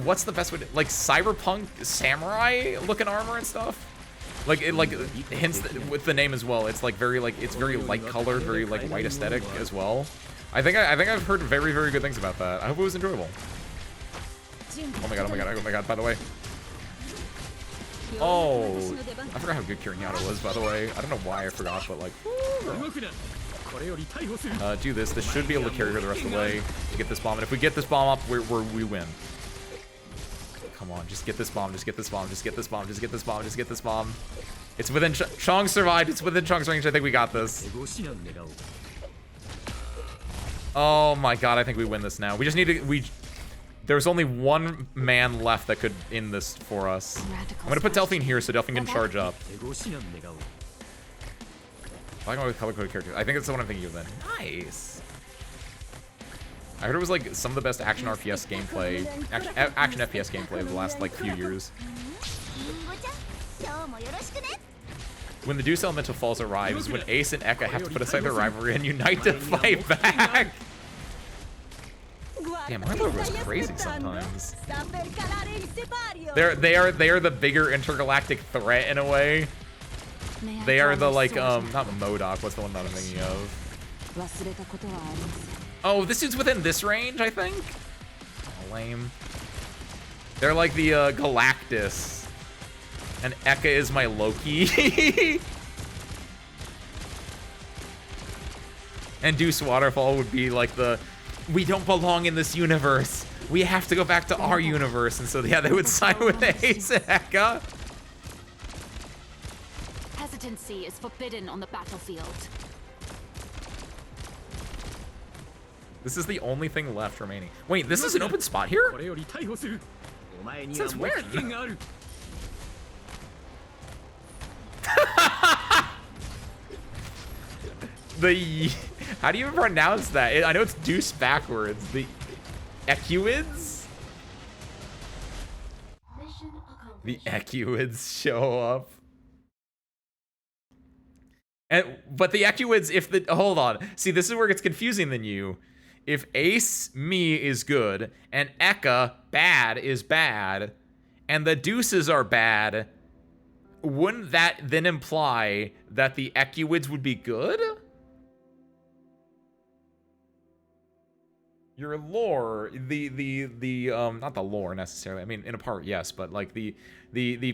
what's the best way to, like cyberpunk samurai looking armor and stuff? Like it like hints with the name as well. It's like very like it's very light colored, very like white aesthetic as well. I think I've heard very good things about that. I hope it was enjoyable. Oh my god, by the way. Oh, I forgot how good Kirigata was, by the way. I don't know why I forgot, but like, 動くなこれより逮捕する do this. This should be able to carry her the rest of the way to get this bomb. And if we get this bomb up, we win. Come on, just get this bomb, just get this bomb, just get this bomb, just get this bomb, just get this bomb. It's within Chong survived. It's within Chong's range. I think we got this. 手越しなん願う Oh my god, I think we win this now. We just need to there's only one man left that could end this for us. I'm gonna put Delphine here so Delphine can charge up. 手越しなん願う I like with color coded characters. I think it's the one I'm thinking of then. Nice. I heard it was like some of the best action FPS gameplay, action FPS gameplay of the last like few years. リンゴちゃん今日もよろしくね When the Deuce Elemental Falls arrives, when Ace and Eka have to put aside their rivalry and unite to fight back. Damn, my lord was crazy sometimes. They are the bigger intergalactic threat in a way. They are the like not MODOK, what's the one that I'm thinking of? 忘れたことはありません Oh, this dude's within this range, I think? Oh, lame. They're like the Galactus. And Eka is my Loki. And Deuce Waterfall would be like the, we don't belong in this universe. We have to go back to our universe. And so, yeah, they would side with Ace and Eka. Hesitancy is forbidden on the battlefield. This is the only thing left remaining. Wait, this is an open spot here? これより逮捕するお前には Since 黙 when? 秘権がある The, how do you even pronounce that? I know it's Deuce backwards. The Equids? The Equids show up. But the Equids, if the, hold on. See, this is where it gets confusing than you. If Ace, me, is good, and Eka, bad, is bad, and the Deuces are bad, wouldn't that then imply that the Equids would be good? Your lore, not the lore necessarily. I mean, in a part, yes, but like the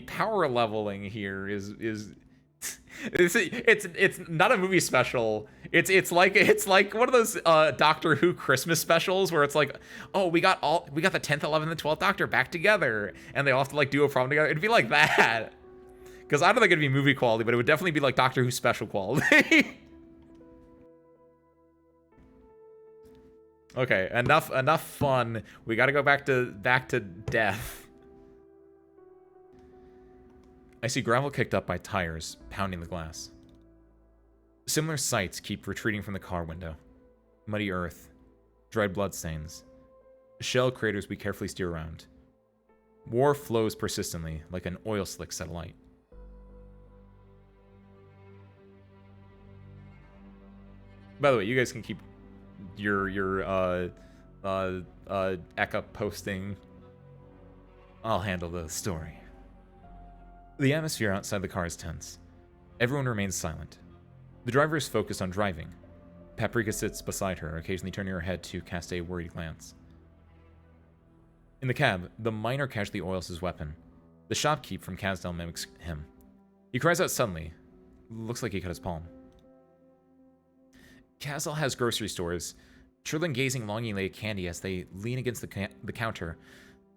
power leveling here is it's not a movie special. It's like one of those Doctor Who Christmas specials where it's like, oh, we got the 10th, 11th, and 12th Doctor back together, and they all have to like do a problem together. It'd be like that. Because I don't think it'd be movie quality, but it would definitely be like Doctor Who special quality. Okay, enough fun. We gotta go back to death. I see gravel kicked up by tires, pounding the glass. Similar sights keep retreating from the car window. Muddy earth, dried bloodstains, shell craters we carefully steer around. War flows persistently, like an oil slick set alight. By the way, you guys can keep your Eka posting. I'll handle the story. The atmosphere outside the car is tense. Everyone remains silent. The driver is focused on driving. Paprika sits beside her, occasionally turning her head to cast a worried glance. In the cab, the miner casually oils his weapon. The shopkeep from Kasdal mimics him. He cries out suddenly. Looks like he cut his palm. Kasdal has grocery stores. Children gazing longingly at candy as they lean against the counter.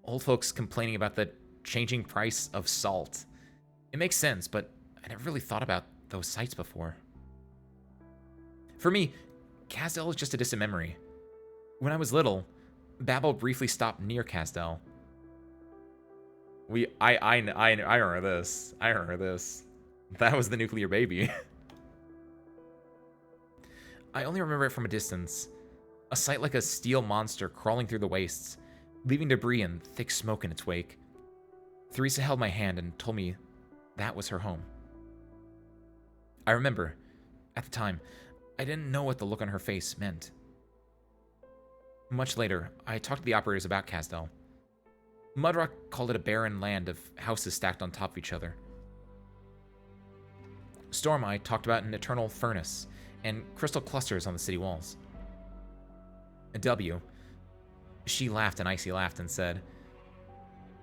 Old folks complaining about the changing price of salt. It makes sense, but I never really thought about those sights before. For me, Kasdal is just a distant memory. When I was little, Babel briefly stopped near Kasdal. I remember this. I remember this. That was the nuclear baby. I only remember it from a distance. A sight like a steel monster crawling through the wastes, leaving debris and thick smoke in its wake. Theresa held my hand and told me that was her home. I remember, at the time, I didn't know what the look on her face meant. Much later, I talked to the operators about Kasdal. Mudrock called it a barren land of houses stacked on top of each other. Stormeye talked about an eternal furnace and crystal clusters on the city walls. W, she laughed an icy laugh and said,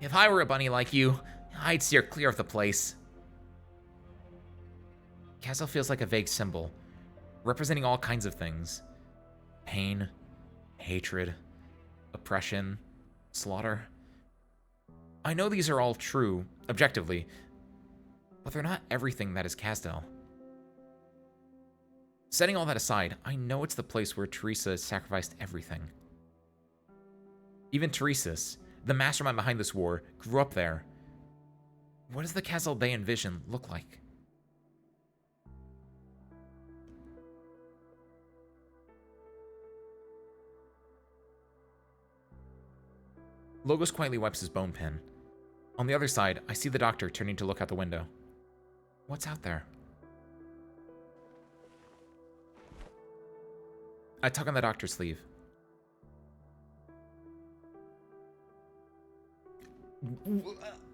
"If I were a bunny like you, I'd steer clear of the place." Kasdal feels like a vague symbol, representing all kinds of things. Pain, hatred, oppression, slaughter. I know these are all true, objectively, but they're not everything that is Kasdal. Setting all that aside, I know it's the place where Theresa sacrificed everything. Even Teresa's, the mastermind behind this war, grew up there. What does the Kasdal they envision look like? Logos quietly wipes his bone pin. On the other side, I see the doctor turning to look out the window. What's out there? I tug on the doctor's sleeve.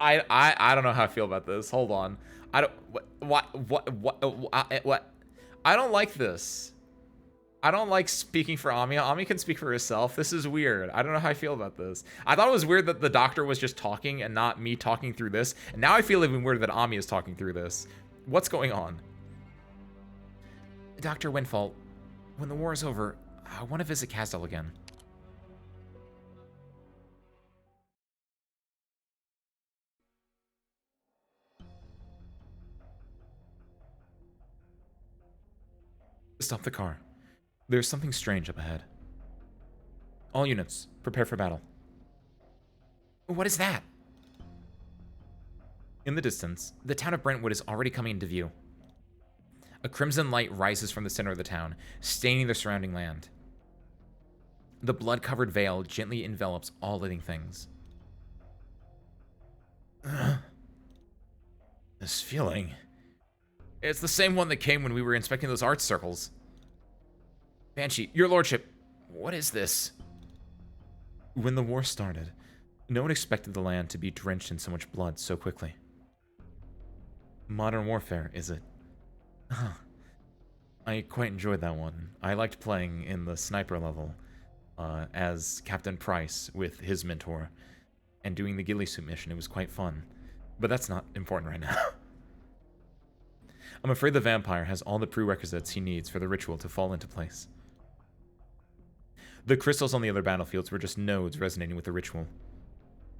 I don't know how I feel about this. Hold on. I don't what I don't like this. I don't like speaking for Ami. Ami can speak for herself. This is weird. I don't know how I feel about this. I thought it was weird that the doctor was just talking and not me talking through this. And now I feel even weird that Ami is talking through this. What's going on? Dr. Windfall, when the war is over, I want to visit Casdell again. Stop the car. There's something strange up ahead. All units, prepare for battle. What is that? In the distance, the town of Brentwood is already coming into view. A crimson light rises from the center of the town, staining the surrounding land. The blood-covered veil gently envelops all living things. This feeling... It's the same one that came when we were inspecting those art circles. Banshee, your lordship, what is this? When the war started, no one expected the land to be drenched in so much blood so quickly. Modern warfare, is it? I quite enjoyed that one. I liked playing in the sniper level as Captain Price with his mentor and doing the ghillie suit mission. It was quite fun. But that's not important right now. I'm afraid the vampire has all the prerequisites he needs for the ritual to fall into place. The crystals on the other battlefields were just nodes resonating with the ritual.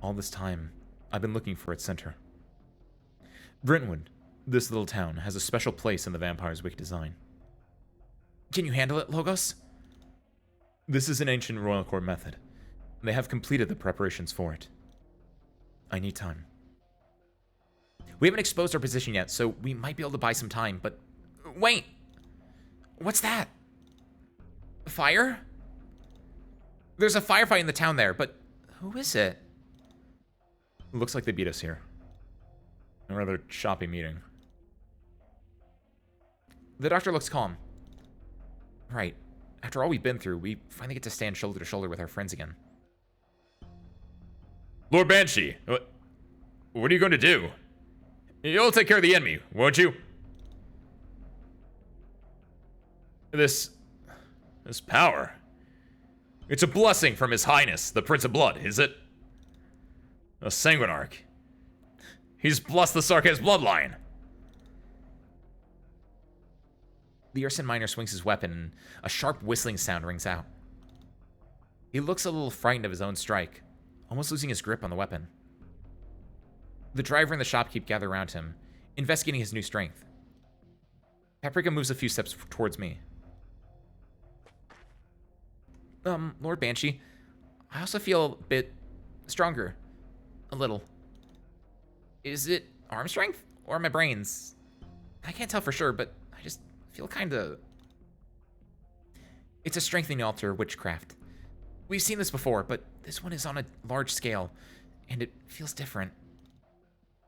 All this time, I've been looking for its center. Brentwood, this little town, has a special place in the vampire's wicked design. Can you handle it, Logos? This is an ancient royal court method. They have completed the preparations for it. I need time. We haven't exposed our position yet, so we might be able to buy some time, but... Wait! What's that? Fire? There's a firefight in the town there, but who is it? Looks like they beat us here. A rather choppy meeting. The doctor looks calm. Right. After all we've been through, we finally get to stand shoulder to shoulder with our friends again. Lord Banshee, what are you going to do? You'll take care of the enemy, won't you? This power. It's a blessing from His Highness, the Prince of Blood, is it? A Sanguinarch. He's blessed the Sarkaz bloodline. The Urson miner swings his weapon and a sharp whistling sound rings out. He looks a little frightened of his own strike, almost losing his grip on the weapon. The driver and the shopkeep gather around him, investigating his new strength. Paprika moves a few steps towards me. Lord Banshee, I also feel a bit stronger. A little. Is it arm strength or my brains? I can't tell for sure, but I just feel kinda... It's a strengthening altar witchcraft. We've seen this before, but this one is on a large scale, and it feels different.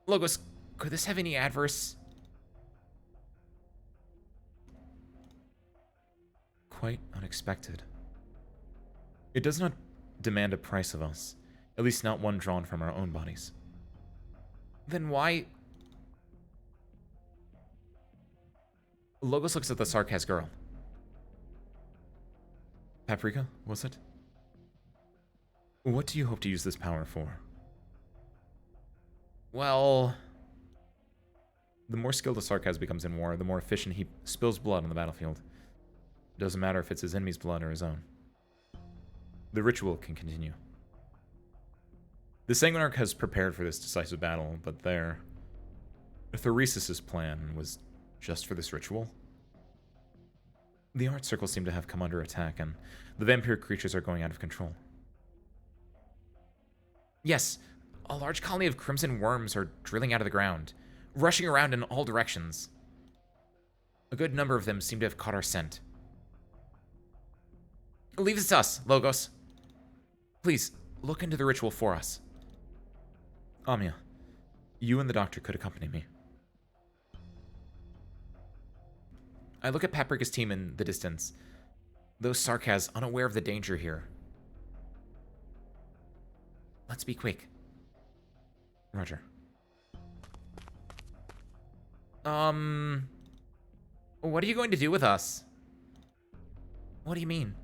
Logos, could this have any adverse... Quite unexpected. It does not demand a price of us, at least not one drawn from our own bodies. Then why... Logos looks at the Sarkaz girl. Paprika, was it? What do you hope to use this power for? Well... The more skilled a Sarkaz becomes in war, the more efficient he spills blood on the battlefield. It doesn't matter if it's his enemy's blood or his own. The ritual can continue. The Sanguinarch has prepared for this decisive battle, but their Theresis' plan was just for this ritual. The art circles seem to have come under attack, and the vampire creatures are going out of control. Yes, a large colony of crimson worms are drilling out of the ground, rushing around in all directions. A good number of them seem to have caught our scent. Leave this to us, Logos. Please, look into the ritual for us. Amiya, you and the doctor could accompany me. I look at Paprika's team in the distance, those Sarkaz unaware of the danger here. Let's be quick. Roger. What are you going to do with us? What do you mean?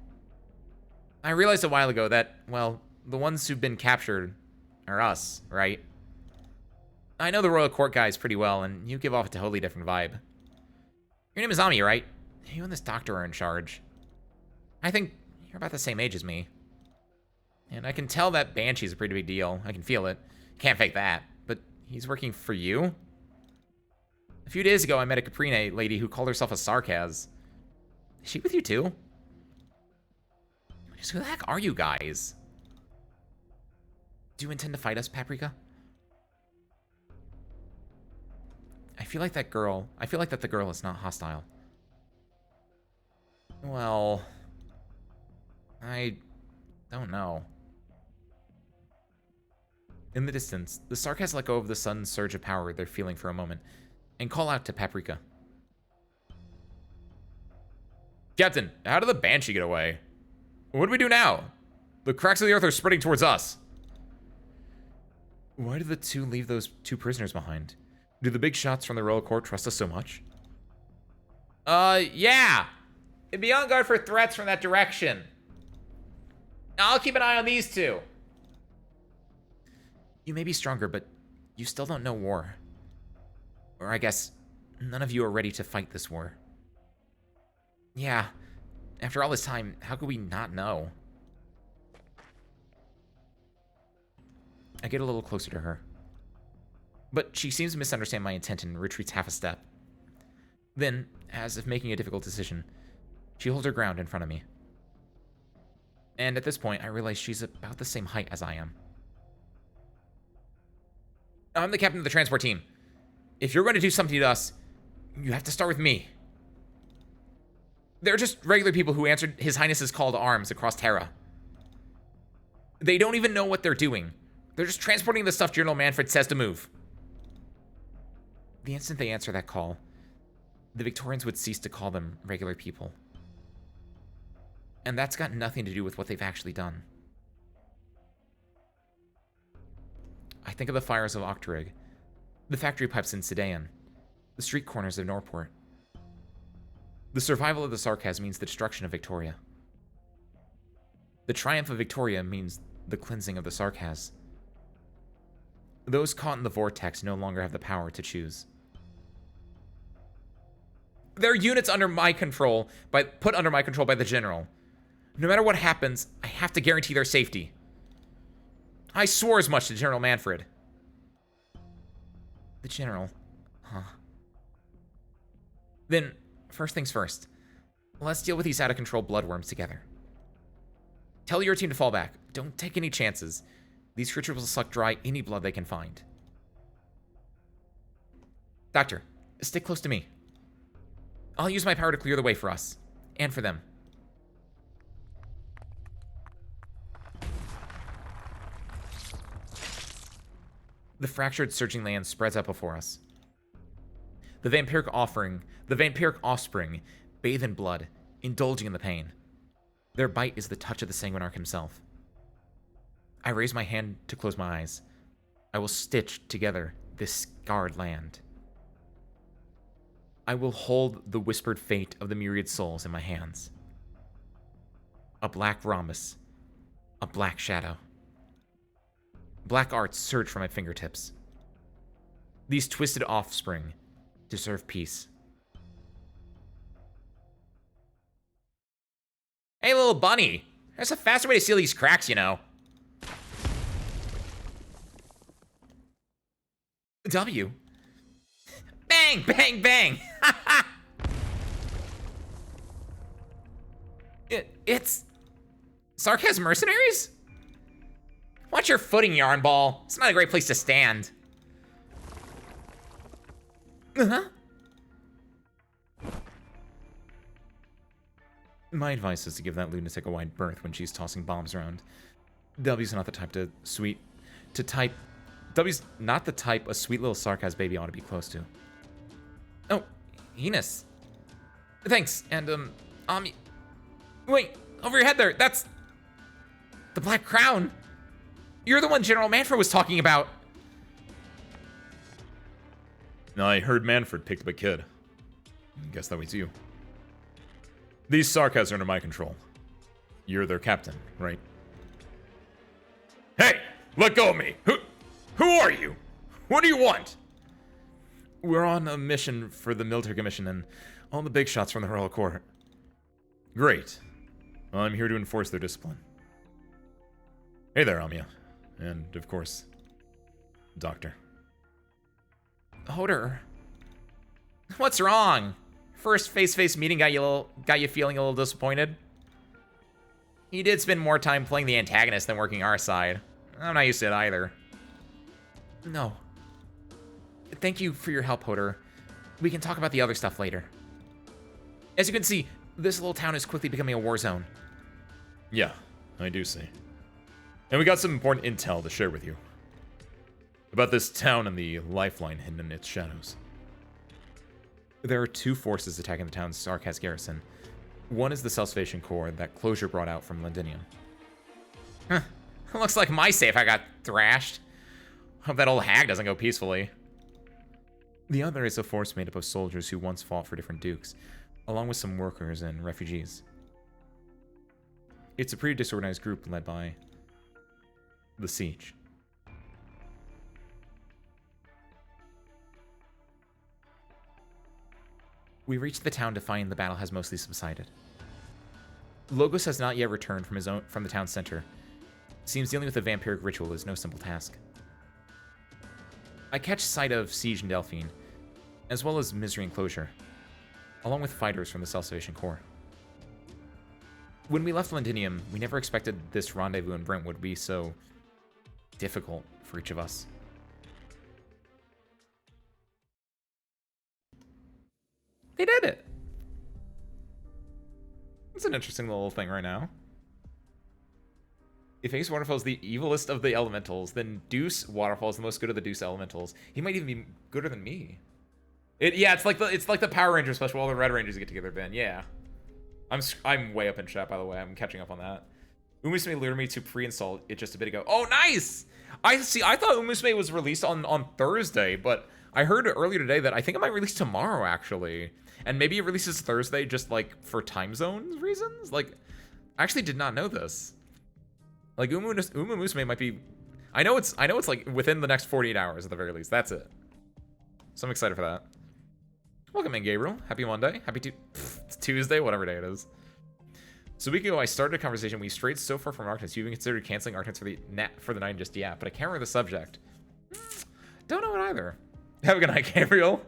I realized a while ago that, well, the ones who've been captured are us, right? I know the Royal Court guys pretty well, and you give off a totally different vibe. Your name is Ami, right? You and this doctor are in charge. I think you're about the same age as me. And I can tell that Banshee's a pretty big deal. I can feel it. Can't fake that. But he's working for you? A few days ago, I met a Caprine lady who called herself a Sarkaz. Is she with you too? Just who the heck are you guys? Do you intend to fight us, Paprika? I feel like that the girl is not hostile. Well, I don't know. In the distance, the Sarkaz let go of the sudden surge of power they're feeling for a moment and call out to Paprika. Captain, how did the Banshee get away? What do we do now? The cracks of the earth are spreading towards us. Why did the two leave those two prisoners behind? Do the big shots from the Royal Court trust us so much? Yeah. Be on guard for threats from that direction. I'll keep an eye on these two. You may be stronger, but you still don't know war. Or I guess none of you are ready to fight this war. Yeah. After all this time, how could we not know? I get a little closer to her. But she seems to misunderstand my intent and retreats half a step. Then, as if making a difficult decision, she holds her ground in front of me. And at this point, I realize she's about the same height as I am. I'm the captain of the transport team. If you're going to do something to us, you have to start with me. They're just regular people who answered His Highness's call to arms across Terra. They don't even know what they're doing. They're just transporting the stuff General Manfred says to move. The instant they answer that call, the Victorians would cease to call them regular people. And that's got nothing to do with what they've actually done. I think of the fires of Ochterig, the factory pipes in Sedan, the street corners of Norport. The survival of the Sarkaz means the destruction of Victoria. The triumph of Victoria means the cleansing of the Sarkaz. Those caught in the vortex no longer have the power to choose. There are units under my control, put under my control by the General. No matter what happens, I have to guarantee their safety. I swore as much to General Manfred. The General, huh? Then, first things first. Let's deal with these out-of-control bloodworms together. Tell your team to fall back. Don't take any chances. These creatures will suck dry any blood they can find. Doctor, stick close to me. I'll use my power to clear the way for us. And for them. The fractured, surging land spreads out before us. The vampiric offspring bathe in blood, indulging in the pain. Their bite is the touch of the Sanguinarch himself. I raise my hand to close my eyes. I will stitch together this scarred land. I will hold the whispered fate of the myriad souls in my hands. A black rhombus. A black shadow. Black arts surge from my fingertips. These twisted offspring deserve peace. Hey, little bunny. There's a faster way to seal these cracks, you know. W. Bang, bang, bang. It's Sarkaz mercenaries? Watch your footing, Yarnball. It's not a great place to stand. My advice is to give that lunatic a wide berth when she's tossing bombs around. W's not the type W's not the type a sweet little sarcasm baby ought to be close to. Oh, Enos. Thanks, and, Ami. Wait, over your head there, that's the Black Crown. You're the one General Manfred was talking about. I heard Manfred picked up a kid. Guess that was you. These Sarkas are under my control. You're their captain, right? Hey, let go of me. Who are you? What do you want? We're on a mission for the military commission and all the big shots from the royal court. Great. Well, I'm here to enforce their discipline. Hey there, Amia. And, of course, Doctor. Hoder. What's wrong? First face-to-face meeting got you feeling a little disappointed? You did spend more time playing the antagonist than working our side. I'm not used to it either. No. Thank you for your help, Hoder. We can talk about the other stuff later. As you can see, this little town is quickly becoming a war zone. Yeah, I do see. And we got some important intel to share with you. About this town and the lifeline hidden in its shadows. There are two forces attacking the town's Sarkas garrison. One is the Salvation Corps that Closure brought out from Londinium. Huh. Looks like my safe I got thrashed. Hope that old hag doesn't go peacefully. The other is a force made up of soldiers who once fought for different dukes, along with some workers and refugees. It's a pretty disorganized group led by the Siege. We reached the town to find the battle has mostly subsided. Logos has not yet returned from the town center. Seems dealing with a vampiric ritual is no simple task. I catch sight of Siege and Delphine, as well as Misery and Closure, along with fighters from the Salvation Corps. When we left Londinium, we never expected this rendezvous in Brent would be so difficult for each of us. They did it! It's an interesting little thing right now. If Ace Waterfall is the evilest of the elementals, then Deuce Waterfall is the most good of the Deuce elementals. He might even be gooder than me. Yeah, it's like the Power Ranger special. All the Red Rangers get together. Ben, yeah. I'm way up in chat, by the way. I'm catching up on that. Umusume lured me to pre-install it just a bit ago. Oh, nice! I thought Umusume was released on Thursday, but I heard earlier today that I think it might release tomorrow, actually. And maybe it releases Thursday just, like, for time zones reasons? Like, I actually did not know this. Like, Umusume might be... I know it's like within the next 48 hours at the very least. That's it. So I'm excited for that. Welcome in, Gabriel. Happy Monday. It's Tuesday, whatever day it is. So a week ago, I started a conversation. We strayed so far from Arknights. You even considered canceling Arknights for the night and just but I can't remember the subject. Don't know it either. Have a good night, Gabriel.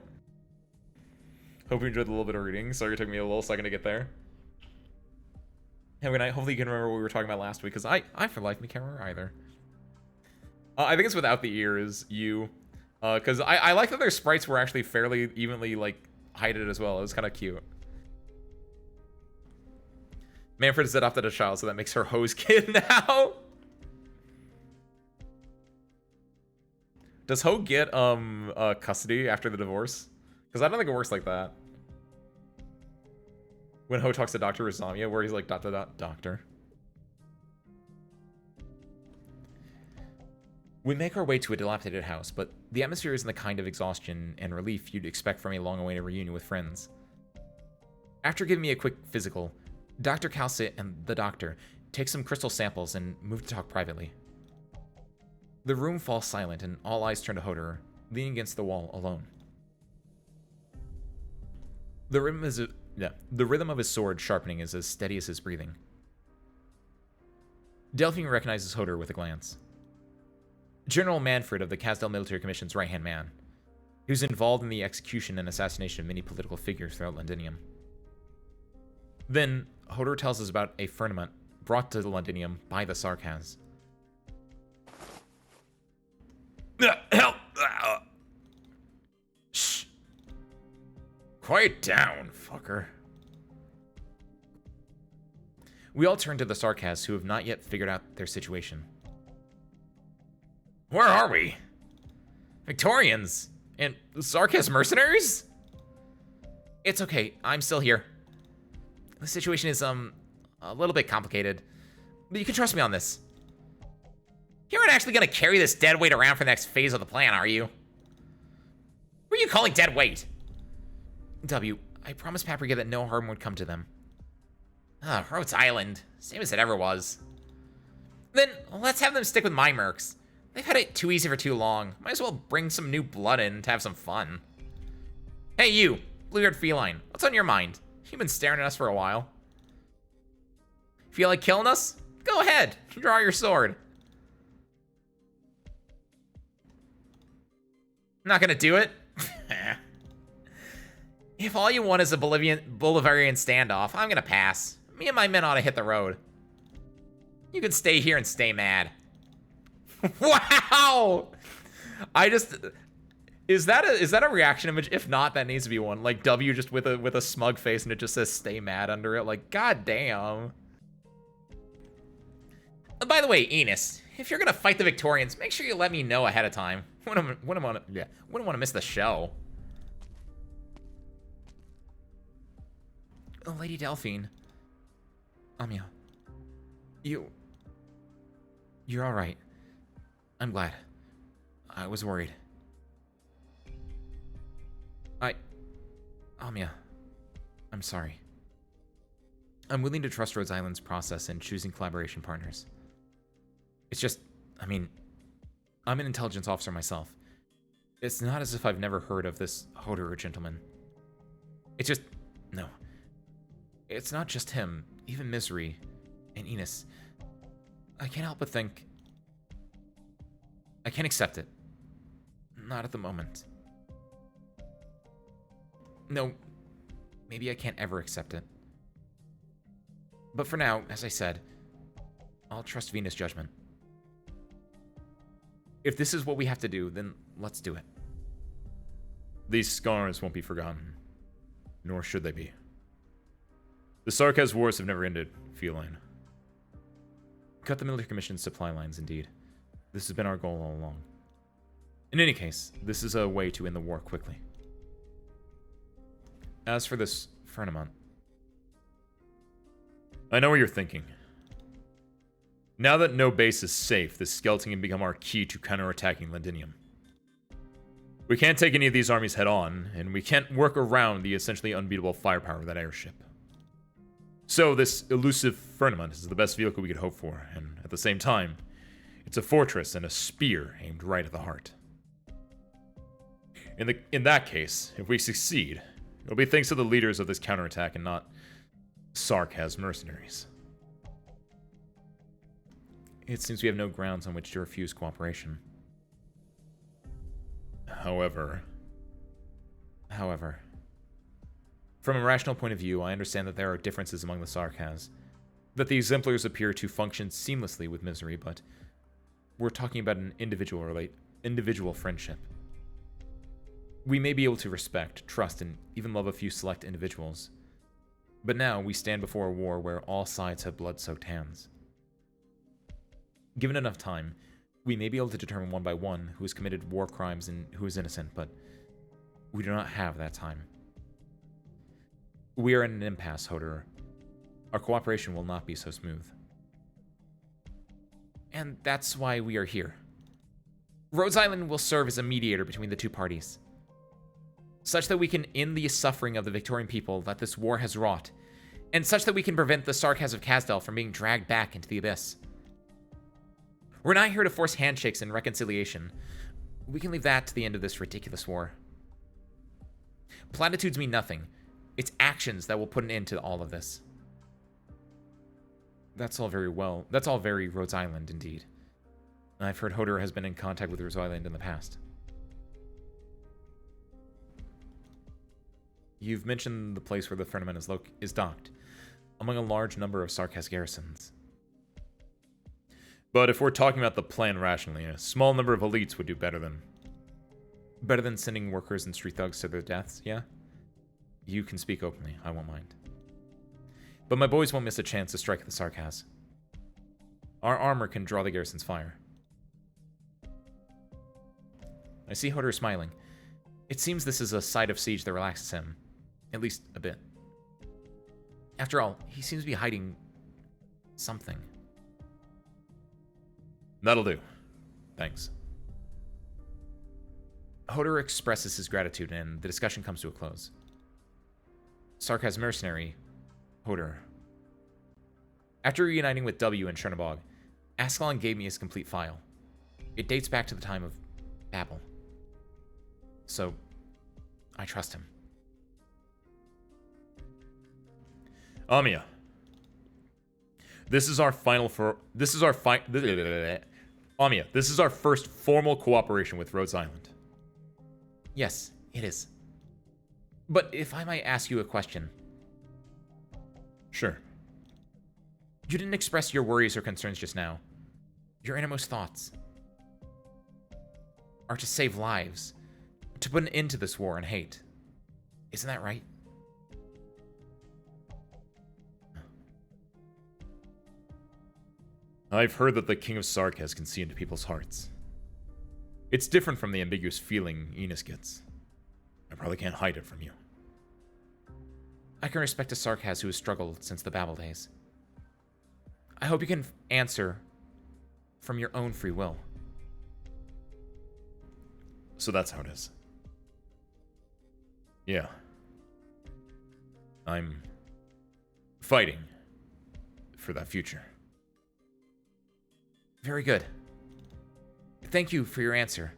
Hope you enjoyed the little bit of reading. Sorry it took me a little second to get there. Have a good night. Hopefully you can remember what we were talking about last week, because I for life can't remember either. I think it's without the ears, because I like that their sprites were actually fairly evenly, like, heighted as well. It was kind of cute. Manfred has adopted a child, so that makes her hose kid now. Does Ho get custody after the divorce? Because I don't think it works like that. When Ho talks to Dr. Rizamia, where he's like, ... doctor. We make our way to a dilapidated house, but the atmosphere isn't the kind of exhaustion and relief you'd expect from a long-awaited reunion with friends. After giving me a quick physical, Dr. Calcit and the doctor take some crystal samples and move to talk privately. The room falls silent and all eyes turn to Hoder, leaning against the wall alone. The rhythm of his sword sharpening is as steady as his breathing. Delphine recognizes Hoder with a glance. General Manfred of the Casdell Military Commission's right-hand man, who's involved in the execution and assassination of many political figures throughout Londinium. Then, Hoder tells us about a firmament brought to Londinium by the Sarkas. Help! Shh. Quiet down, fucker. We all turn to the Sarkas, who have not yet figured out their situation. Where are we? Victorians? And Sarkaz mercenaries? It's okay, I'm still here. The situation is, a little bit complicated. But you can trust me on this. You aren't actually gonna carry this dead weight around for the next phase of the plan, are you? What are you calling dead weight? W, I promised Paprika that no harm would come to them. Rhodes Island. Same as it ever was. Then, let's have them stick with my mercs. They've had it too easy for too long. Might as well bring some new blood in to have some fun. Hey you, blue-haired feline. What's on your mind? You've been staring at us for a while. Feel like killing us? Go ahead. Draw your sword. Not gonna do it? If all you want is a Bolivarian standoff, I'm gonna pass. Me and my men ought to hit the road. You can stay here and stay mad. Wow! Is that a reaction image? If not, that needs to be one. Like W just with a smug face and it just says stay mad under it. Like, god damn. By the way, Enos, if you're gonna fight the Victorians, make sure you let me know ahead of time. Wouldn't want to miss the show. Oh, Lady Delphine. Amiya. You're alright. I'm glad. I was worried. Amiya. I'm sorry. I'm willing to trust Rhodes Island's process in choosing collaboration partners. It's just, I mean, I'm an intelligence officer myself. It's not as if I've never heard of this Hodor gentleman. It's just, no. It's not just him, even Misery and Enos. I can't help but think... I can't accept it. Not at the moment. No, maybe I can't ever accept it. But for now, as I said, I'll trust Venus' judgment. If this is what we have to do, then let's do it. These scars won't be forgotten, nor should they be. The Sarkaz wars have never ended, Feline. Cut the military commission's supply lines, indeed. This has been our goal all along. In any case, this is a way to end the war quickly. As for this Fernamont, I know what you're thinking. Now that no base is safe, this skeleton can become our key to counterattacking Londinium. We can't take any of these armies head on, and we can't work around the essentially unbeatable firepower of that airship. So this elusive Fernamont is the best vehicle we could hope for, and at the same time, it's a fortress and a spear aimed right at the heart. In that case, if we succeed, it'll be thanks to the leaders of this counterattack and not Sarkaz mercenaries. It seems we have no grounds on which to refuse cooperation. However, from a rational point of view, I understand that there are differences among the Sarkaz, that the Exemplars appear to function seamlessly with Misery, but we're talking about an individual friendship. We may be able to respect, trust, and even love a few select individuals, but now we stand before a war where all sides have blood-soaked hands. Given enough time, we may be able to determine one by one who has committed war crimes and who is innocent, but we do not have that time. We are in an impasse, Hodor. Our cooperation will not be so smooth. And that's why we are here. Rhodes Island will serve as a mediator between the two parties, such that we can end the suffering of the Victorian people that this war has wrought, and such that we can prevent the Sarkaz of Kazdel from being dragged back into the abyss. We're not here to force handshakes and reconciliation. We can leave that to the end of this ridiculous war. Platitudes mean nothing. It's actions that will put an end to all of this. That's all very well. That's all very Rhodes Island, indeed. I've heard Hodor has been in contact with Rhodes Island in the past. You've mentioned the place where the Fernamont is docked, among a large number of Sarkaz garrisons. But if we're talking about the plan rationally, a small number of elites would do better than sending workers and street thugs to their deaths, yeah? You can speak openly, I won't mind. But my boys won't miss a chance to strike the Sarkaz. Our armor can draw the garrison's fire. I see Hodor smiling. It seems this is a side of Siege that relaxes him. At least a bit. After all, he seems to be hiding something. That'll do. Thanks. Hodor expresses his gratitude, and the discussion comes to a close. Sarkaz mercenary, Hodor. After reuniting with W in Chernobog, Ascalon gave me his complete file. It dates back to the time of Babel. So, I trust him. Amiya. This is our Amiya, this is our first formal cooperation with Rhodes Island. Yes, it is. But if I might ask you a question. Sure. You didn't express your worries or concerns just now. Your innermost thoughts are to save lives, to put an end to this war and hate. Isn't that right? I've heard that the King of Sarkaz can see into people's hearts. It's different from the ambiguous feeling Enos gets. I probably can't hide it from you. I can respect a Sarkaz who has struggled since the Babel days. I hope you can answer from your own free will. So that's how it is. Yeah. I'm fighting for that future. Very good. Thank you for your answer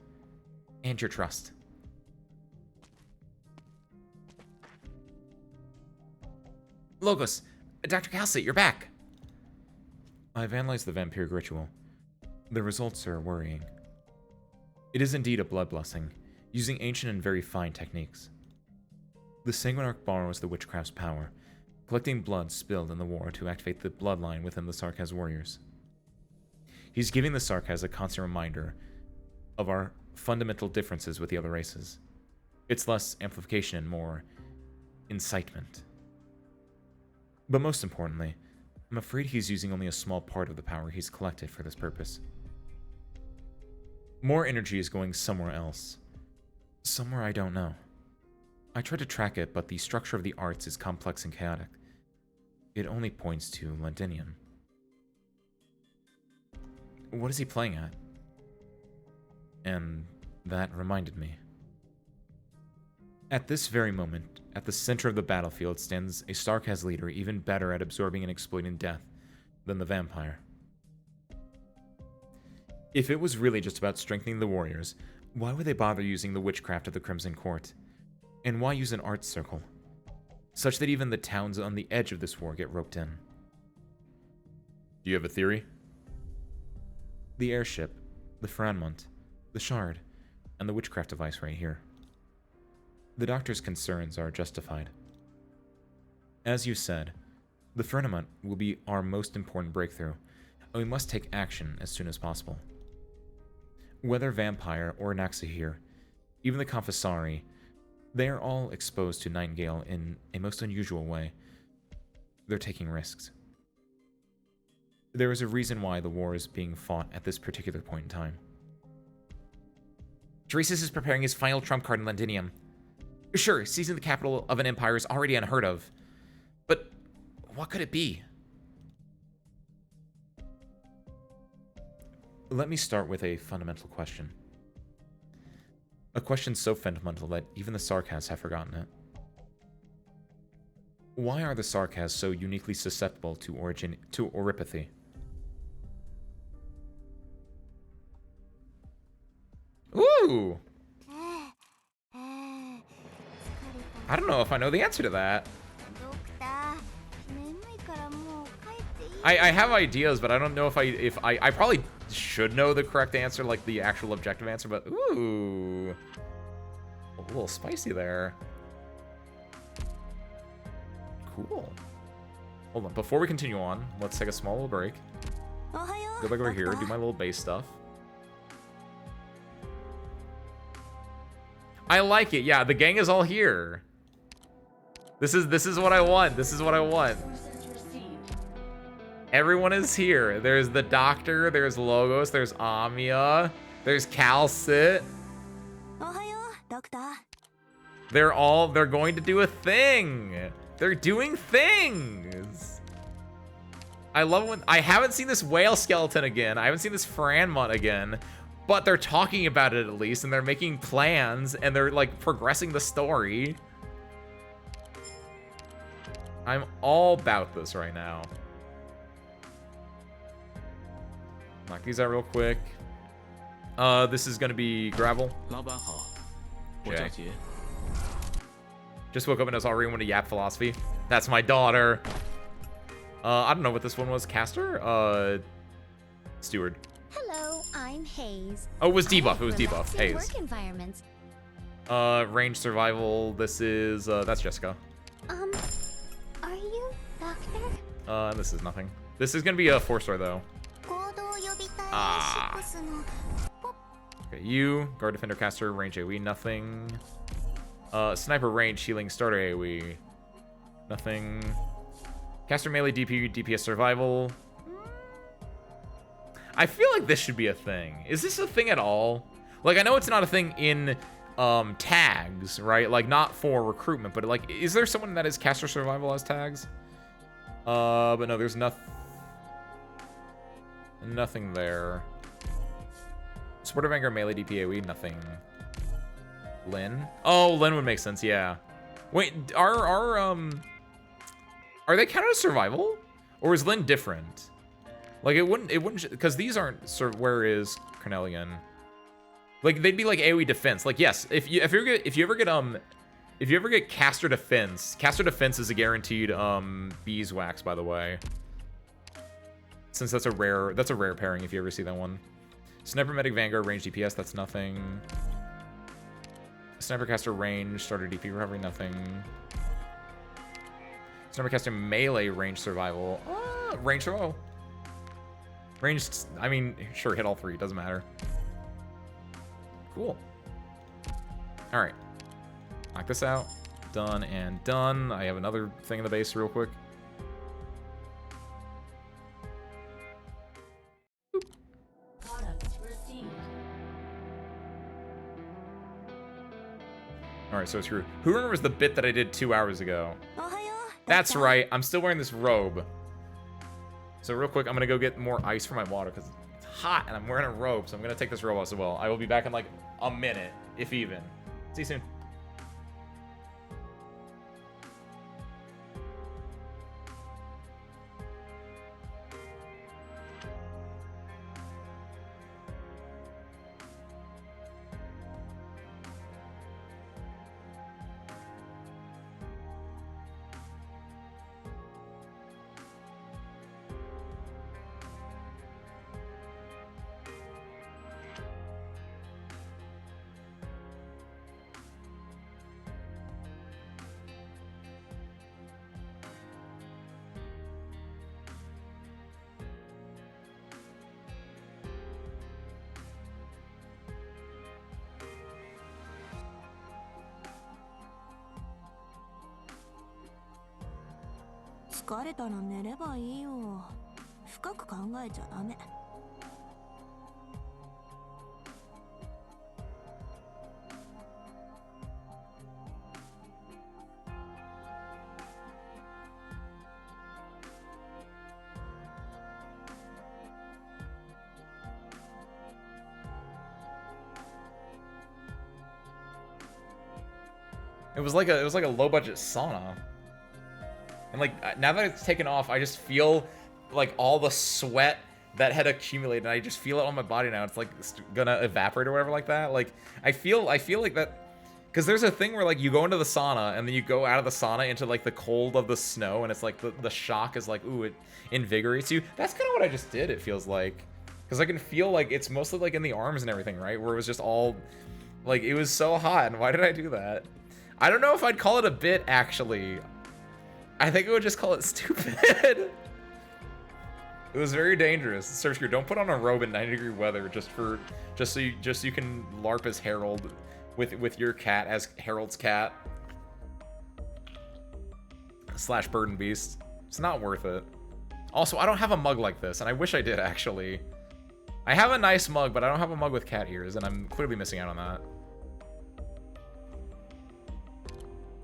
and your trust. Logos, Dr. Calcite, you're back. I've analyzed the vampiric ritual. The results are worrying. It is indeed a blood blessing, using ancient and very fine techniques. The Sanguinarch borrows the witchcraft's power, collecting blood spilled in the war to activate the bloodline within the Sarkaz warriors. He's giving the Sarkaz a constant reminder of our fundamental differences with the other races. It's less amplification and more incitement. But most importantly, I'm afraid he's using only a small part of the power he's collected for this purpose. More energy is going somewhere else. Somewhere I don't know. I tried to track it, but the structure of the arts is complex and chaotic. It only points to Londinium. What is he playing at? And that reminded me. At this very moment, at the center of the battlefield stands a Sarkaz leader even better at absorbing and exploiting death than the vampire. If it was really just about strengthening the warriors, why would they bother using the witchcraft of the Crimson Court? And why use an arts circle? Such that even the towns on the edge of this war get roped in. Do you have a theory? The airship, the Franmont, the shard, and the witchcraft device right here. The doctor's concerns are justified. As you said, the Franmont will be our most important breakthrough, and we must take action as soon as possible. Whether Vampire or Naxahir, even the Confessari, they are all exposed to Nightingale in a most unusual way. They're taking risks. There is a reason why the war is being fought at this particular point in time. Dresus is preparing his final trump card in Londinium. Sure, seizing the capital of an empire is already unheard of. But what could it be? Let me start with a fundamental question. A question so fundamental that even the Sarkaz have forgotten it. Why are the Sarkaz so uniquely susceptible to oripathy? Ooh! I don't know if I know the answer to that. I have ideas, but I don't know if I probably should know the correct answer, like the actual objective answer, but ooh. A little spicy there. Cool. Hold on, before we continue on, let's take a small little break. Go back over here, do my little base stuff. I like it, yeah, the gang is all here. This is what I want. This is what I want. Everyone is here. There's the doctor, there's Logos, there's Amiya, there's Calcit. They're going to do a thing. They're doing things. I love when I haven't seen this whale skeleton again. I haven't seen this Franmut again, but they're talking about it at least, and they're making plans, and they're like progressing the story. I'm all about this right now. Knock these out real quick. This is gonna be gravel. Okay. Just woke up and I was already want to yap philosophy. That's my daughter. I don't know what this one was. Caster? Steward. Hello, I'm Hayes. Oh, it was debuff. It was debuff. Hayes. Work environments. Range survival. This is that's Jessica. Are you Doctor? And this is nothing. This is gonna be a 4-star though. Ah. Okay, you guard defender caster range AoE nothing. Sniper range healing starter AoE nothing. Caster melee DP DPS survival. I feel like this should be a thing. Is this a thing at all? Like, I know it's not a thing in tags, right? Like, not for recruitment, but like, is there someone that is caster survival as tags? But no, there's nothing there. Supporter Vanguard melee DP AoE, nothing. Lyn? Oh, Lyn would make sense, yeah. Wait, are they counted as survival? Or is Lyn different? Like, it wouldn't, because these aren't, where is Cornelian? Like, they'd be like AoE defense. Like, yes, if you ever get caster defense is a guaranteed beeswax, by the way. Since that's a rare pairing if you ever see that one. Sniper medic Vanguard range DPS, that's nothing. Sniper caster range starter DP recovery, nothing. Sniper caster melee range survival. Range survival. Range, I mean, sure, hit all three, doesn't matter. Cool. All right, knock this out. Done and done. I have another thing in the base real quick. All right, so it's true. Who remembers the bit that I did 2 hours ago? That's right. I'm still wearing this robe. So real quick, I'm gonna go get more ice for my water because it's hot and I'm wearing a robe. So I'm gonna take this robe as well. I will be back in like a minute, if even. See you soon. It was like a low budget sauna. And like now that it's taken off, I just feel like all the sweat that had accumulated, and I just feel it on my body now. It's like it's gonna evaporate or whatever like that. Like I feel like that, because there's a thing where like you go into the sauna and then you go out of the sauna into like the cold of the snow, and it's like the shock is like, ooh, it invigorates you. That's kind of what I just did, it feels like. Because I can feel like it's mostly like in the arms and everything, right? Where it was just all like, it was so hot. And why did I do that? I don't know if I'd call it a bit, actually. I think I would just call it stupid. It was very dangerous. Search don't put on a robe in 90-degree weather just so you can LARP as Harold with your cat as Harold's cat / Bird and Beast. It's not worth it. Also, I don't have a mug like this, and I wish I did, actually. I have a nice mug, but I don't have a mug with cat ears, and I'm clearly missing out on that.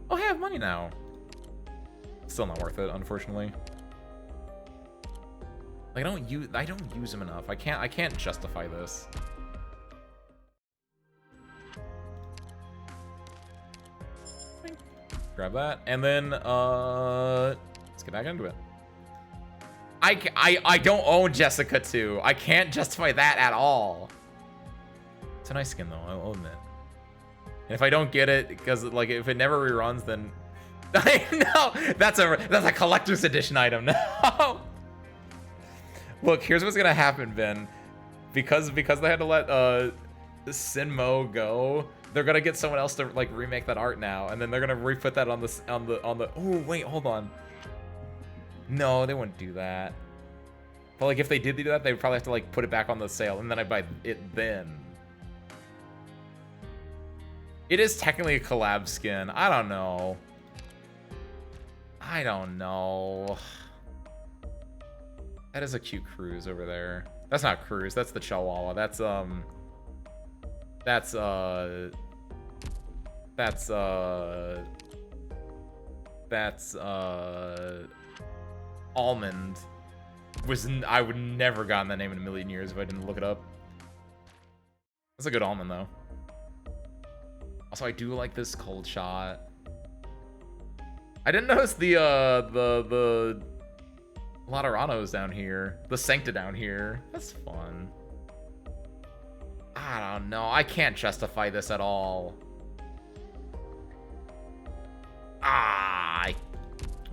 Oh, hey, I have money now. Still not worth it, unfortunately. Like, I don't use them enough. I can't justify this. Grab that, and then let's get back into it. I don't own Jessica 2. I can't justify that at all. It's a nice skin though, I'll admit. And if I don't get it, because like if it never reruns, then no, that's a collector's edition item. No. Look, here's what's gonna happen, Ben. Because they had to let Sinmo go, they're gonna get someone else to like remake that art now, and then they're gonna re-put that on the. Oh wait, hold on. No, they wouldn't do that. But like if they did do that, they would probably have to like put it back on the sale, and then I'd buy it then. It is technically a collab skin. I don't know. I don't know. That is a cute Cruise over there. That's not Cruise, that's the Chihuahua. That's Almond. I would never gotten that name in a million years if I didn't look it up. That's a good Almond though. Also, I do like this cold shot. I didn't notice the Lateranos down here. The Sancta down here. That's fun. I don't know. I can't justify this at all.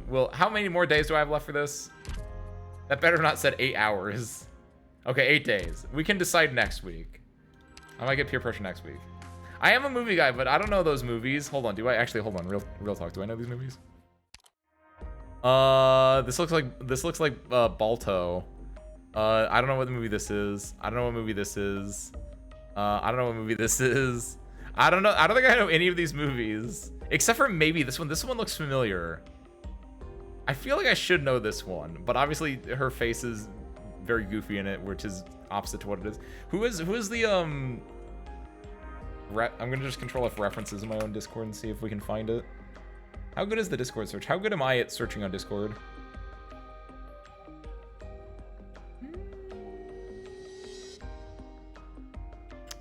Well, how many more days do I have left for this? That better not said 8 hours. Okay, 8 days. We can decide next week. I might get peer pressure next week. I am a movie guy, but I don't know those movies. Hold on, do I actually? Hold on, real talk. Do I know these movies? This looks like Balto. I don't know what movie this is. I don't know what movie this is. I don't know what movie this is. I don't know. I don't think I know any of these movies except for maybe this one. This one looks familiar. I feel like I should know this one, but obviously her face is very goofy in it, which is opposite to what it is. Who is the I'm gonna just control F references in my own Discord and see if we can find it. How good is the Discord search? How good am I at searching on Discord? I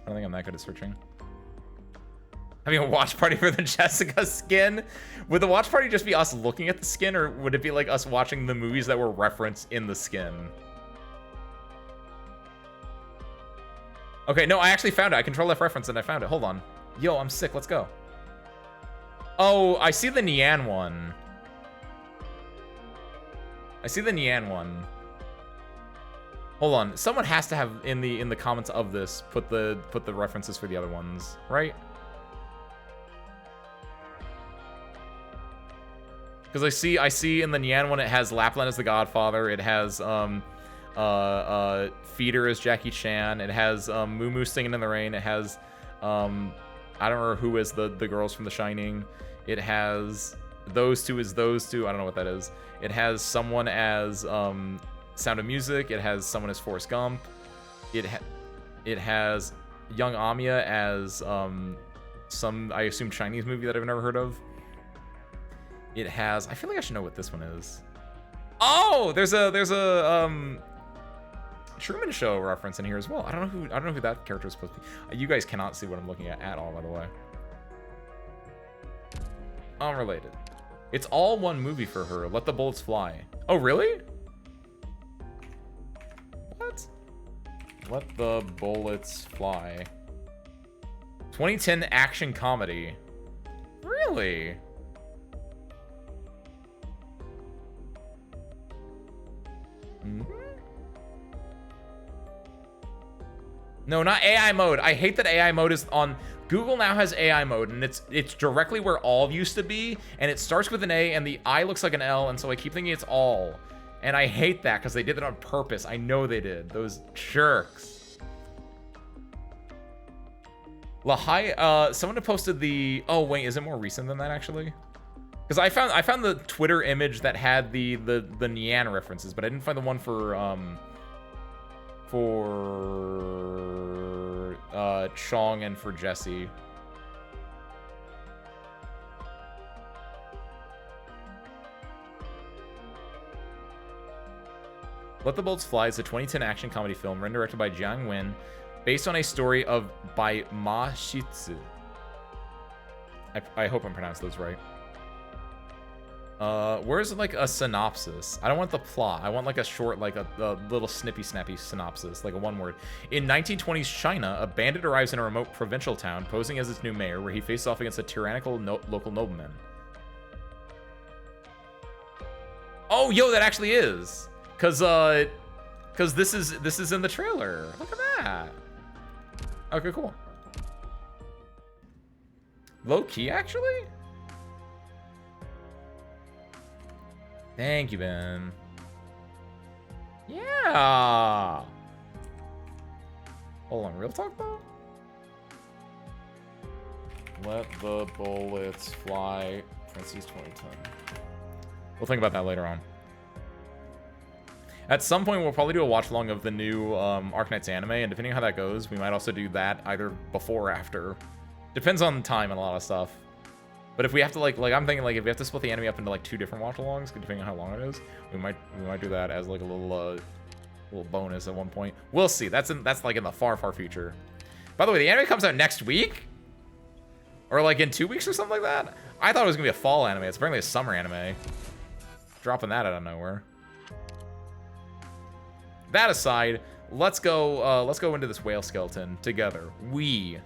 don't think I'm that good at searching. Having a watch party for the Jessica skin? Would the watch party just be us looking at the skin, or would it be like us watching the movies that were referenced in the skin? Okay, no, I actually found it. I control F reference and I found it. Hold on. Yo, I'm sick. Let's go. Oh, I see the Nian one. I see the Nian one. Hold on. Someone has to have in the comments of this put the references for the other ones, right? Because I see in the Nian one it has Lapland as the Godfather. It has Feeder as Jackie Chan. It has Moo Moo singing in the rain. It has I don't remember who is the girls from The Shining. It has those two as those two. I don't know what that is. It has someone as Sound of Music. It has someone as Forrest Gump. It has Young Amiya as some, I assume, Chinese movie that I've never heard of. It has, I feel like I should know what this one is. Oh, there's a Truman Show reference in here as well. I don't know who that character is supposed to be. You guys cannot see what I'm looking at all, by the way. Unrelated. It's all one movie for her. Let the Bullets Fly. Oh, really? What? Let the Bullets Fly. 2010 action comedy. Really? Mm-hmm. No, not AI mode. I hate that AI mode is on. Google now has AI mode, and it's directly where all used to be, and it starts with an A, and the I looks like an L, and so I keep thinking it's all. And I hate that, because they did it on purpose. I know they did. Those jerks. Lahai, someone had posted the... Oh, wait, is it more recent than that, actually? Because I found the Twitter image that had the Nian references, but I didn't find the one for Chong and for Jesse. Let the Bolts Fly is a 2010 action comedy film written and directed by Jiang Wen, based on a story by Ma Shitsu. I hope I'm pronouncing those right. Where's like a synopsis? I don't want the plot. I want like a short, like a little snappy synopsis, like a one word. In 1920s China, a bandit arrives in a remote provincial town, posing as its new mayor, where he faces off against a tyrannical local nobleman. Oh, yo, that actually is, cause this is in the trailer. Look at that. Okay, cool. Low key, actually. Thank you, Ben. Yeah. Hold on, real talk though? Let the Bullets Fly, Parentheses 2010. We'll think about that later on. At some point, we'll probably do a watch-along of the new Arknights anime, and depending on how that goes, we might also do that either before or after. Depends on time and a lot of stuff. But if we have to like I'm thinking like if we have to split the anime up into like 2 different watch-alongs, depending on how long it is, we might do that as like a little bonus at one point. We'll see. That's like in the far future. By the way, the anime comes out next week, or like in 2 weeks or something like that. I thought it was gonna be a fall anime. It's apparently a summer anime. Dropping that out of nowhere. That aside, let's go into this whale skeleton together. We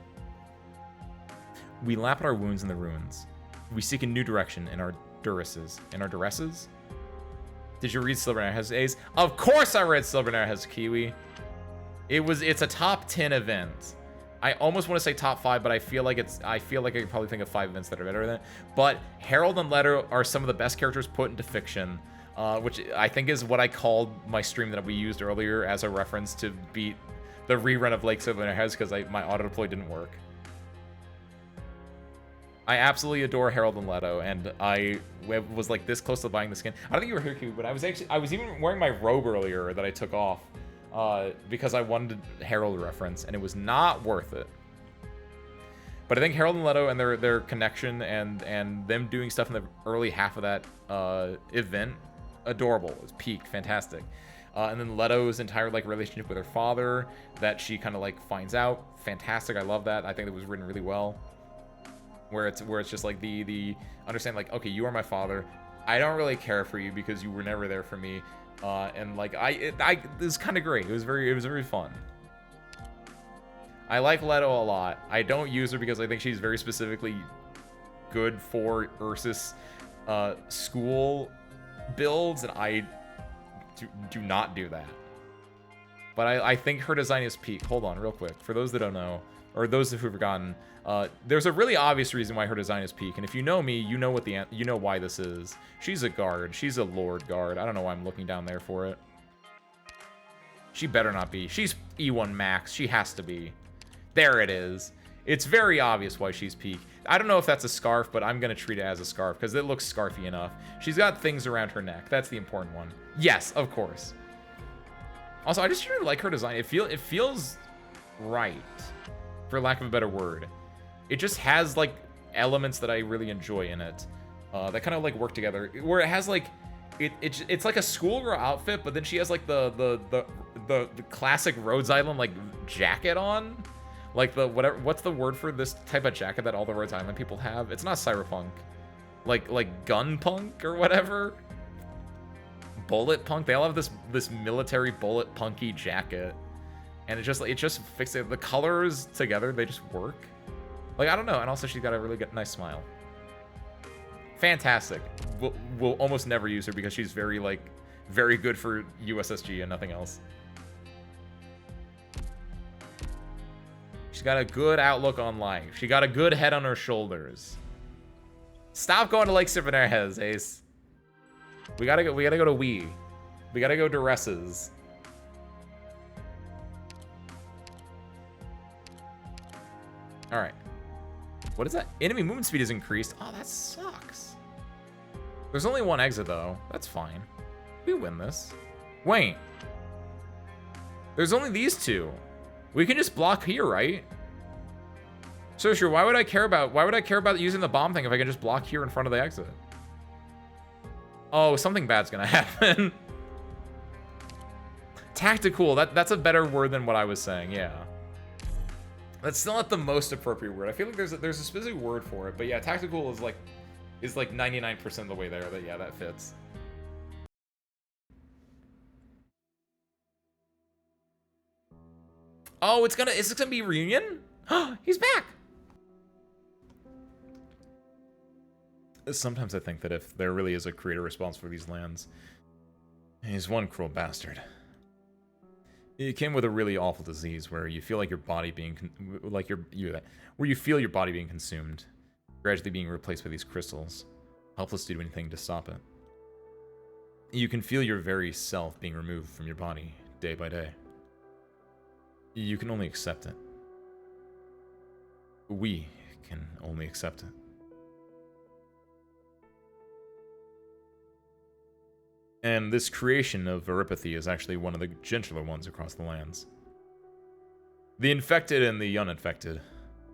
lap at our wounds in the ruins. We seek a new direction in our duresses. Did you read Silver Has Ace? Of course I read Silver Has Kiwi. It's a top 10 event. I almost want to say top 5, but I feel like I can probably think of 5 events that are better than it. But Harold and Leto are some of the best characters put into fiction, which I think is what I called my stream that we used earlier as a reference to beat the rerun of Lake Silver Has, because my auto deploy didn't work. I absolutely adore Harold and Leto, and I was like this close to buying the skin. I don't think you were here, Kiwi, but I was even wearing my robe earlier that I took off because I wanted a Harold reference, and it was not worth it. But I think Harold and Leto and their connection and them doing stuff in the early half of that event, adorable. It was peak, fantastic. And then Leto's entire like relationship with her father that she kind of like finds out, fantastic. I love that. I think it was written really well. Where it's just like the understand like, okay, you are my father. I don't really care for you because you were never there for me. And like it was kind of great. It was very fun. I like Leto a lot. I don't use her because I think she's very specifically good for Ursus school builds, and I do not do that. But I think her design is peak. Hold on, real quick. For those that don't know, or those who've forgotten, there's a really obvious reason why her design is peak. And if you know me, you know why this is. She's a guard. She's a Lord guard. I don't know why I'm looking down there for it. She better not be. She's E1 max. She has to be. There it is. It's very obvious why she's peak. I don't know if that's a scarf, but I'm going to treat it as a scarf because it looks scarfy enough. She's got things around her neck. That's the important one. Yes, of course. Also, I just really like her design. It feels right, for lack of a better word. It just has like elements that I really enjoy in it that kind of like work together. Where it has like it's like a schoolgirl outfit, but then she has like the classic Rhodes Island like jacket on. Like what's the word for this type of jacket that all the Rhodes Island people have? It's not cyberpunk. Like gun punk or whatever. Bullet punk. They all have this military bullet punky jacket. And it just fixes the colors together, they just work. Like, I don't know. And also she's got a really nice smile. Fantastic. We'll almost never use her because she's very good for USSG and nothing else. She's got a good outlook on life. She got a good head on her shoulders. Stop going to Lake Silvernares, Ace. We gotta go to We gotta go to Duresses. Alright. What is that? Enemy movement speed is increased. Oh, that sucks. There's only one exit though. That's fine. We win this. Wait. There's only these two. We can just block here, right? So sure, why would I care about using the bomb thing if I can just block here in front of the exit? Oh, something bad's gonna happen. Tactical, that's a better word than what I was saying, yeah. That's still not the most appropriate word. I feel like there's a specific word for it, but yeah, tactical is like 99% of the way there. That fits. Oh, is it gonna be reunion? He's back. Sometimes I think that if there really is a creator responsible for these lands, he's one cruel bastard. It came with a really awful disease where you feel like your body being where you feel your body being consumed, gradually being replaced by these crystals, helpless to do anything to stop it. You can feel your very self being removed from your body day by day. You can only accept it. We can only accept it. And this creation of Veripathy is actually one of the gentler ones across the lands. The infected and the uninfected.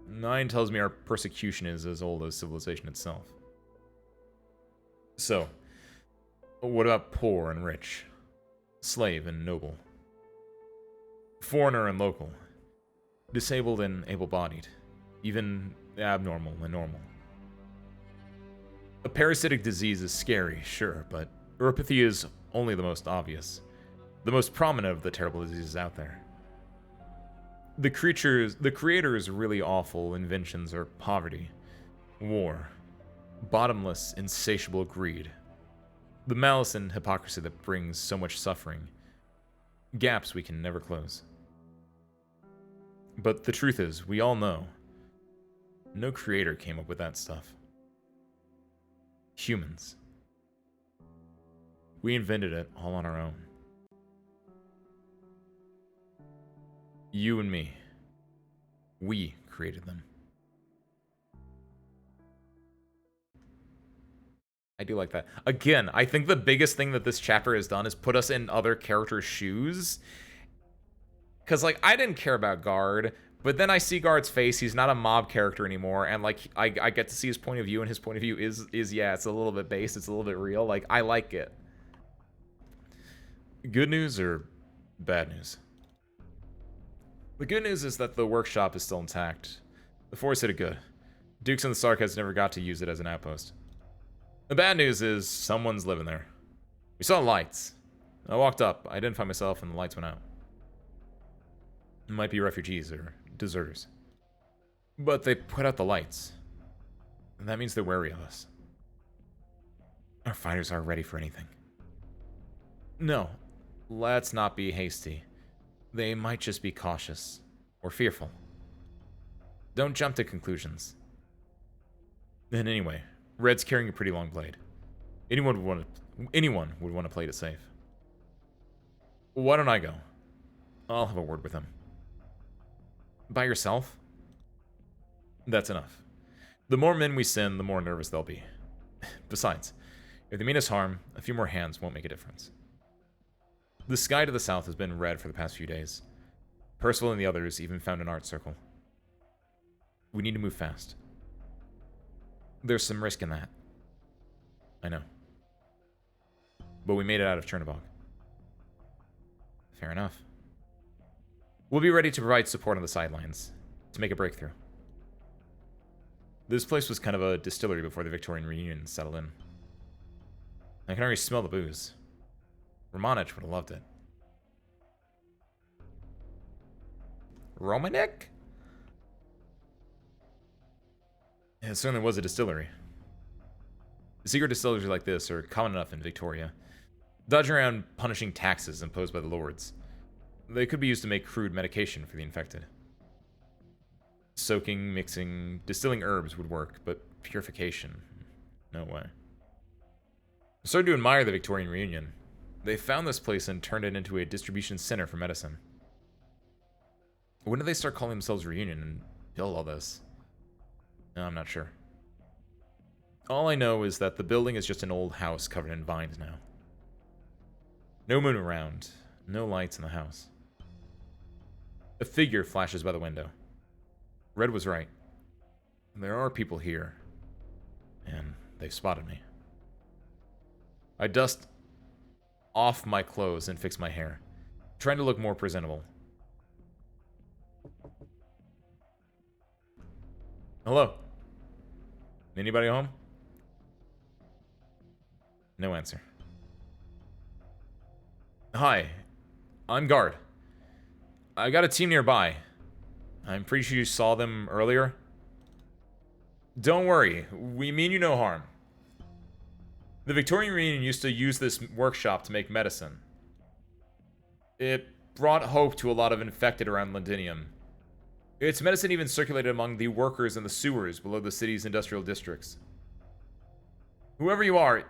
9 tells me our persecution is as old as civilization itself. So, what about poor and rich? Slave and noble? Foreigner and local? Disabled and able-bodied? Even abnormal and normal? A parasitic disease is scary, sure, but Veripathy is only the most obvious, the most prominent of the terrible diseases out there. The creator's really awful inventions are poverty, war, bottomless, insatiable greed, the malice and hypocrisy that brings so much suffering, gaps we can never close. But the truth is, we all know, no creator came up with that stuff. Humans. We invented it all on our own. You and me. We created them. I do like that. Again, I think the biggest thing that this chapter has done is put us in other characters' shoes. Because, like, I didn't care about Guard, but then I see Guard's face. He's not a mob character anymore, and, like, I get to see his point of view, and his point of view is yeah, it's a little bit based, it's a little bit real. Like, I like it. Good news or bad news? The good news is that the workshop is still intact. The Force hit it good. Dukes and the Sarkheads never got to use it as an outpost. The bad news is someone's living there. We saw lights. I walked up, I identified myself, and the lights went out. It might be refugees or deserters. But they put out the lights. And that means they're wary of us. Our fighters aren't ready for anything. No. Let's not be hasty. They might just be cautious. Or fearful. Don't jump to conclusions. And anyway, Red's carrying a pretty long blade. Anyone would want to play it safe. Why don't I go? I'll have a word with him. By yourself? That's enough. The more men we send, the more nervous they'll be. Besides, if they mean us harm, a few more hands won't make a difference. The sky to the south has been red for the past few days. Percival and the others even found an art circle. We need to move fast. There's some risk in that. I know. But we made it out of Chernobog. Fair enough. We'll be ready to provide support on the sidelines, to make a breakthrough. This place was kind of a distillery before the Victorian reunion settled in. I can already smell the booze. Romanich would have loved it. Romanik? It certainly was a distillery. Secret distilleries like this are common enough in Victoria, dodging around punishing taxes imposed by the lords. They could be used to make crude medication for the infected. Soaking, mixing, distilling herbs would work, but purification, no way. I started to admire the Victorian reunion. They found this place and turned it into a distribution center for medicine. When did they start calling themselves Reunion and build all this? No, I'm not sure. All I know is that the building is just an old house covered in vines now. No moon around, no lights in the house. A figure flashes by the window. Red was right. There are people here, and they've spotted me. I dust off my clothes and fix my hair, trying to look more presentable. Hello? Anybody home? No answer. Hi, I'm Guard. I got a team nearby. I'm pretty sure you saw them earlier. Don't worry, we mean you no harm. The Victorian Reunion used to use this workshop to make medicine. It brought hope to a lot of infected around Londinium. Its medicine even circulated among the workers in the sewers below the city's industrial districts. Whoever you are,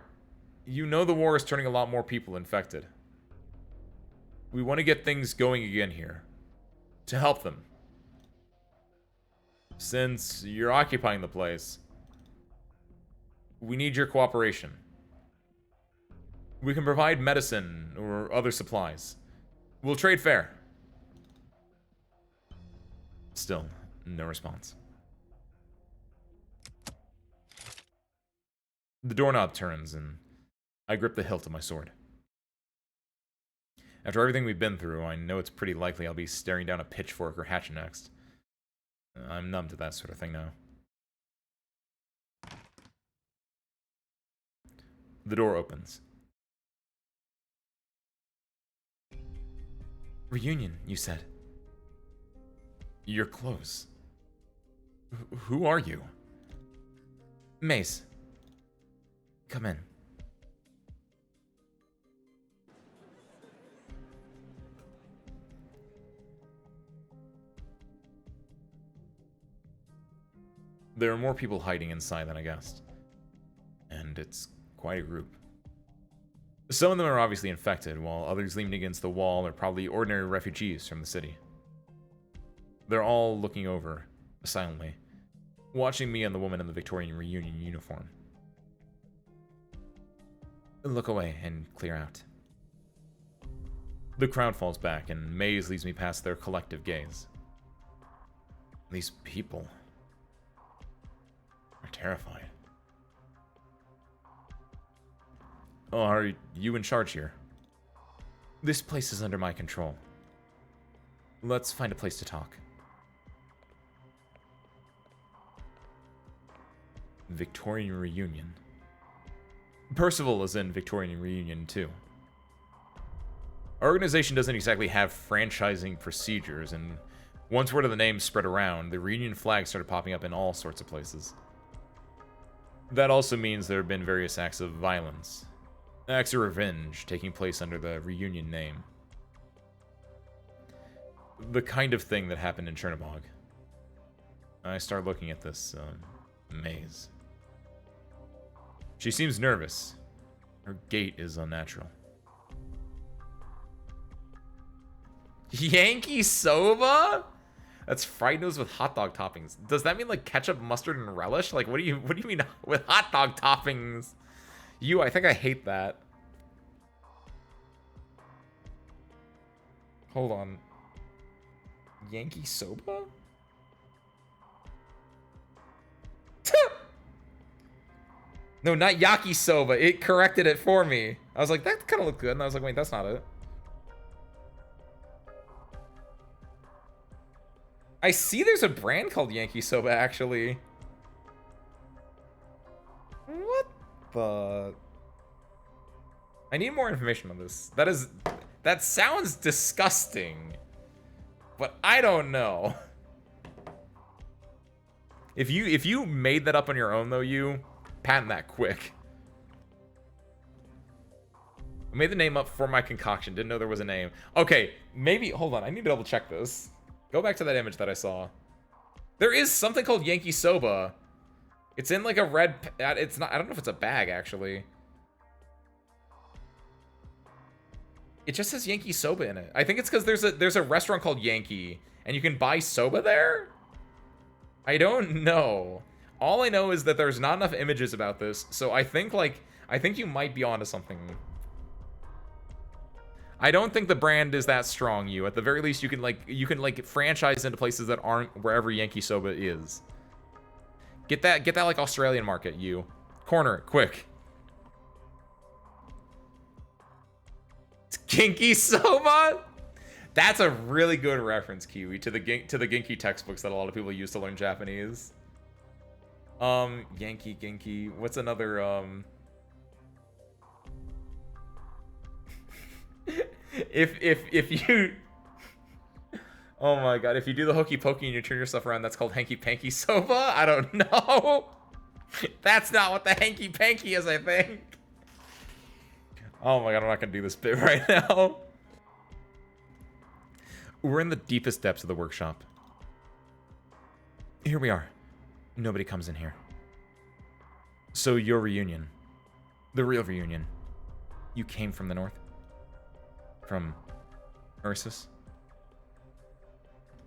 you know the war is turning a lot more people infected. We want to get things going again here. To help them. Since you're occupying the place, we need your cooperation. We can provide medicine or other supplies. We'll trade fair. Still, no response. The doorknob turns, and I grip the hilt of my sword. After everything we've been through, I know it's pretty likely I'll be staring down a pitchfork or hatchet next. I'm numb to that sort of thing now. The door opens. Reunion, you said. You're close. Who are you? Mace. Come in. There are more people hiding inside than I guessed. And it's quite a group. Some of them are obviously infected, while others leaning against the wall are probably ordinary refugees from the city. They're all looking over, silently, watching me and the woman in the Victorian Reunion uniform. Look away and clear out. The crowd falls back, and Maze leads me past their collective gaze. These people are terrified. Oh, are you in charge here? This place is under my control. Let's find a place to talk. Victorian Reunion. Percival is in Victorian Reunion too. Our organization doesn't exactly have franchising procedures, and once word of the name spread around, the Reunion flag started popping up in all sorts of places. That also means there have been various acts of violence. Acts of revenge taking place under the Reunion name. The kind of thing that happened in Chernobog. I start looking at this maze. She seems nervous. Her gait is unnatural. Yankee soba? That's fried nose with hot dog toppings. Does that mean like ketchup, mustard, and relish? Like what do you mean with hot dog toppings? I think I hate that. Hold on. Yankee soba? No, not yakisoba. It corrected it for me. I was like, that kind of looked good. And I was like, wait, that's not it. I see there's a brand called Yankee Soba, actually. What the... I need more information on this. That sounds disgusting. But I don't know. If you made that up on your own, though, you patent that quick. I made the name up for my concoction. Didn't know there was a name. Okay, maybe... Hold on. I need to double check this. Go back to that image that I saw. There is something called Yankee Soba. It's in like a red... It's not... I don't know if it's a bag, actually. It just says Yankee Soba in it. I think it's because there's a restaurant called Yankee, and you can buy soba there? I don't know. All I know is that there's not enough images about this, so I think you might be onto something. I don't think the brand is that strong, you. At the very least, you can franchise into places that aren't wherever Yankee Soba is. Get that like Australian market, you. Corner, quick. It's Kinky Soba? That's a really good reference, Kiwi, to the Genki textbooks that a lot of people use to learn Japanese. Yankee, Genki. What's another, if you... Oh my god, if you do the hokey pokey and you turn yourself around, that's called hanky panky soba? I don't know. That's not what the hanky panky is, I think. Oh my god, I'm not gonna do this bit right now. We're in the deepest depths of the workshop. Here we are. Nobody comes in here. So your reunion. The real reunion. You came from the north? From Ursus?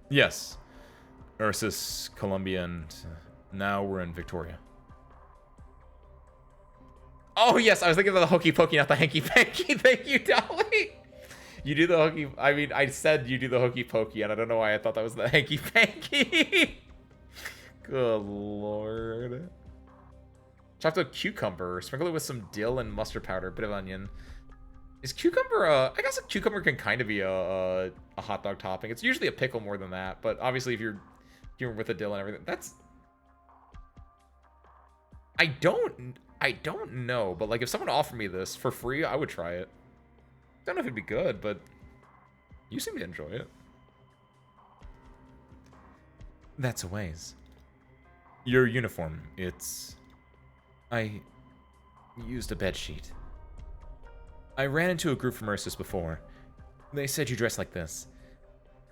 Yes. Ursus, Columbia, and now we're in Victoria. Oh yes, I was thinking of the hokey pokey, not the hanky panky. Thank you, Dolly. You do the hokey. I mean, I said you do the hokey pokey, and I don't know why I thought that was the hanky panky. Good lord. Chopped up cucumber, sprinkle it with some dill and mustard powder, a bit of onion. Is cucumber I guess a cucumber can kind of be a hot dog topping. It's usually a pickle more than that, but obviously if you're with the dill and everything, that's... I don't know, but like if someone offered me this for free, I would try it. Don't know if it'd be good, but you seem to enjoy it. That's a ways. Your uniform, it's... I used a bedsheet. I ran into a group from Ursus before. They said you dress like this.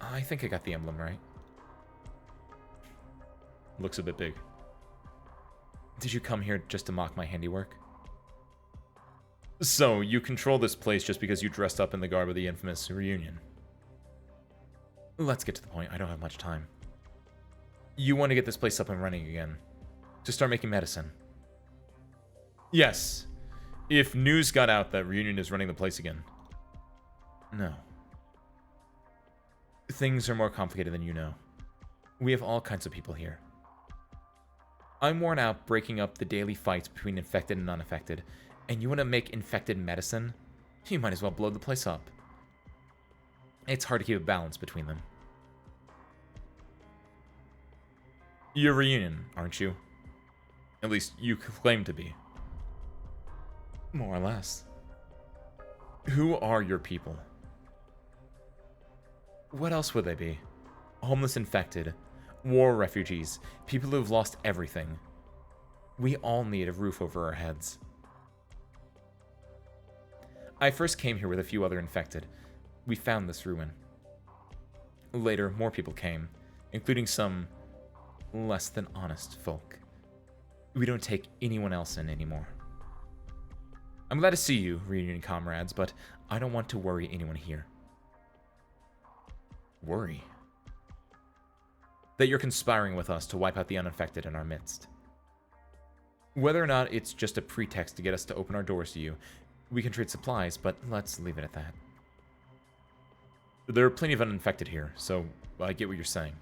I think I got the emblem right. Looks a bit big. Did you come here just to mock my handiwork? So, you control this place just because you dressed up in the garb of the infamous reunion. Let's get to the point. I don't have much time. You want to get this place up and running again. To start making medicine. Yes. If news got out that Reunion is running the place again. No. Things are more complicated than you know. We have all kinds of people here. I'm worn out breaking up the daily fights between infected and unaffected, and you want to make infected medicine? You might as well blow the place up. It's hard to keep a balance between them. You're Reunion, aren't you? At least you claim to be. More or less. Who are your people? What else would they be? Homeless infected, war refugees, people who've lost everything. We all need a roof over our heads. I first came here with a few other infected. We found this ruin. Later, more people came, including some less than honest folk. We don't take anyone else in anymore. I'm glad to see you, Reunion comrades, but I don't want to worry anyone here. Worry? That you're conspiring with us to wipe out the unaffected in our midst. Whether or not it's just a pretext to get us to open our doors to you, we can trade supplies, but let's leave it at that. There are plenty of uninfected here, so I get what you're saying.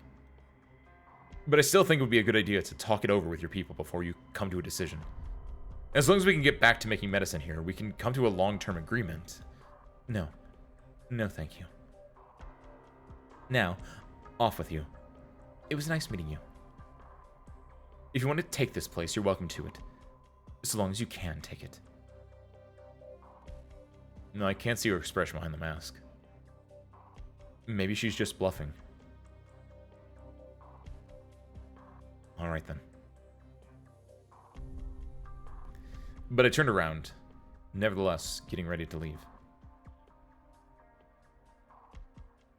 But I still think it would be a good idea to talk it over with your people before you come to a decision. As long as we can get back to making medicine here, we can come to a long-term agreement. No. No, thank you. Now, off with you. It was nice meeting you. If you want to take this place, you're welcome to it. So long as you can take it. No, I can't see her expression behind the mask. Maybe she's just bluffing. Alright then. But I turned around, nevertheless, getting ready to leave.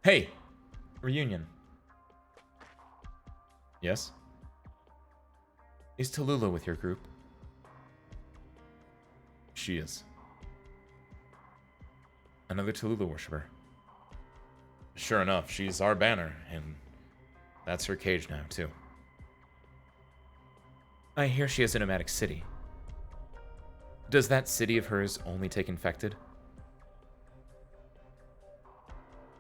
Hey! Reunion. Yes? Is Tallulah with your group? She is. Another Tallulah worshiper. Sure enough, she's our banner, and that's her cage now, too. I hear she has a nomadic city. Does that city of hers only take infected?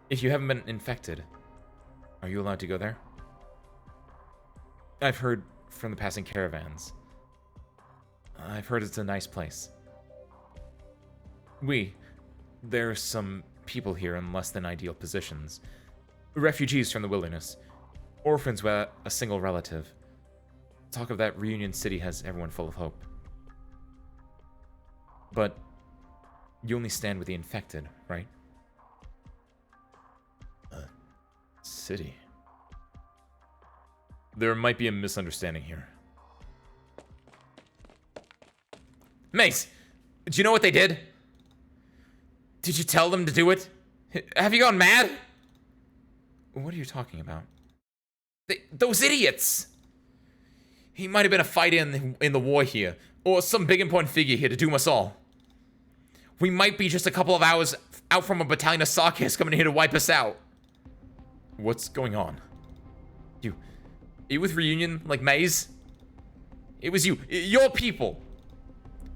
If you haven't been infected, are you allowed to go there? I've heard from the passing caravans. I've heard it's a nice place. There's some people here in less than ideal positions. Refugees from the wilderness. Orphans without a single relative. Talk of that reunion city has everyone full of hope. But you only stand with the infected, right? City. There might be a misunderstanding here. Mace! Do you know what they did? Did you tell them to do it? Have you gone mad? What are you talking about? Those idiots! He might have been a fighter in the war here, or some big important figure here to doom us all. We might be just a couple of hours out from a battalion of Sarkists coming here to wipe us out. What's going on? You with Reunion, like Maze? It was you. Your people.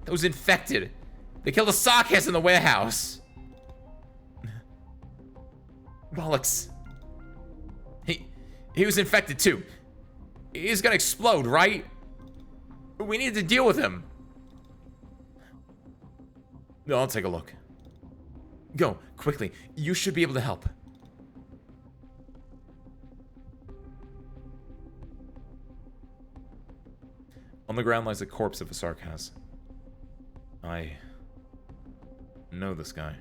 Those infected. They killed a Sarkist in the warehouse. Bollocks. He was infected too. He's gonna explode, right? We need to deal with him. No, I'll take a look. Go, quickly. You should be able to help. On the ground lies the corpse of a Sarkaz. I know this guy.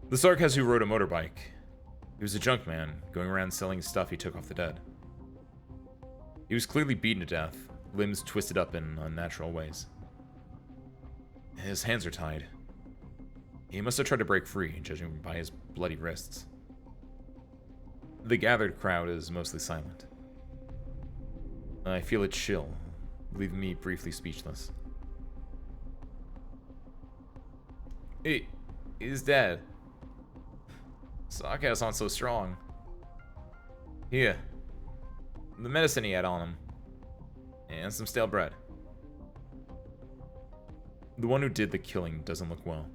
The Sarkaz who rode a motorbike. He was a junk man, going around selling stuff he took off the dead. He was clearly beaten to death, limbs twisted up in unnatural ways. His hands are tied. He must have tried to break free, judging by his bloody wrists. The gathered crowd is mostly silent. I feel a chill, leaving me briefly speechless. He's dead. Sarkaz aren't so strong. Here. The medicine he had on him. And some stale bread. The one who did the killing doesn't look well.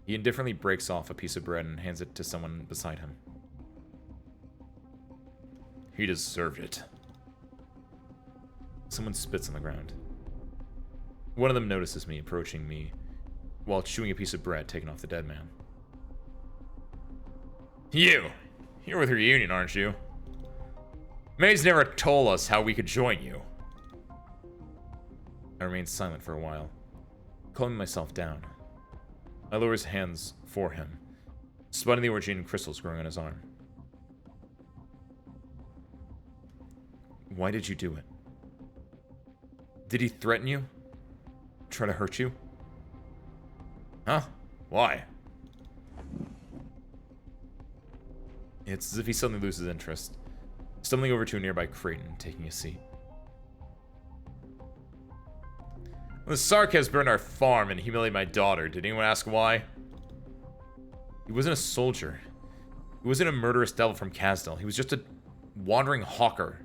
He indifferently breaks off a piece of bread and hands it to someone beside him. He deserved it. Someone spits on the ground. One of them notices me approaching me while chewing a piece of bread taken off the dead man. You're with Reunion, aren't you? Maze never told us how we could join you. I remained silent for a while, calming myself down. I lower his hands for him, spotting the origin crystals growing on his arm. Why did you do it? Did he threaten you? Try to hurt you? Huh? Why? It's as if he suddenly loses interest, stumbling over to a nearby crate and taking a seat. When the Sarkaz burned our farm and humiliated my daughter, did anyone ask why? He wasn't a soldier. He wasn't a murderous devil from Kazdal. He was just a wandering hawker,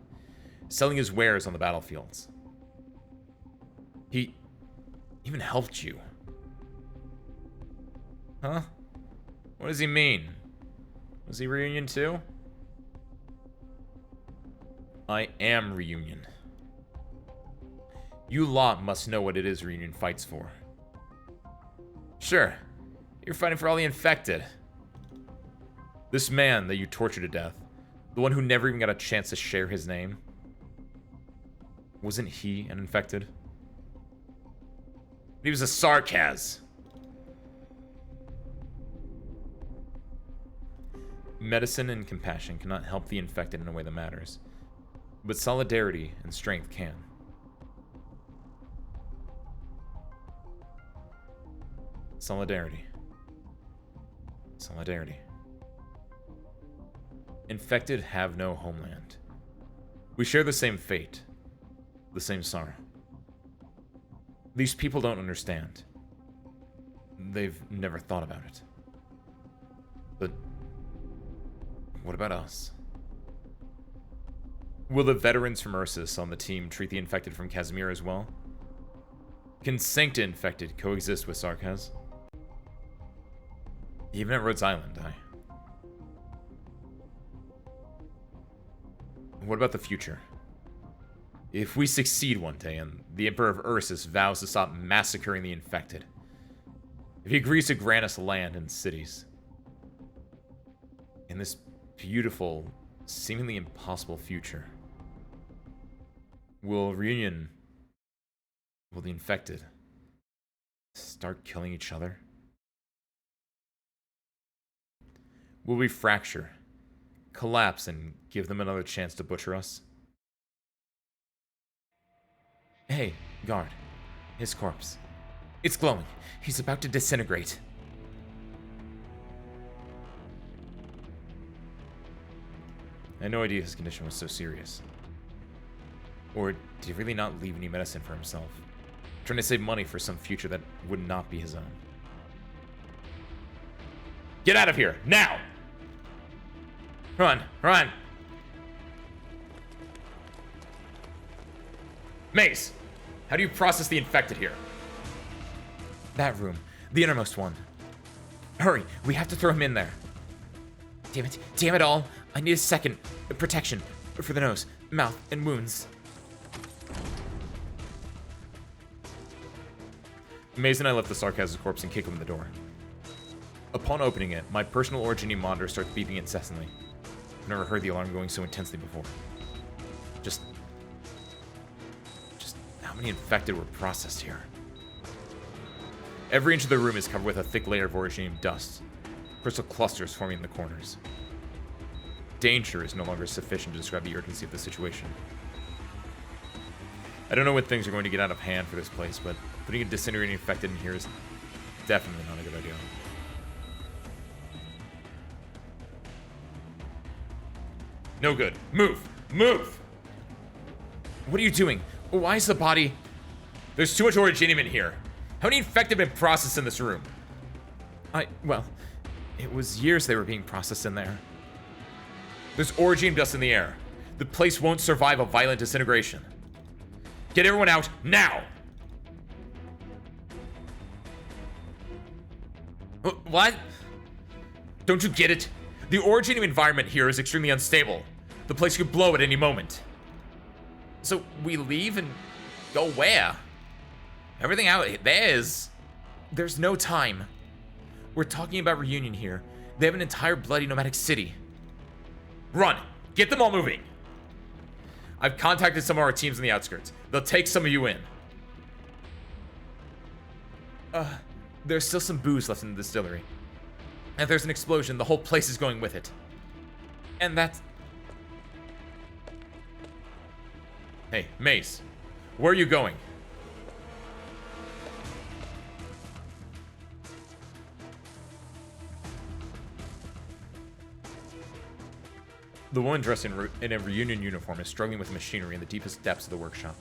selling his wares on the battlefields. He even helped you. Huh? What does he mean? Was he Reunion too? I am Reunion. You lot must know what it is Reunion fights for. Sure, you're fighting for all the infected. This man that you tortured to death, the one who never even got a chance to share his name, wasn't he an infected? He was a Sarkaz. Medicine and compassion cannot help the infected in a way that matters, but solidarity and strength can. Solidarity. Solidarity. Infected have no homeland. We share the same fate, the same sorrow. These people don't understand. They've never thought about it. But what about us? Will the veterans from Ursus on the team treat the infected from Casimir as well? Can Sancta infected coexist with Sarkaz? Even at Rhodes Island, What about the future? If we succeed one day and the Emperor of Ursus vows to stop massacring the infected, if he agrees to grant us land and cities. In this beautiful, seemingly impossible future, will the infected start killing each other? Will we fracture, collapse, and give them another chance to butcher us? Hey, guard. His corpse. It's glowing. He's about to disintegrate. I had no idea his condition was so serious. Or did he really not leave any medicine for himself? Trying to save money for some future that would not be his own. Get out of here, now! Run, run! Mace, how do you process the infected here? That room, the innermost one. Hurry, we have to throw him in there. Damn it all. I need a second protection for the nose, mouth, and wounds. Maze and I left the Sarkaz's corpse and kicked him in the door. Upon opening it, my personal Origini monitor starts beeping incessantly. I've never heard the alarm going so intensely before. Just how many infected were processed here? Every inch of the room is covered with a thick layer of Origini dust. Crystal clusters forming in the corners. Danger is no longer sufficient to describe the urgency of the situation. I don't know when things are going to get out of hand for this place, but putting a disintegrating infected in here is definitely not a good idea. No good. Move! Move! What are you doing? Why is the body... There's too much Originium in here. How many infected have been processed in this room? Well, it was years they were being processed in there. There's Originium dust in the air. The place won't survive a violent disintegration. Get everyone out, now! What? Don't you get it? The Originium environment here is extremely unstable. The place could blow at any moment. So we leave and go where? Everything out there is... There's no time. We're talking about reunion here. They have an entire bloody nomadic city. Run! Get them all moving! I've contacted some of our teams on the outskirts. They'll take some of you in. There's still some booze left in the distillery. And if there's an explosion, the whole place is going with it. And that's... Hey, Mace. Where are you going? The woman dressed in a reunion uniform is struggling with machinery in the deepest depths of the workshop.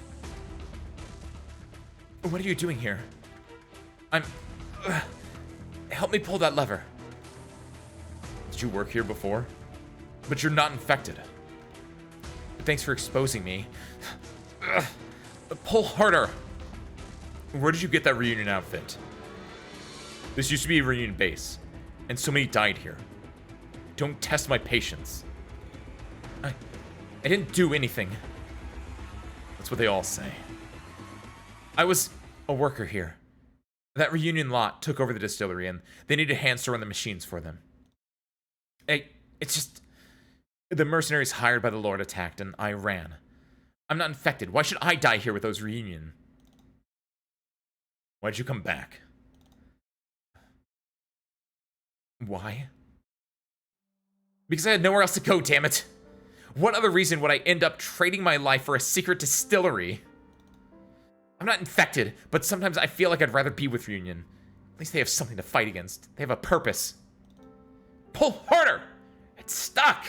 What are you doing here? Help me pull that lever. Did you work here before? But you're not infected. Thanks for exposing me. Pull harder. Where did you get that reunion outfit? This used to be a reunion base, and so many died here. Don't test my patience. I didn't do anything. That's what they all say. I was a worker here. That reunion lot took over the distillery, and they needed hands to run the machines for them. It's just... The mercenaries hired by the Lord attacked, and I ran. I'm not infected. Why should I die here with those reunion? Why'd you come back? Why? Because I had nowhere else to go, damn it. What other reason would I end up trading my life for a secret distillery? I'm not infected, but sometimes I feel like I'd rather be with Reunion. At least they have something to fight against. They have a purpose. Pull harder! It's stuck!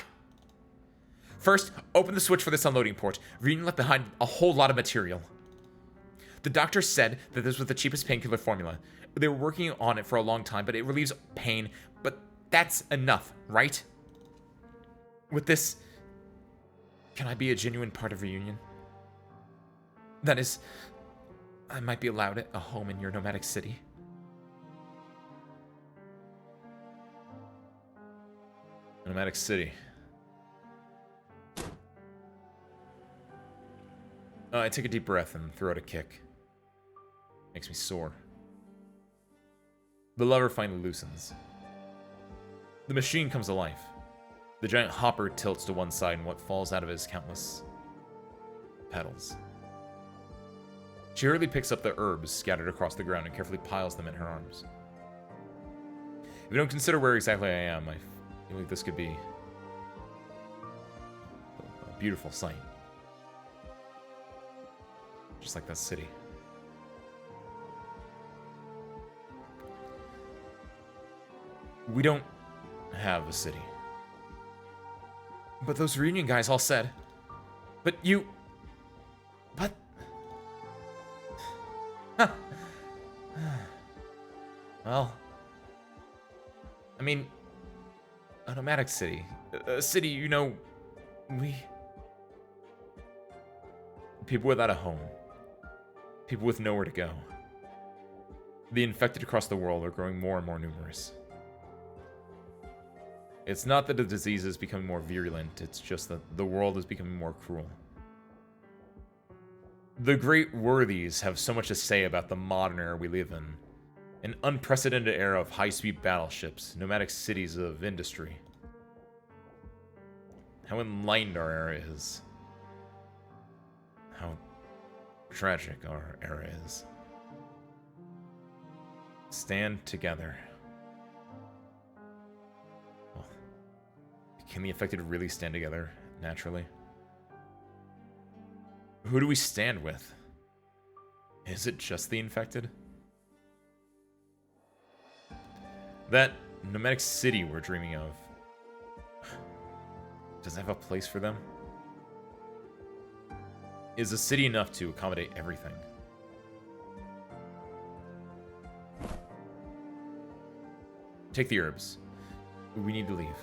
First, open the switch for this unloading port. Reunion left behind a whole lot of material. The doctor said that this was the cheapest painkiller formula. They were working on it for a long time, but it relieves pain. But that's enough, right? With this... Can I be a genuine part of Reunion? That is, I might be allowed a home in your nomadic city. A nomadic city. I take a deep breath and throw out a kick. Makes me sore. The lever finally loosens. The machine comes to life. The giant hopper tilts to one side, and what falls out of it is countless petals. She hurriedly picks up the herbs scattered across the ground and carefully piles them in her arms. If you don't consider where exactly I am, I feel like this could be a beautiful sight. Just like that city. We don't have a city. But those reunion guys all said. But you... But... Huh. Well... I mean... A nomadic city. A city, you know... We... People without a home. People with nowhere to go. The infected across the world are growing more and more numerous. It's not that the disease is becoming more virulent, it's just that the world is becoming more cruel. The great worthies have so much to say about the modern era we live in. An unprecedented era of high-speed battleships, nomadic cities of industry. How enlightened our era is. How tragic our era is. Stand together. Can the infected really stand together, naturally? Who do we stand with? Is it just the infected? That nomadic city we're dreaming of, does it have a place for them? Is a city enough to accommodate everything? Take the herbs. We need to leave.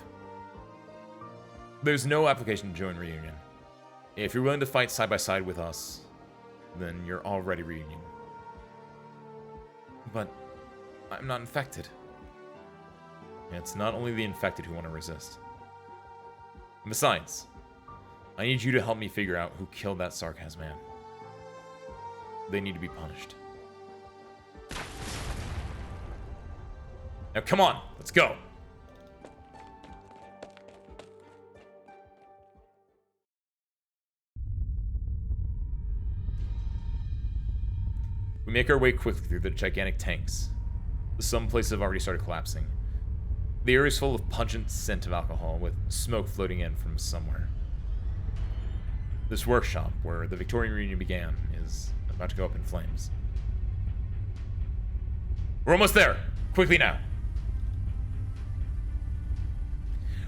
There's no application to join Reunion. If you're willing to fight side by side with us, then you're already Reunion. But I'm not infected. It's not only the infected who want to resist. And besides, I need you to help me figure out who killed that Sarkaz man. They need to be punished. Now come on, let's go! We make our way quickly through the gigantic tanks. Some places have already started collapsing. The area is full of pungent scent of alcohol, with smoke floating in from somewhere. This workshop, where the Victorian Reunion began, is about to go up in flames. We're almost there! Quickly now!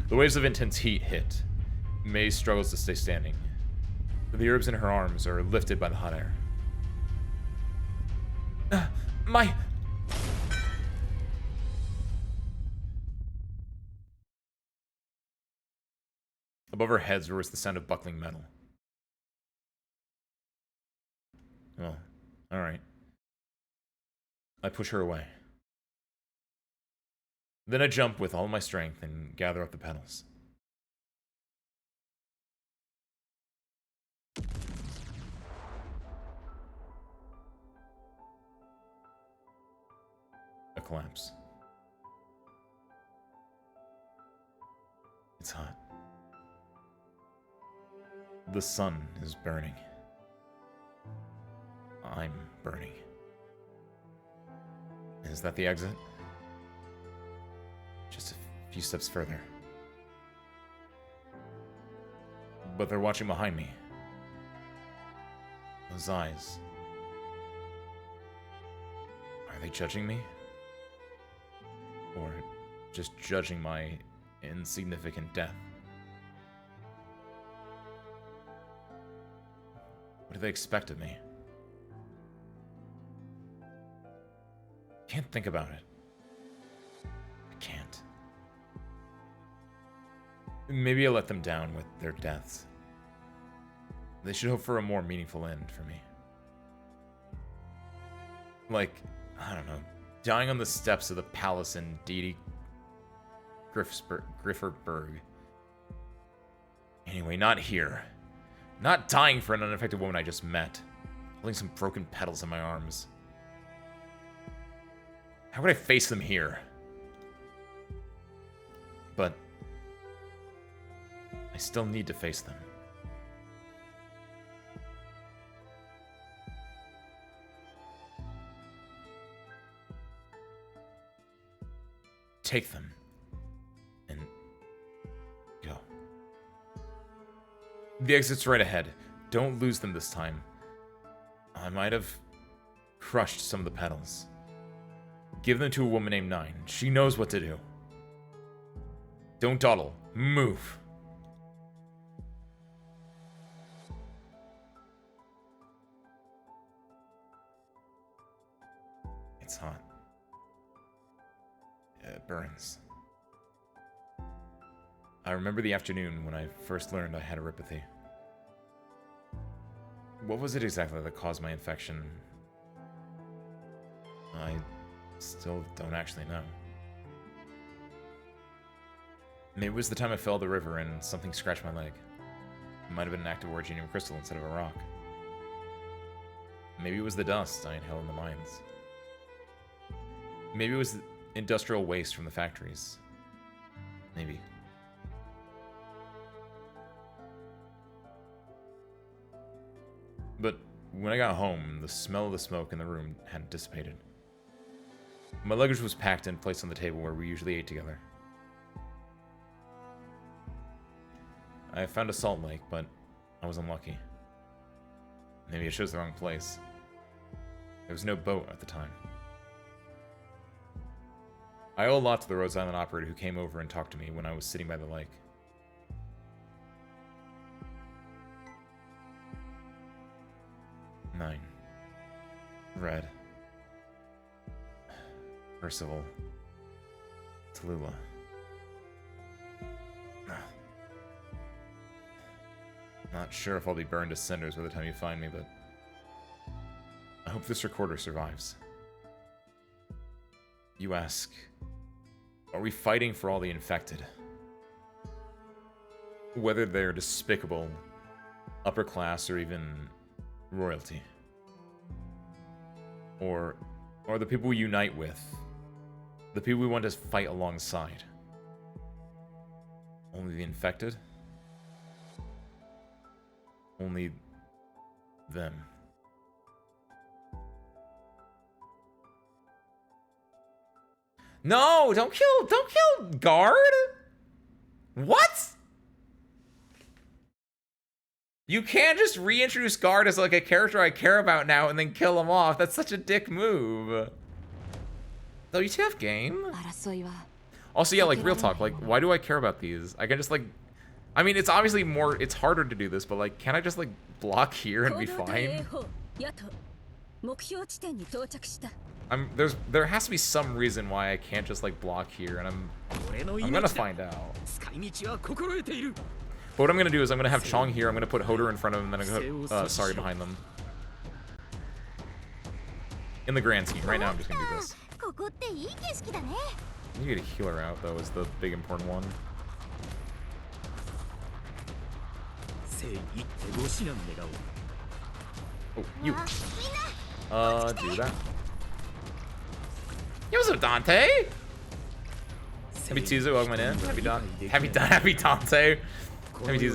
The waves of intense heat hit. May struggles to stay standing. The herbs in her arms are lifted by the hot air. My... Above our heads roars the sound of buckling metal. Well, alright. I push her away. Then I jump with all my strength and gather up the petals. A collapse. It's hot. The sun is burning. I'm burning. Is that the exit? Just a few steps further. But they're watching behind me. Those eyes. Are they judging me? Or just judging my insignificant death? What do they expect of me? Can't think about it. I can't. Maybe I let them down with their deaths. They should hope for a more meaningful end for me. Like, I don't know, dying on the steps of the palace in Deity Grifferberg. Anyway, not here. Not dying for an unaffected woman I just met. Holding some broken petals in my arms. How could I face them here? But I still need to face them. Take them and go. The exit's right ahead. Don't lose them this time. I might have crushed some of the petals. Give them to a woman named Nine. She knows what to do. Don't dawdle. Move. It's hot. It burns. I remember the afternoon when I first learned I had erypathy. What was it exactly that caused my infection? I still don't actually know. Maybe it was the time I fell in the river and something scratched my leg. It might have been an active orgenium crystal instead of a rock. Maybe it was the dust I inhaled in the mines. Maybe it was industrial waste from the factories. Maybe. But when I got home, the smell of the smoke in the room hadn't dissipated. My luggage was packed and placed on the table where we usually ate together. I found a salt lake, but I was unlucky. Maybe I chose the wrong place. There was no boat at the time. I owe a lot to the Rhodes Island operator who came over and talked to me when I was sitting by the lake. Nine. Red. Percival. Tallulah. Not sure if I'll be burned to cinders by the time you find me, but I hope this recorder survives. You ask, are we fighting for all the infected? Whether they're despicable, upper class, or even royalty. Or the people we unite with, the people we want to fight alongside. Only the infected? Only them. No, don't kill Guard. What? You can't just reintroduce Guard as like a character I care about now and then kill him off. That's such a dick move. WTF game? Also, yeah, like, real talk, like, why do I care about these? I can just, like, I mean, it's obviously more, it's harder to do this, but, like, can't I just, like, block here and be fine? There has to be some reason why I can't just, like, block here, and I'm gonna find out. But what I'm gonna do is I'm gonna have Chong here, I'm gonna put Hodor in front of him, and then I'm gonna put Sari behind them. In the grand scheme, right now I'm just gonna do this. You get a healer out, though, is the big important one. Oh, you. Do that. Yo, what's up, Dante? Happy Tuesday, welcome in. Happy Dante. Happy Tuesday,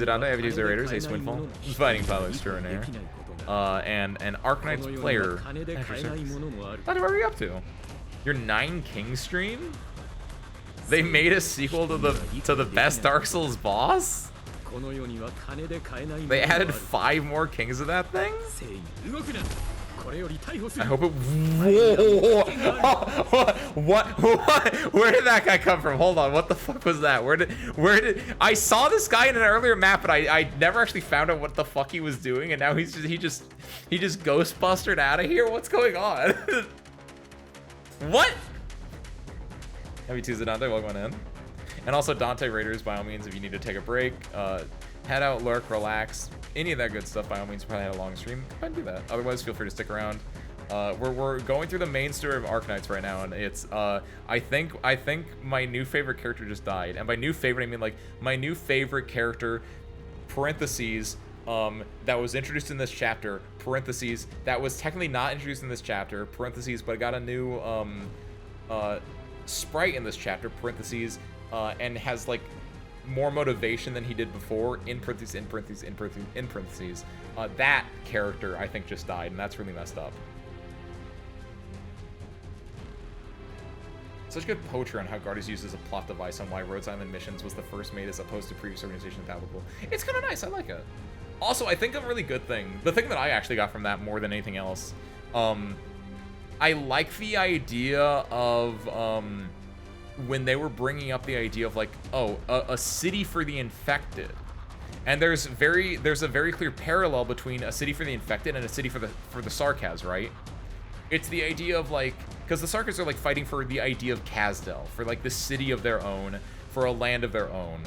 Dante. Happy Tuesday, Raiders. Ace Windfall. Fighting Pilot Extraordinaire. And Arknights player. Dante, what are you up to? Your 9 King stream? They made a sequel to the best Dark Souls boss? They added 5 more kings to that thing? I hope it. Whoa! What? Where did that guy come from? Hold on. What the fuck was that? Where did I saw this guy in an earlier map, but I never actually found out what the fuck he was doing, and now he just ghostbustered out of here. What's going on? What? Happy Tuesday, Dante. Welcome on in. And also, Dante Raiders, by all means, if you need to take a break, head out, lurk, relax, any of that good stuff, by all means, probably had a long stream. Go ahead and do that. Otherwise, feel free to stick around. We're going through the main story of Arknights right now, and it's I think my new favorite character just died, and by new favorite I mean like my new favorite character parentheses that was introduced in this chapter parentheses that was technically not introduced in this chapter parentheses but got a new sprite in this chapter, parentheses, and has like more motivation than he did before, in parentheses, in parentheses, in parentheses, in parentheses. That character, I think, just died, and that's really messed up. Such good poetry on how Guard is used as a plot device on why Rhodes Island missions was the first made as opposed to previous organizations palatable. It's kind of nice, I like it. Also, I think a really good thing, the thing that I actually got from that more than anything else, I like the idea of, when they were bringing up the idea of like, oh, a city for the infected. And there's a very clear parallel between a city for the infected and a city for the Sarkaz, right? It's the idea of like, because the Sarkaz are like fighting for the idea of Kazdel, for like the city of their own, for a land of their own.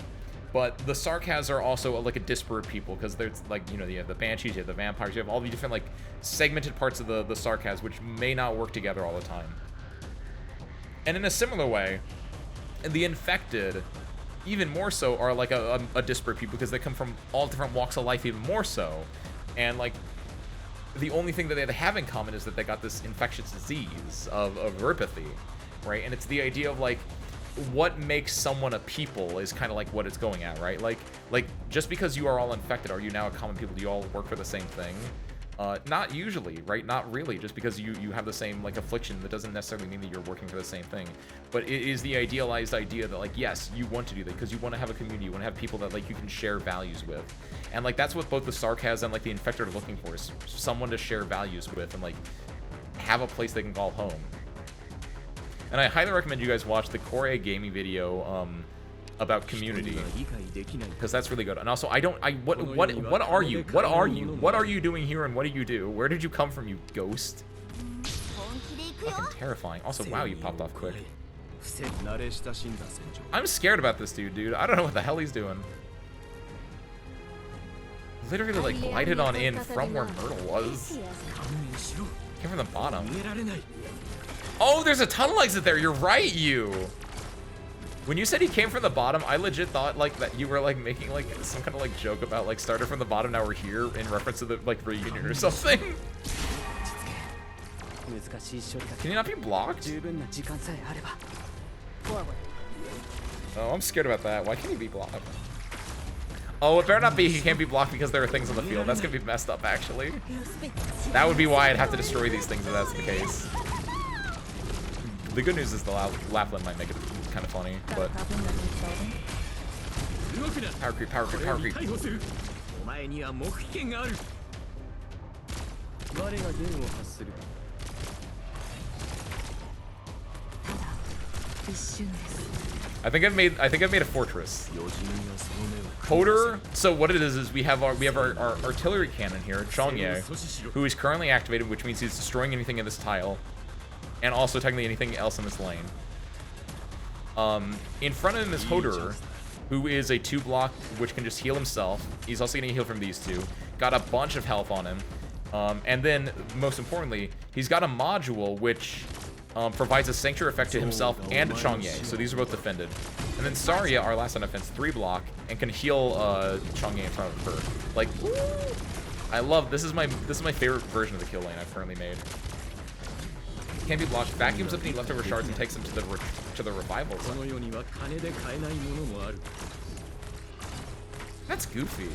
But the Sarkaz are also like a disparate people, because there's like, you know, you have the Banshees, you have the vampires, you have all the different like segmented parts of the Sarkaz, which may not work together all the time. And in a similar way, the infected, even more so, are like a disparate people, because they come from all different walks of life even more so. And like, the only thing that they have in common is that they got this infectious disease of ripathy, right? And it's the idea of like, what makes someone a people is kind of like what it's going at, right? Like just because you are all infected, are you now a common people? Do you all work for the same thing? Not usually, right? Not really. Just because you have the same like affliction, that doesn't necessarily mean that you're working for the same thing. But it is the idealized idea that like, yes, you want to do that because you want to have a community, you want to have people that like you can share values with. And like that's what both the Sarkaz and like the Infected are looking for, is someone to share values with and like have a place they can call home. And I highly recommend you guys watch the Core Gaming video about community, because that's really good. And also, what are you doing here, and what do you do? Where did you come from, you ghost? Fucking terrifying. Also, wow, you popped off quick. I'm scared about this dude. I don't know what the hell he's doing. Literally like glided on in from where Myrtle was. Came from the bottom. Oh, there's a tunnel exit there. You're right, you. When you said he came from the bottom, I legit thought like that you were like making like some kind of like joke about like started from the bottom, now we're here, in reference to the like reunion or something. Can you not be blocked? Oh, I'm scared about that. Why can't he be blocked? Oh, it better not be he can't be blocked because there are things on the field. That's gonna be messed up, actually. That would be why I'd have to destroy these things if that's the case. The good news is the Lapland might make it kind of funny, but... Power creep, power creep, power creep. I think I've made a fortress. Coder. So what it is we have our artillery cannon here, Chongye, who is currently activated, which means he's destroying anything in this tile, and also technically anything else in this lane. In front of him is Hoder, who is a 2-block, which can just heal himself. He's also getting healed from these two. Got a bunch of health on him. And then, most importantly, he's got a module which provides a Sanctuary effect to himself and to Chongye. So these are both defended. And then Saria, our last on defense, 3-block, and can heal Chongye in front of her. Like, I love, this is my favorite version of the kill lane I've currently made. Can't be blocked, vacuums up any leftover shards and takes them to the revival zone. That's goofy.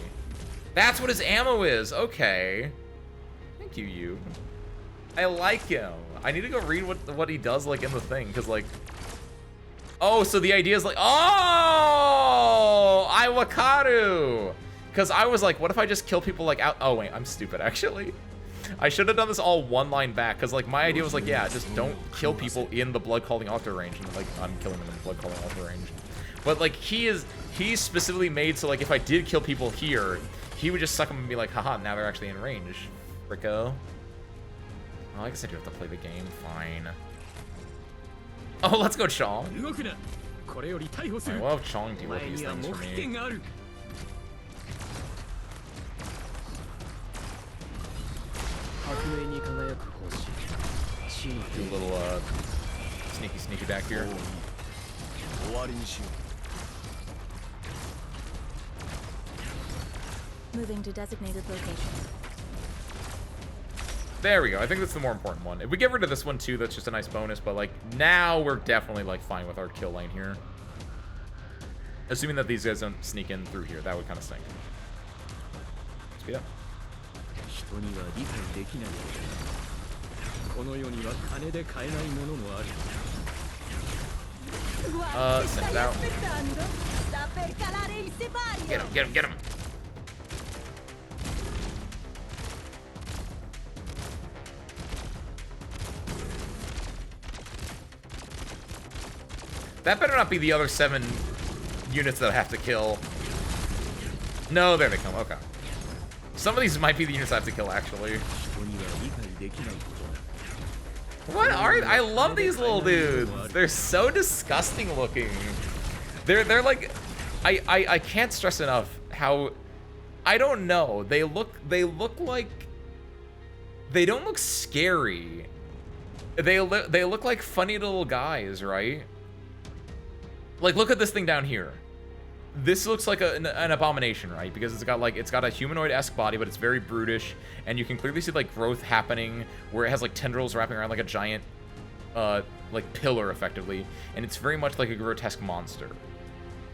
That's what his ammo is. Okay. Thank you, you. I like him. I need to go read what he does like in the thing, because like, oh, so the idea is like, oh, Iwakaru. Because I was like, what if I just kill people like out? Oh wait, I'm stupid actually. I should have done this all one line back, because like my idea was like, yeah, just don't kill people in the blood calling altar range, and like I'm killing them in the blood calling altar range. But like he's specifically made so like if I did kill people here, he would just suck them and be like, haha, now they're actually in range. Rico. Oh, I guess I do have to play the game. Fine. Oh, let's go, Chong. Right, we'll have Chong deal with these things for me. Do a little sneaky back here. Moving to designated location. There we go. I think that's the more important one. If we get rid of this one too, that's just a nice bonus. But like now we're definitely like fine with our kill lane here. Assuming that these guys don't sneak in through here, that would kind of stink. Speed up. 人には理解できないけど、この世には金で買えないものもある。Send it out. Get him, get him, get him. That better not be the other 7 units that I have to kill. No, there they come. Okay. Some of these might be the units I have to kill, actually. What are... I love these little dudes. They're so disgusting looking. They're like... I can't stress enough how... I don't know. They look like... They don't look scary. They look like funny little guys, right? Like, look at this thing down here. This looks like an abomination, right? Because it's got a humanoid-esque body, but it's very brutish, and you can clearly see like growth happening where it has like tendrils wrapping around like a giant, like pillar, effectively, and it's very much like a grotesque monster.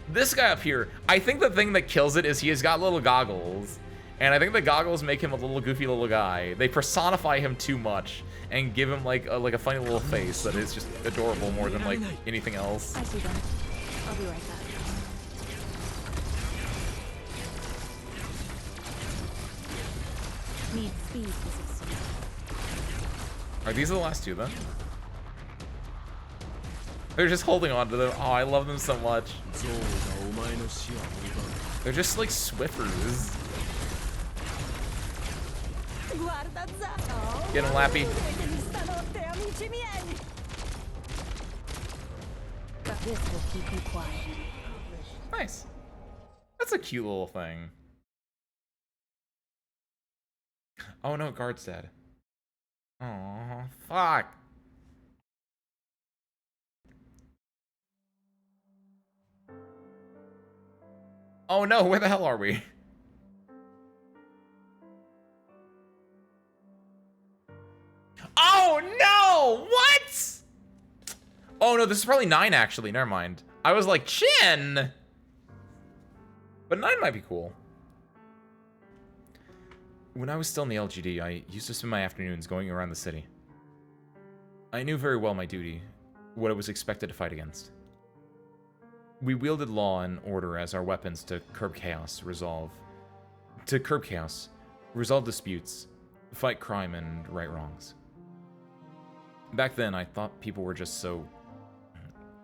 This guy up here, I think the thing that kills it is he has got little goggles, and I think the goggles make him a little goofy little guy. They personify him too much and give him like a funny little face that is just adorable more than like anything else. I see them. I'll be right back. Need speed to succeed. Are these the last 2 then? They're just holding on to them. Oh, I love them so much. They're just like Swiffers. Get him, Lappy. This will keep you quiet. Nice. That's a cute little thing. Oh no, guard's dead. Oh, fuck. Oh no, where the hell are we? Oh no! What? Oh no, this is probably 9 actually. Never mind. I was like, Chin! But 9 might be cool. When I was still in the LGD, I used to spend my afternoons going around the city. I knew very well my duty, what I was expected to fight against. We wielded law and order as our weapons to curb chaos, resolve disputes, fight crime and right wrongs. Back then, I thought people were just so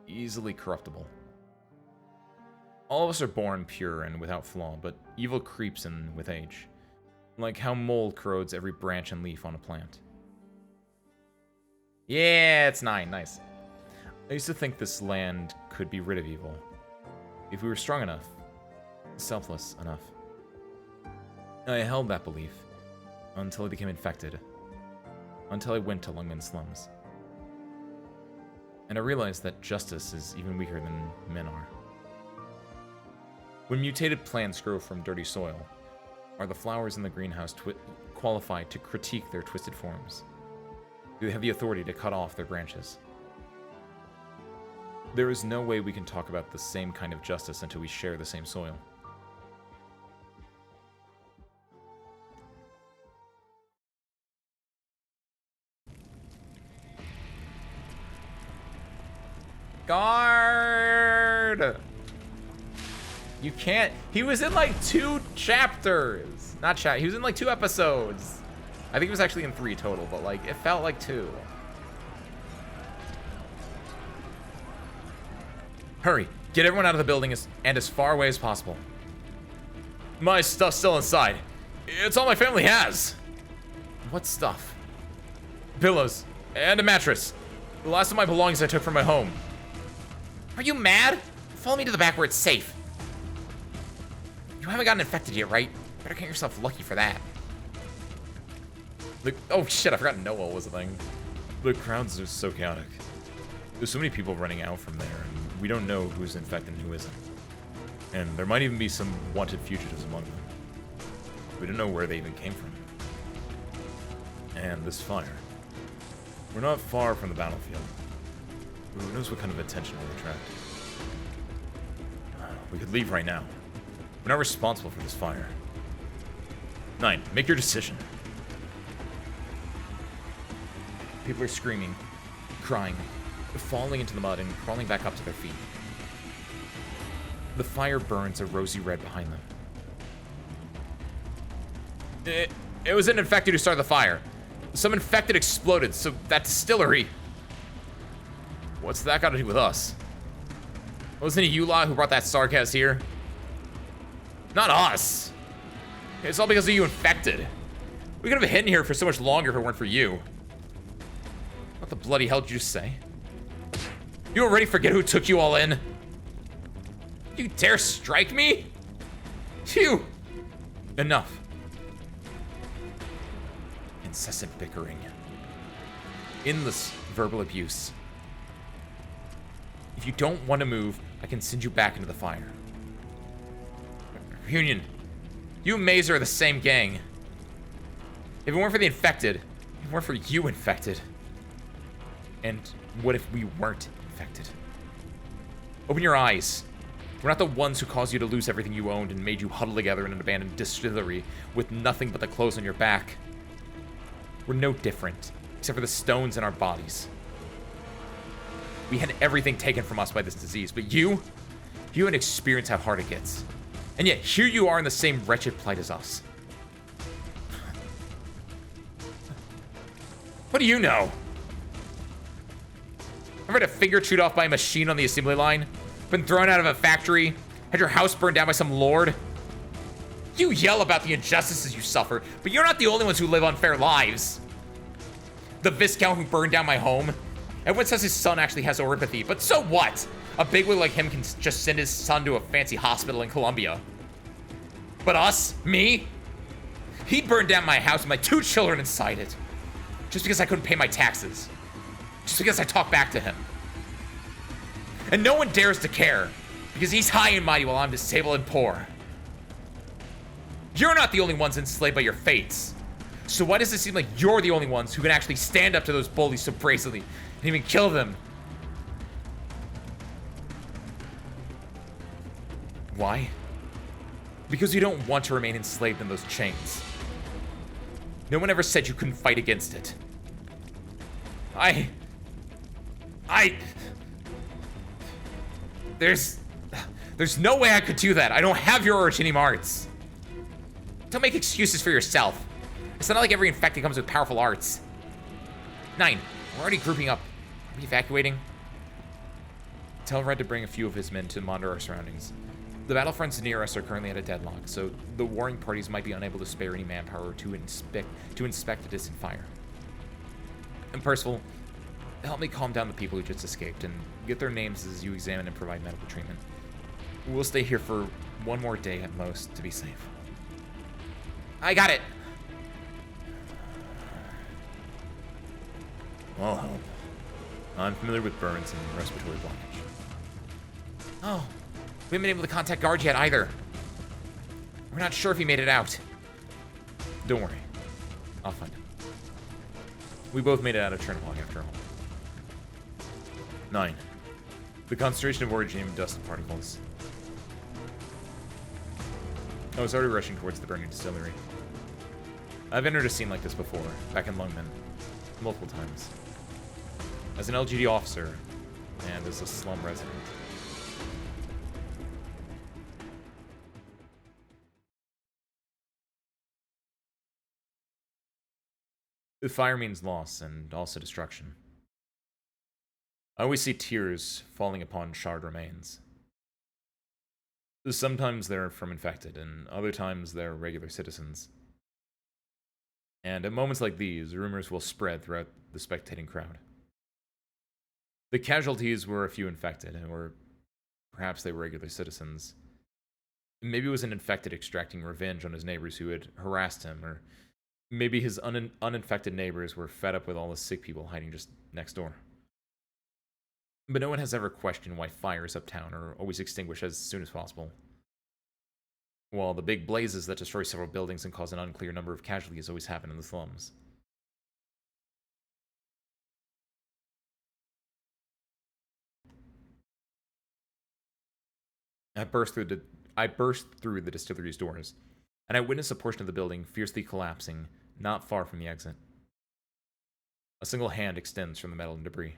easily corruptible. All of us are born pure and without flaw, but evil creeps in with age. Like how mold corrodes every branch and leaf on a plant. Yeah, it's 9. Nice. I used to think this land could be rid of evil. If we were strong enough, selfless enough. I held that belief until I became infected. Until I went to Lungmen's slums. And I realized that justice is even weaker than men are. When mutated plants grow from dirty soil, are the flowers in the greenhouse qualified to critique their twisted forms? Do they have the authority to cut off their branches? There is no way we can talk about the same kind of justice until we share the same soil. Guard! You can't. He was in like 2 chapters. Not he was in like 2 episodes. I think he was actually in 3 total, but like it felt like 2. Hurry, get everyone out of the building and as far away as possible. My stuff's still inside. It's all my family has. What stuff? Pillows and a mattress. The last of my belongings I took from my home. Are you mad? Follow me to the back where it's safe. You haven't gotten infected yet, right? Better count yourself lucky for that. Oh shit, I forgot Noah was a thing. The crowds are so chaotic. There's so many people running out from there, and we don't know who's infected and who isn't. And there might even be some wanted fugitives among them. We don't know where they even came from. And this fire. We're not far from the battlefield. Who knows what kind of attention we'll attract. We could leave right now. We're not responsible for this fire. 9, make your decision. People are screaming, crying, falling into the mud and crawling back up to their feet. The fire burns a rosy red behind them. It was an infected who started the fire. Some infected exploded, so that distillery... What's that got to do with us? Wasn't it you lot who brought that sarcasm here? Not us. It's all because of you infected. We could have been hidden here for so much longer if it weren't for you. What the bloody hell did you just say? You already forget who took you all in? You dare strike me? Phew! Enough. Incessant bickering. Endless verbal abuse. If you don't want to move, I can send you back into the fire. Reunion, you and Mazer are the same gang. If it weren't for the infected, if it weren't for you infected. And what if we weren't infected? Open your eyes. We're not the ones who caused you to lose everything you owned and made you huddle together in an abandoned distillery with nothing but the clothes on your back. We're no different, except for the stones in our bodies. We had everything taken from us by this disease, but you haven't experienced how hard it gets. And yet, here you are in the same wretched plight as us. What do you know? Ever had a finger chewed off by a machine on the assembly line? Been thrown out of a factory? Had your house burned down by some lord? You yell about the injustices you suffer, but you're not the only ones who live unfair lives. The Viscount who burned down my home. Everyone says his son actually has oripathy, but so what? A bigwig like him can just send his son to a fancy hospital in Colombia. But us? Me? He burned down my house with my 2 children inside it. Just because I couldn't pay my taxes. Just because I talked back to him. And no one dares to care, because he's high and mighty while I'm disabled and poor. You're not the only ones enslaved by your fates. So why does it seem like you're the only ones who can actually stand up to those bullies so brazenly and even kill them? Why? Because you don't want to remain enslaved in those chains. No one ever said you couldn't fight against it. There's no way I could do that. I don't have your originating arts. Don't make excuses for yourself. It's not like every infected comes with powerful arts. 9, we're already grouping up. Are we evacuating? Tell Red to bring a few of his men to monitor our surroundings. The battlefronts near us are currently at a deadlock, so the warring parties might be unable to spare any manpower to inspect the distant fire. And Percival, help me calm down the people who just escaped and get their names as you examine and provide medical treatment. We'll stay here for one more day at most to be safe. I got it! I'll help. I'm familiar with burns and respiratory blockage. Oh, we haven't been able to contact guards yet either. We're not sure if he made it out. Don't worry. I'll find him. We both made it out of Chernobog after all. 9. The concentration of origin dust and particles. I was already rushing towards the burning distillery. I've entered a scene like this before, back in Lungmen. Multiple times. As an LGD officer, and as a slum resident. The fire means loss, and also destruction. I always see tears falling upon charred remains. Sometimes they're from infected, and other times they're regular citizens. And at moments like these, rumors will spread throughout the spectating crowd. The casualties were a few infected, or perhaps they were regular citizens. Maybe it was an infected extracting revenge on his neighbors who had harassed him, or maybe his uninfected neighbors were fed up with all the sick people hiding just next door. But no one has ever questioned why fires uptown are always extinguished as soon as possible, while the big blazes that destroy several buildings and cause an unclear number of casualties always happen in the slums. I burst through the distillery's doors, and I witnessed a portion of the building fiercely collapsing, not far from the exit. A single hand extends from the metal and debris,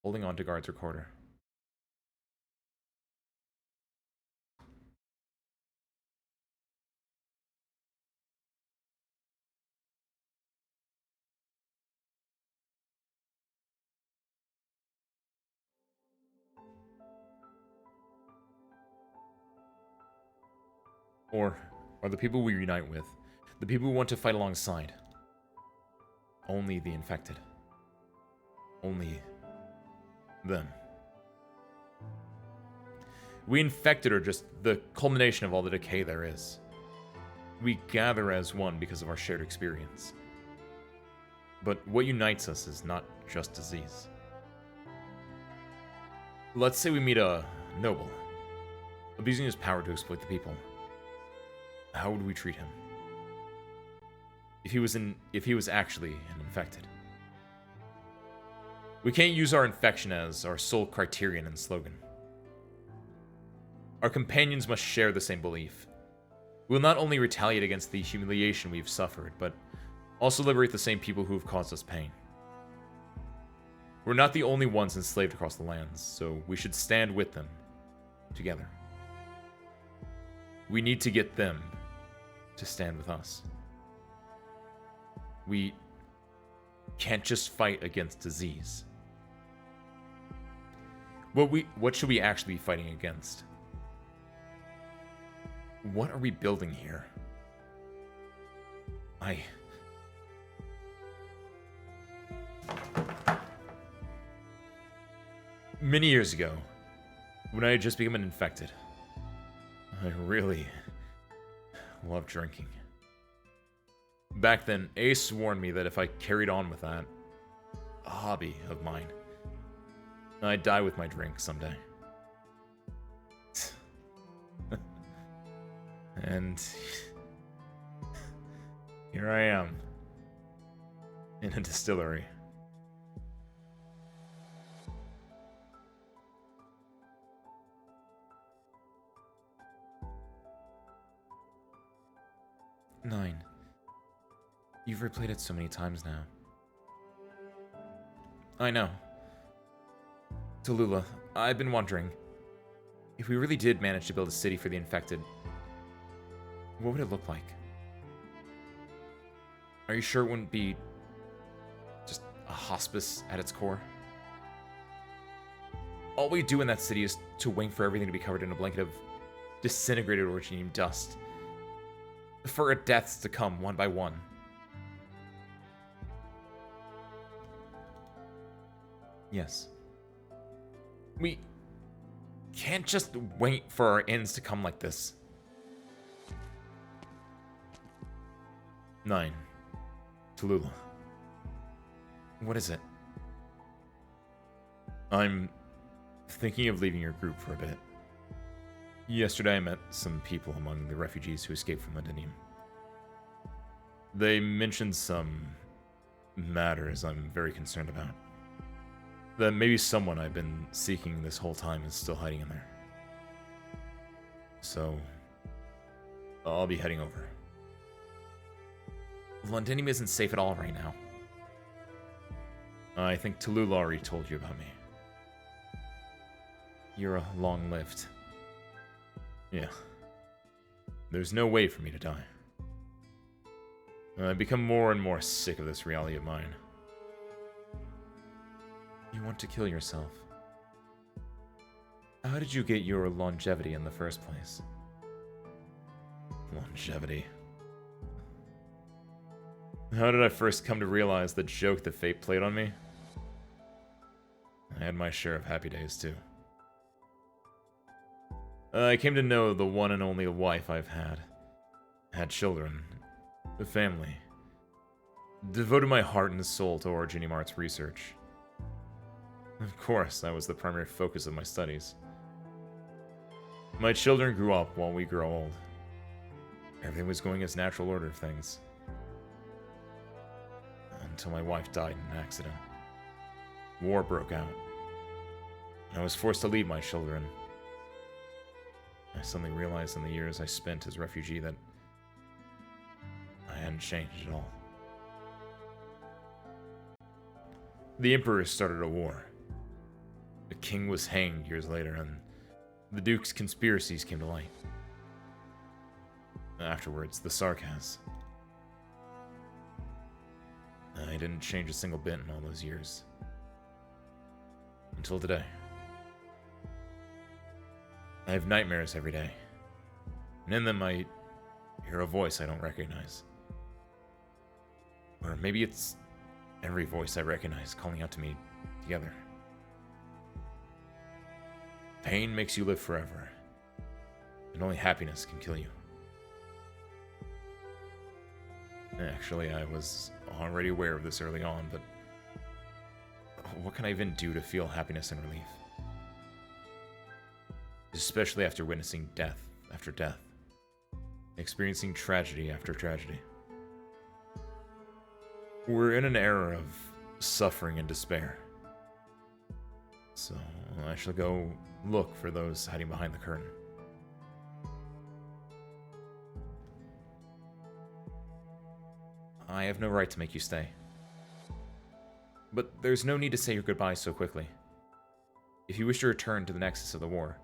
holding on to guard's recorder. Or are the people we unite with, the people who want to fight alongside, only the infected? Only them. We infected are just the culmination of all the decay there is. We gather as one because of our shared experience. But what unites us is not just disease. Let's say we meet a noble, abusing his power to exploit the people. How would we treat him? If he was actually an infected. We can't use our infection as our sole criterion and slogan. Our companions must share the same belief. We will not only retaliate against the humiliation we've suffered, but also liberate the same people who have caused us pain. We're not the only ones enslaved across the lands, so we should stand with them, together. We need to get them to stand with us. We can't just fight against disease. What should we actually be fighting against? What are we building here? Many years ago, when I had just become an infected, I really loved drinking. Back then, Ace warned me that if I carried on with that, a hobby of mine, I'd die with my drink someday. And here I am, in a distillery. Nine. You've replayed it so many times now. I know. Tallulah, I've been wondering, if we really did manage to build a city for the infected, what would it look like? Are you sure it wouldn't be just a hospice at its core? All we do in that city is to wait for everything to be covered in a blanket of disintegrated originium dust, for deaths to come one by one. Yes. We can't just wait for our ends to come like this. 9. Tallulah. What is it? I'm thinking of leaving your group for a bit. Yesterday I met some people among the refugees who escaped from Londinium. They mentioned some matters I'm very concerned about. That maybe someone I've been seeking this whole time is still hiding in there. So, I'll be heading over. Londinium isn't safe at all right now. I think Tallulah already told you about me. You're long-lived. Yeah. There's no way for me to die. I've become more and more sick of this reality of mine. You want to kill yourself. How did you get your longevity in the first place? Longevity. How did I first come to realize the joke that fate played on me? I had my share of happy days too. I came to know the one and only wife I've had. Had children. A family. Devoted my heart and soul to Originium Arts research. Of course, that was the primary focus of my studies. My children grew up while we grew old. Everything was going as natural order of things. Until my wife died in an accident. War broke out. And I was forced to leave my children I suddenly realized in the years I spent as a refugee that I hadn't changed at all. The Emperor started a war. The king was hanged years later, and the Duke's conspiracies came to light. Afterwards, the Sarkaz. I didn't change a single bit in all those years. Until today. I have nightmares every day. And in them I hear a voice I don't recognize. Or maybe it's every voice I recognize calling out to me together. Pain makes you live forever. And only happiness can kill you. Actually, I was already aware of this early on, but what can I even do to feel happiness and relief? Especially after witnessing death after death, experiencing tragedy after tragedy. We're in an era of suffering and despair. So I shall go look for those hiding behind the curtain. I have no right to make you stay. But there's no need to say your goodbyes so quickly. If you wish to return to the nexus of the war,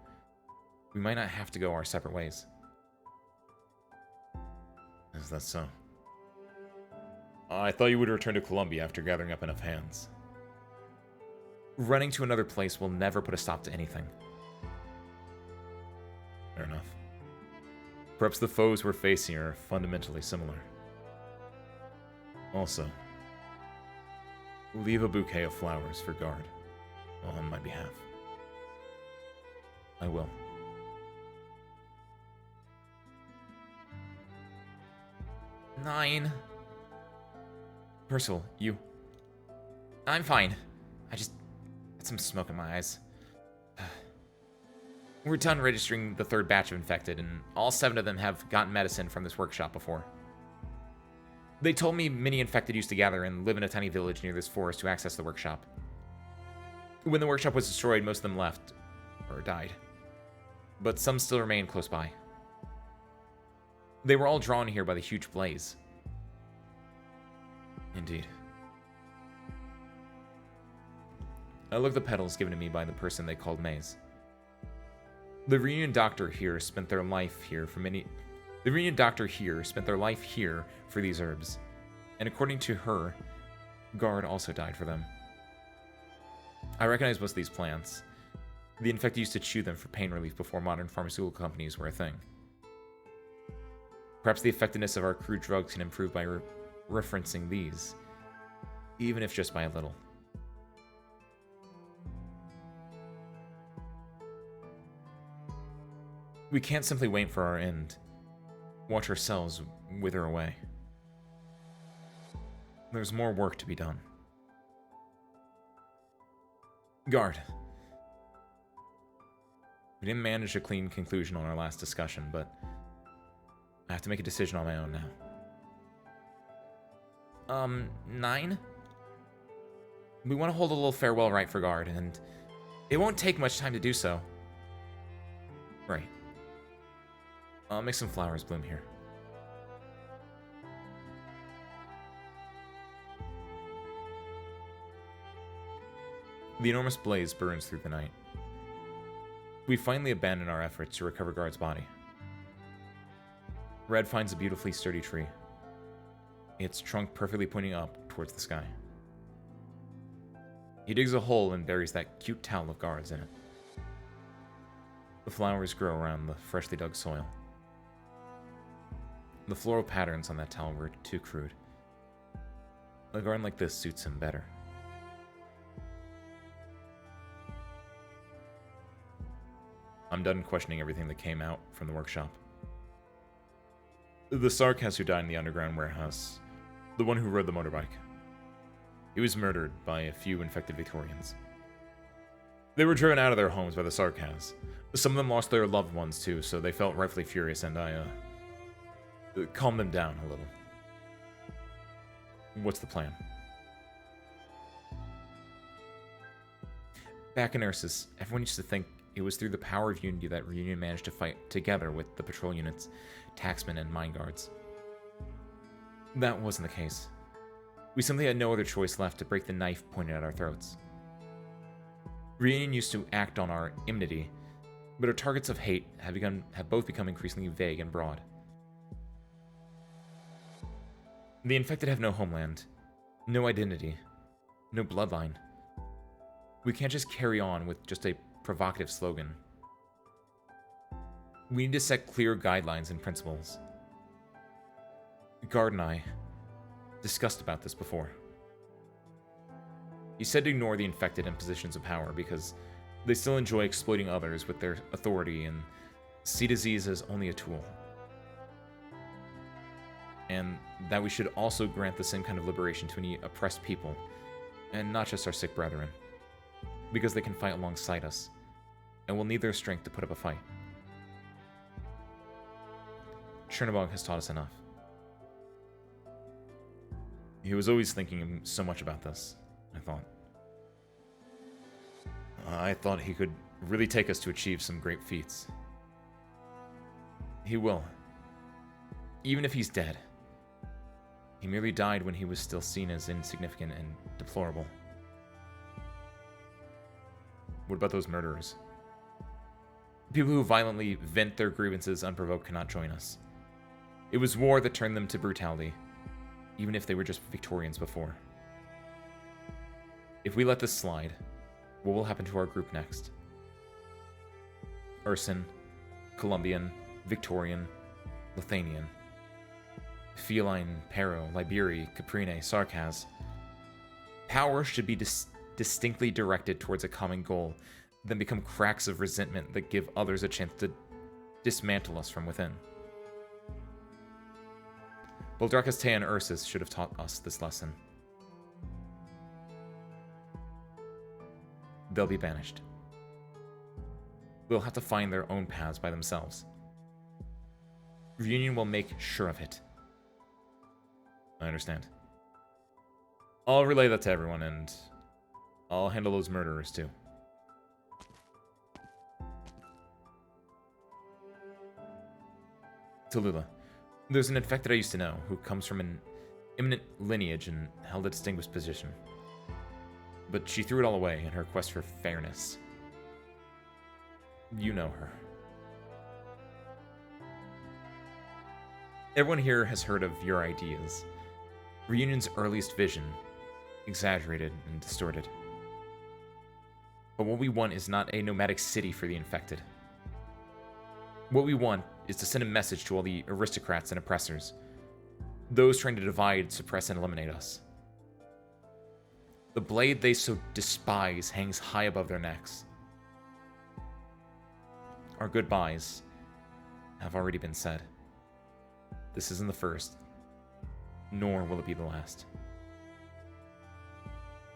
we might not have to go our separate ways. Is that so? I thought you would return to Columbia after gathering up enough hands. Running to another place will never put a stop to anything. Fair enough. Perhaps the foes we're facing are fundamentally similar. Also, leave a bouquet of flowers for Guard on my behalf. I will. Nine. Percival, you. I'm fine. I just had some smoke in my eyes. We're done registering the third batch of infected, and all 7 of them have gotten medicine from this workshop before. They told me many infected used to gather and live in a tiny village near this forest to access the workshop. When the workshop was destroyed, most of them left, or died. But some still remain close by. They were all drawn here by the huge blaze. Indeed. I looked at the petals given to me by the person they called Maze. The reunion doctor here spent their life here for many... The reunion doctor here spent their life here for these herbs. And according to her, Guard also died for them. I recognize most of these plants. The infected used to chew them for pain relief before modern pharmaceutical companies were a thing. Perhaps the effectiveness of our crude drugs can improve by referencing these, even if just by a little. We can't simply wait for our end, watch ourselves wither away. There's more work to be done. Guard. We didn't manage a clean conclusion on our last discussion, but I have to make a decision on my own now. 9? We want to hold a little farewell rite for Guard, and it won't take much time to do so. Right. I'll make some flowers bloom here. The enormous blaze burns through the night. We finally abandon our efforts to recover Guard's body. Red finds a beautifully sturdy tree, its trunk perfectly pointing up towards the sky. He digs a hole and buries that cute towel of Guard's in it. The flowers grow around the freshly dug soil. The floral patterns on that towel were too crude. A garden like this suits him better. I'm done questioning everything that came out from the workshop. The Sarkaz who died in the underground warehouse, the one who rode the motorbike. He was murdered by a few infected Victorians. They were driven out of their homes by the Sarkaz. Some of them lost their loved ones too, so they felt rightfully furious, and I calmed them down a little. What's the plan? Back in Ursus, everyone used to think it was through the power of unity that Reunion managed to fight together with the patrol units, taxmen, and mine guards. That wasn't the case. We simply had no other choice left to break the knife pointed at our throats. Reunion used to act on our enmity, but our targets of hate have both become increasingly vague and broad. The infected have no homeland, no identity, no bloodline. We can't just carry on with just a provocative slogan. We need to set clear guidelines and principles. Guard and I discussed about this before. He said to ignore the infected in positions of power because they still enjoy exploiting others with their authority and see disease as only a tool. And that we should also grant the same kind of liberation to any oppressed people, and not just our sick brethren, because they can fight alongside us, and will need their strength to put up a fight. Chernobog has taught us enough. He was always thinking so much about this, I thought. I thought he could really take us to achieve some great feats. He will. Even if he's dead. He merely died when he was still seen as insignificant and deplorable. What about those murderers? People who violently vent their grievances unprovoked cannot join us. It was war that turned them to brutality, even if they were just Victorians before. If we let this slide, what will happen to our group next? Urson, Colombian, Victorian, Lithanian, Feline, Pero, Liberi, Caprine, Sarkaz. Power should be distinctly directed towards a common goal, then become cracks of resentment that give others a chance to dismantle us from within. Boldrakas Tea and Ursus should have taught us this lesson. They'll be banished. They'll have to find their own paths by themselves. Reunion will make sure of it. I understand. I'll relay that to everyone, and I'll handle those murderers too. Tallulah, there's an infected I used to know who comes from an eminent lineage and held a distinguished position. But she threw it all away in her quest for fairness. You know her. Everyone here has heard of your ideas. Reunion's earliest vision, exaggerated and distorted. But what we want is not a nomadic city for the infected. What we want is to send a message to all the aristocrats and oppressors, those trying to divide, suppress, and eliminate us. The blade they so despise hangs high above their necks. Our goodbyes have already been said. This isn't the first, nor will it be the last.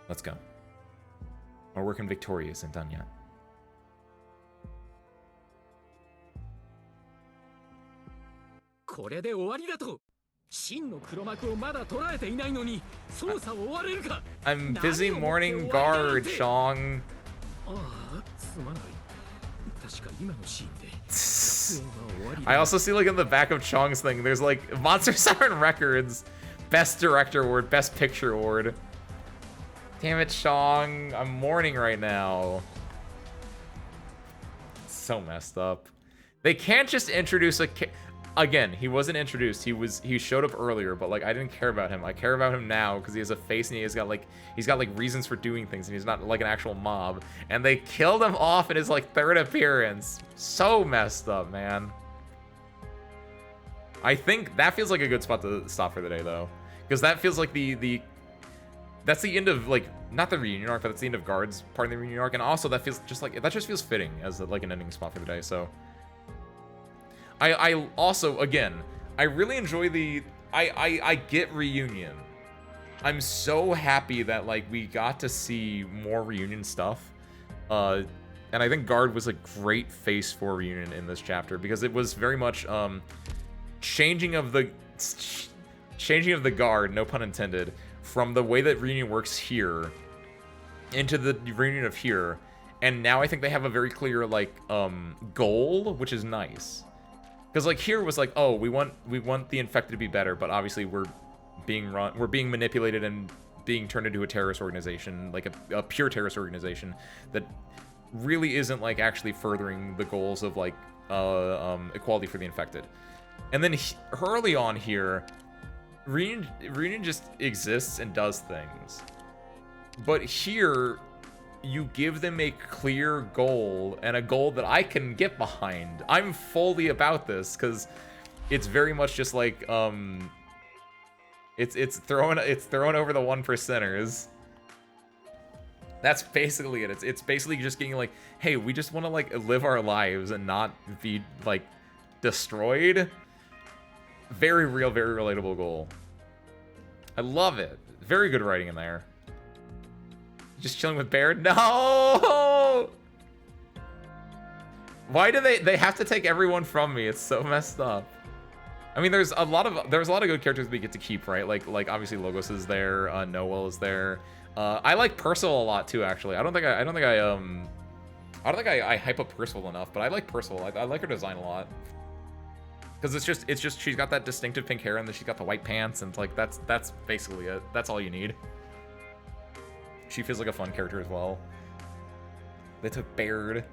Let's go. Our work in Victoria isn't done yet. I'm busy mourning guard, Chong. I also see, like, in the back of Chong's thing, there's like Monster Siren Records, Best Director Award, Best Picture Award. Damn it, Chong. I'm mourning right now. So messed up. They can't just introduce a again, he wasn't introduced. He showed up earlier, but like I didn't care about him. I care about him now because he has a face and he's got like reasons for doing things and he's not like an actual mob. And they killed him off in his like third appearance. So messed up, man. I think that feels like a good spot to stop for the day though. Because that feels like that's the end of, like, not the reunion arc, but that's the end of Guard's part of the reunion arc, and also that just feels fitting as like an ending spot for the day. So I also, again, I really enjoy I get reunion. I'm so happy that like we got to see more reunion stuff, and I think Guard was a great face for reunion in this chapter because it was very much changing of the Guard, no pun intended, from the way that reunion works here into the reunion of here, And now I think they have a very clear, like, goal, which is nice. Because, like, here was like, oh, we want the infected to be better, but obviously we're being manipulated and being turned into a terrorist organization, like a pure terrorist organization that really isn't, like, actually furthering the goals of, like, equality for the infected. And then early on here, Reunion just exists and does things. But here, you give them a clear goal, and a goal that I can get behind. I'm fully about this, because it's very much just like, it's throwing over the 1%ers. That's basically it. It's basically just getting like, hey, we just want to like live our lives and not be like destroyed. Very real, very relatable goal. I love it. Very good writing in there. Just chilling with Baird? No! Why do they have to take everyone from me? It's so messed up. I mean, there's a lot of good characters we get to keep, right? Like obviously Logos is there, Noel is there. I like Percival a lot too, actually. I don't think I hype up Percival enough, but I like Percival. I like her design a lot. Because it's just she's got that distinctive pink hair, and then she's got the white pants, and like that's basically it. That's all you need. She feels like a fun character as well. They took Baird.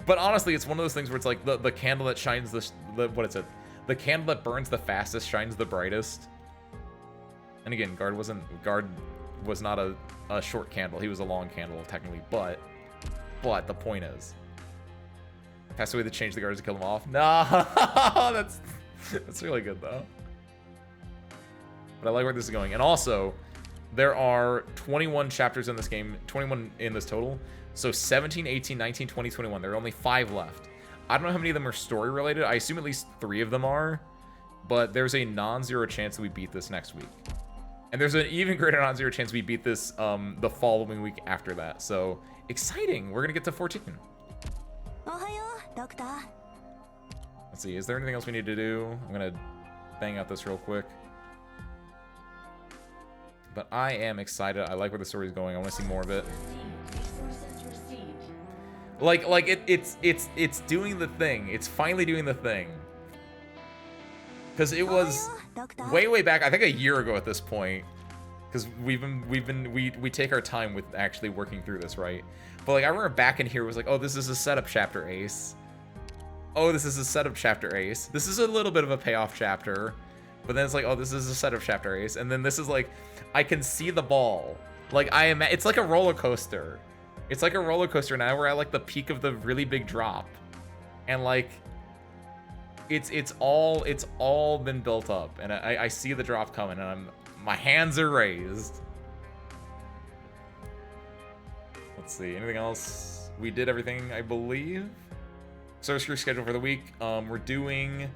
But honestly, it's one of those things where it's like the candle that shines what is it? The candle that burns the fastest shines the brightest. And again, Guard was not a short candle. He was a long candle technically, but the point is, passed away to change the guards to kill them off. No, that's really good though. But I like where this is going. And also, there are 21 chapters in this game, 21 in this total. So 17, 18, 19, 20, 21. There are only 5 left. I don't know how many of them are story related. I assume at least 3 of them are. But there's a non-zero chance that we beat this next week. And there's an even greater non-zero chance we beat this the following week after that. So exciting. We're going to get to 14. Let's see. Is there anything else we need to do? I'm going to bang out this real quick. But I am excited. I like where the story is going. I want to see more of it. Like it's doing the thing. It's finally doing the thing. Because it was way back. I think a year ago at this point. Because we take our time with actually working through this, right? But like I remember back in here it was like, oh, this is a setup chapter, Ace. Oh, this is a setup chapter, Ace. This is a little bit of a payoff chapter. But then it's like, oh, this is a setup chapter, Ace. And then this is like, I can see the ball. Like it's like a roller coaster. It's like a roller coaster now. We're at like the peak of the really big drop, and like, it's all been built up, and I see the drop coming, and my hands are raised. Let's see, anything else? We did everything, I believe. Service crew schedule for the week. We're doing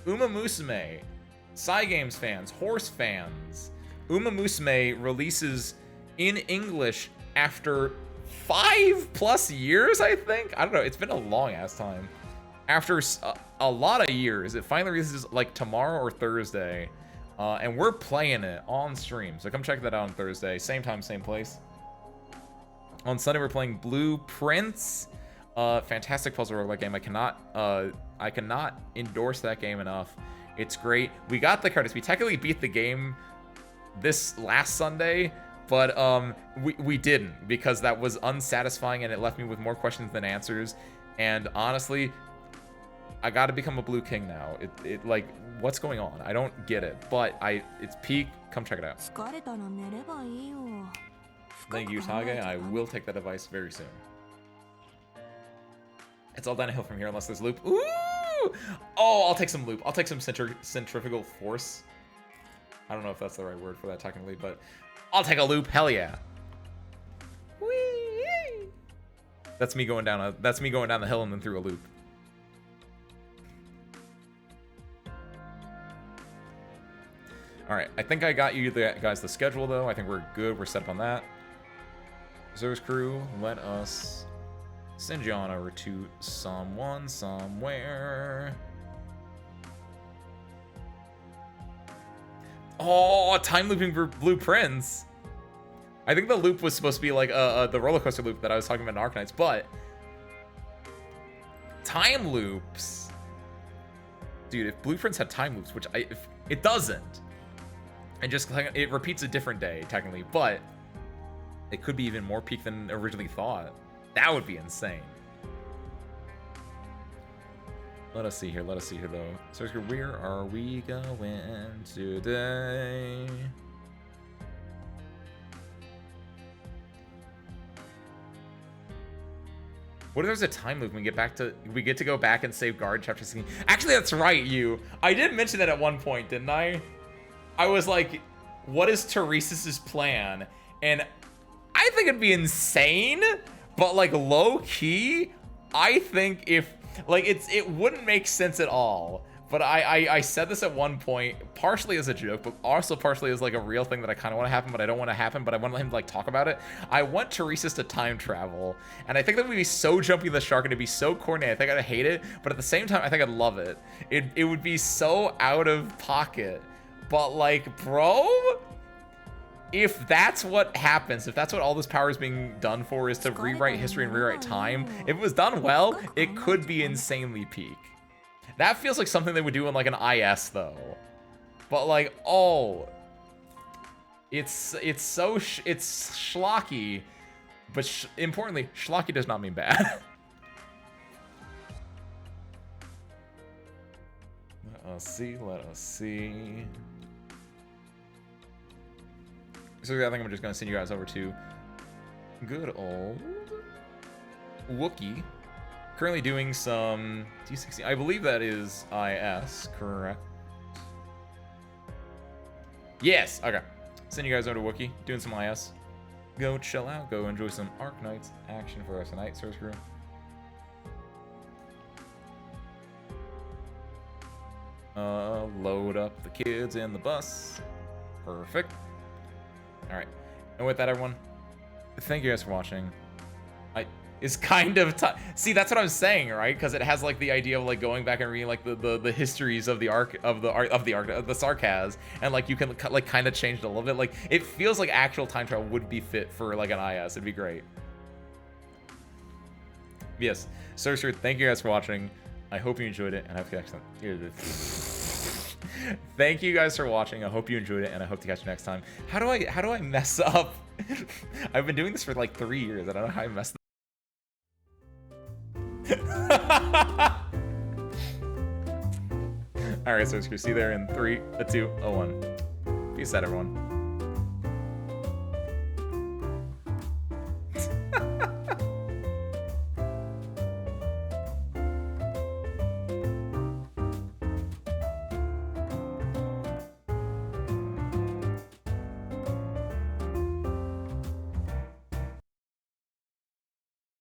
Uma Musume. Cygames fans, horse fans. Uma Musume releases in English after 5+ years, I think. I don't know. It's been a long ass time. After a lot of years, it finally releases like tomorrow or Thursday, and we're playing it on stream. So come check that out on Thursday, same time, same place. On Sunday, we're playing Blueprints. Fantastic puzzle roguelike game. I cannot endorse that game enough. It's great. We got the credits. We technically beat the game this last Sunday, but we didn't, because that was unsatisfying and it left me with more questions than answers. And honestly, I got to become a Blue King now. It like, what's going on? I don't get it, but it's peak. Come check it out. Thank you, Tage. I will take that advice very soon. It's all downhill from here unless there's loop. Ooh! Oh, I'll take some loop. I'll take some centrifugal force. I don't know if that's the right word for that technically, but I'll take a loop. Hell yeah. Whee! That's me going down the hill and then through a loop. All right, I think I got you guys the schedule though. I think we're good. We're set up on that. Service crew, let us send you on over to someone somewhere. Oh, time looping for Blueprints. I think the loop was supposed to be like the roller coaster loop that I was talking about in Arknights, but time loops, dude. If Blueprints had time loops, which if it doesn't, and just it repeats a different day technically, but it could be even more peak than originally thought. That would be insane. Let us see here. Let us see here though. So where are we going today? What if there's a time loop? We get to go back and save guard chapter 16. Actually, that's right, you. I did mention that at one point, didn't I? I was like, what is Teresa's plan? And I think it'd be insane, but like low key, I think if like it wouldn't make sense at all. But I said this at one point, partially as a joke, but also partially as like a real thing that I kind of want to happen, but I don't want to happen, but I want to let him like talk about it. I want Teresa's to time travel, and I think that would be so jumping the shark and it'd be so corny. I think I'd hate it, but at the same time, I think I'd love it. It would be so out of pocket, but like, bro, if that's what happens, if that's what all this power is being done for, is to rewrite history and rewrite time, if it was done well, it could be insanely peak. That feels like something they would do in like an IS though. But like, oh, it's schlocky, but importantly, schlocky does not mean bad. Let us see, let us see. So I think I'm just gonna send you guys over to good old Wookiee. Currently doing some D16. I believe that is IS, correct? Yes, okay. Send you guys over to Wookiee, doing some IS. Go chill out, go enjoy some Arknights action for us tonight, Source Crew. Load up the kids in the bus. Perfect. Alright. And with that, everyone, thank you guys for watching. Is kind of see, that's what I'm saying, right? Because it has like the idea of like going back and reading like the histories of the Sarkaz, and like you can like kind of change it a little bit. Like it feels like actual time travel would be fit for like an IS. It'd be great. Yes, Sorcerer, thank you guys for watching. I hope you enjoyed it, and I hope you excellent. Thank you guys for watching. I hope you enjoyed it, and I hope to catch you next time. How do I mess up? I've been doing this for like 3 years. I don't know how I messed up. Alright, so see you there in 3, 2, 1. Peace out, everyone.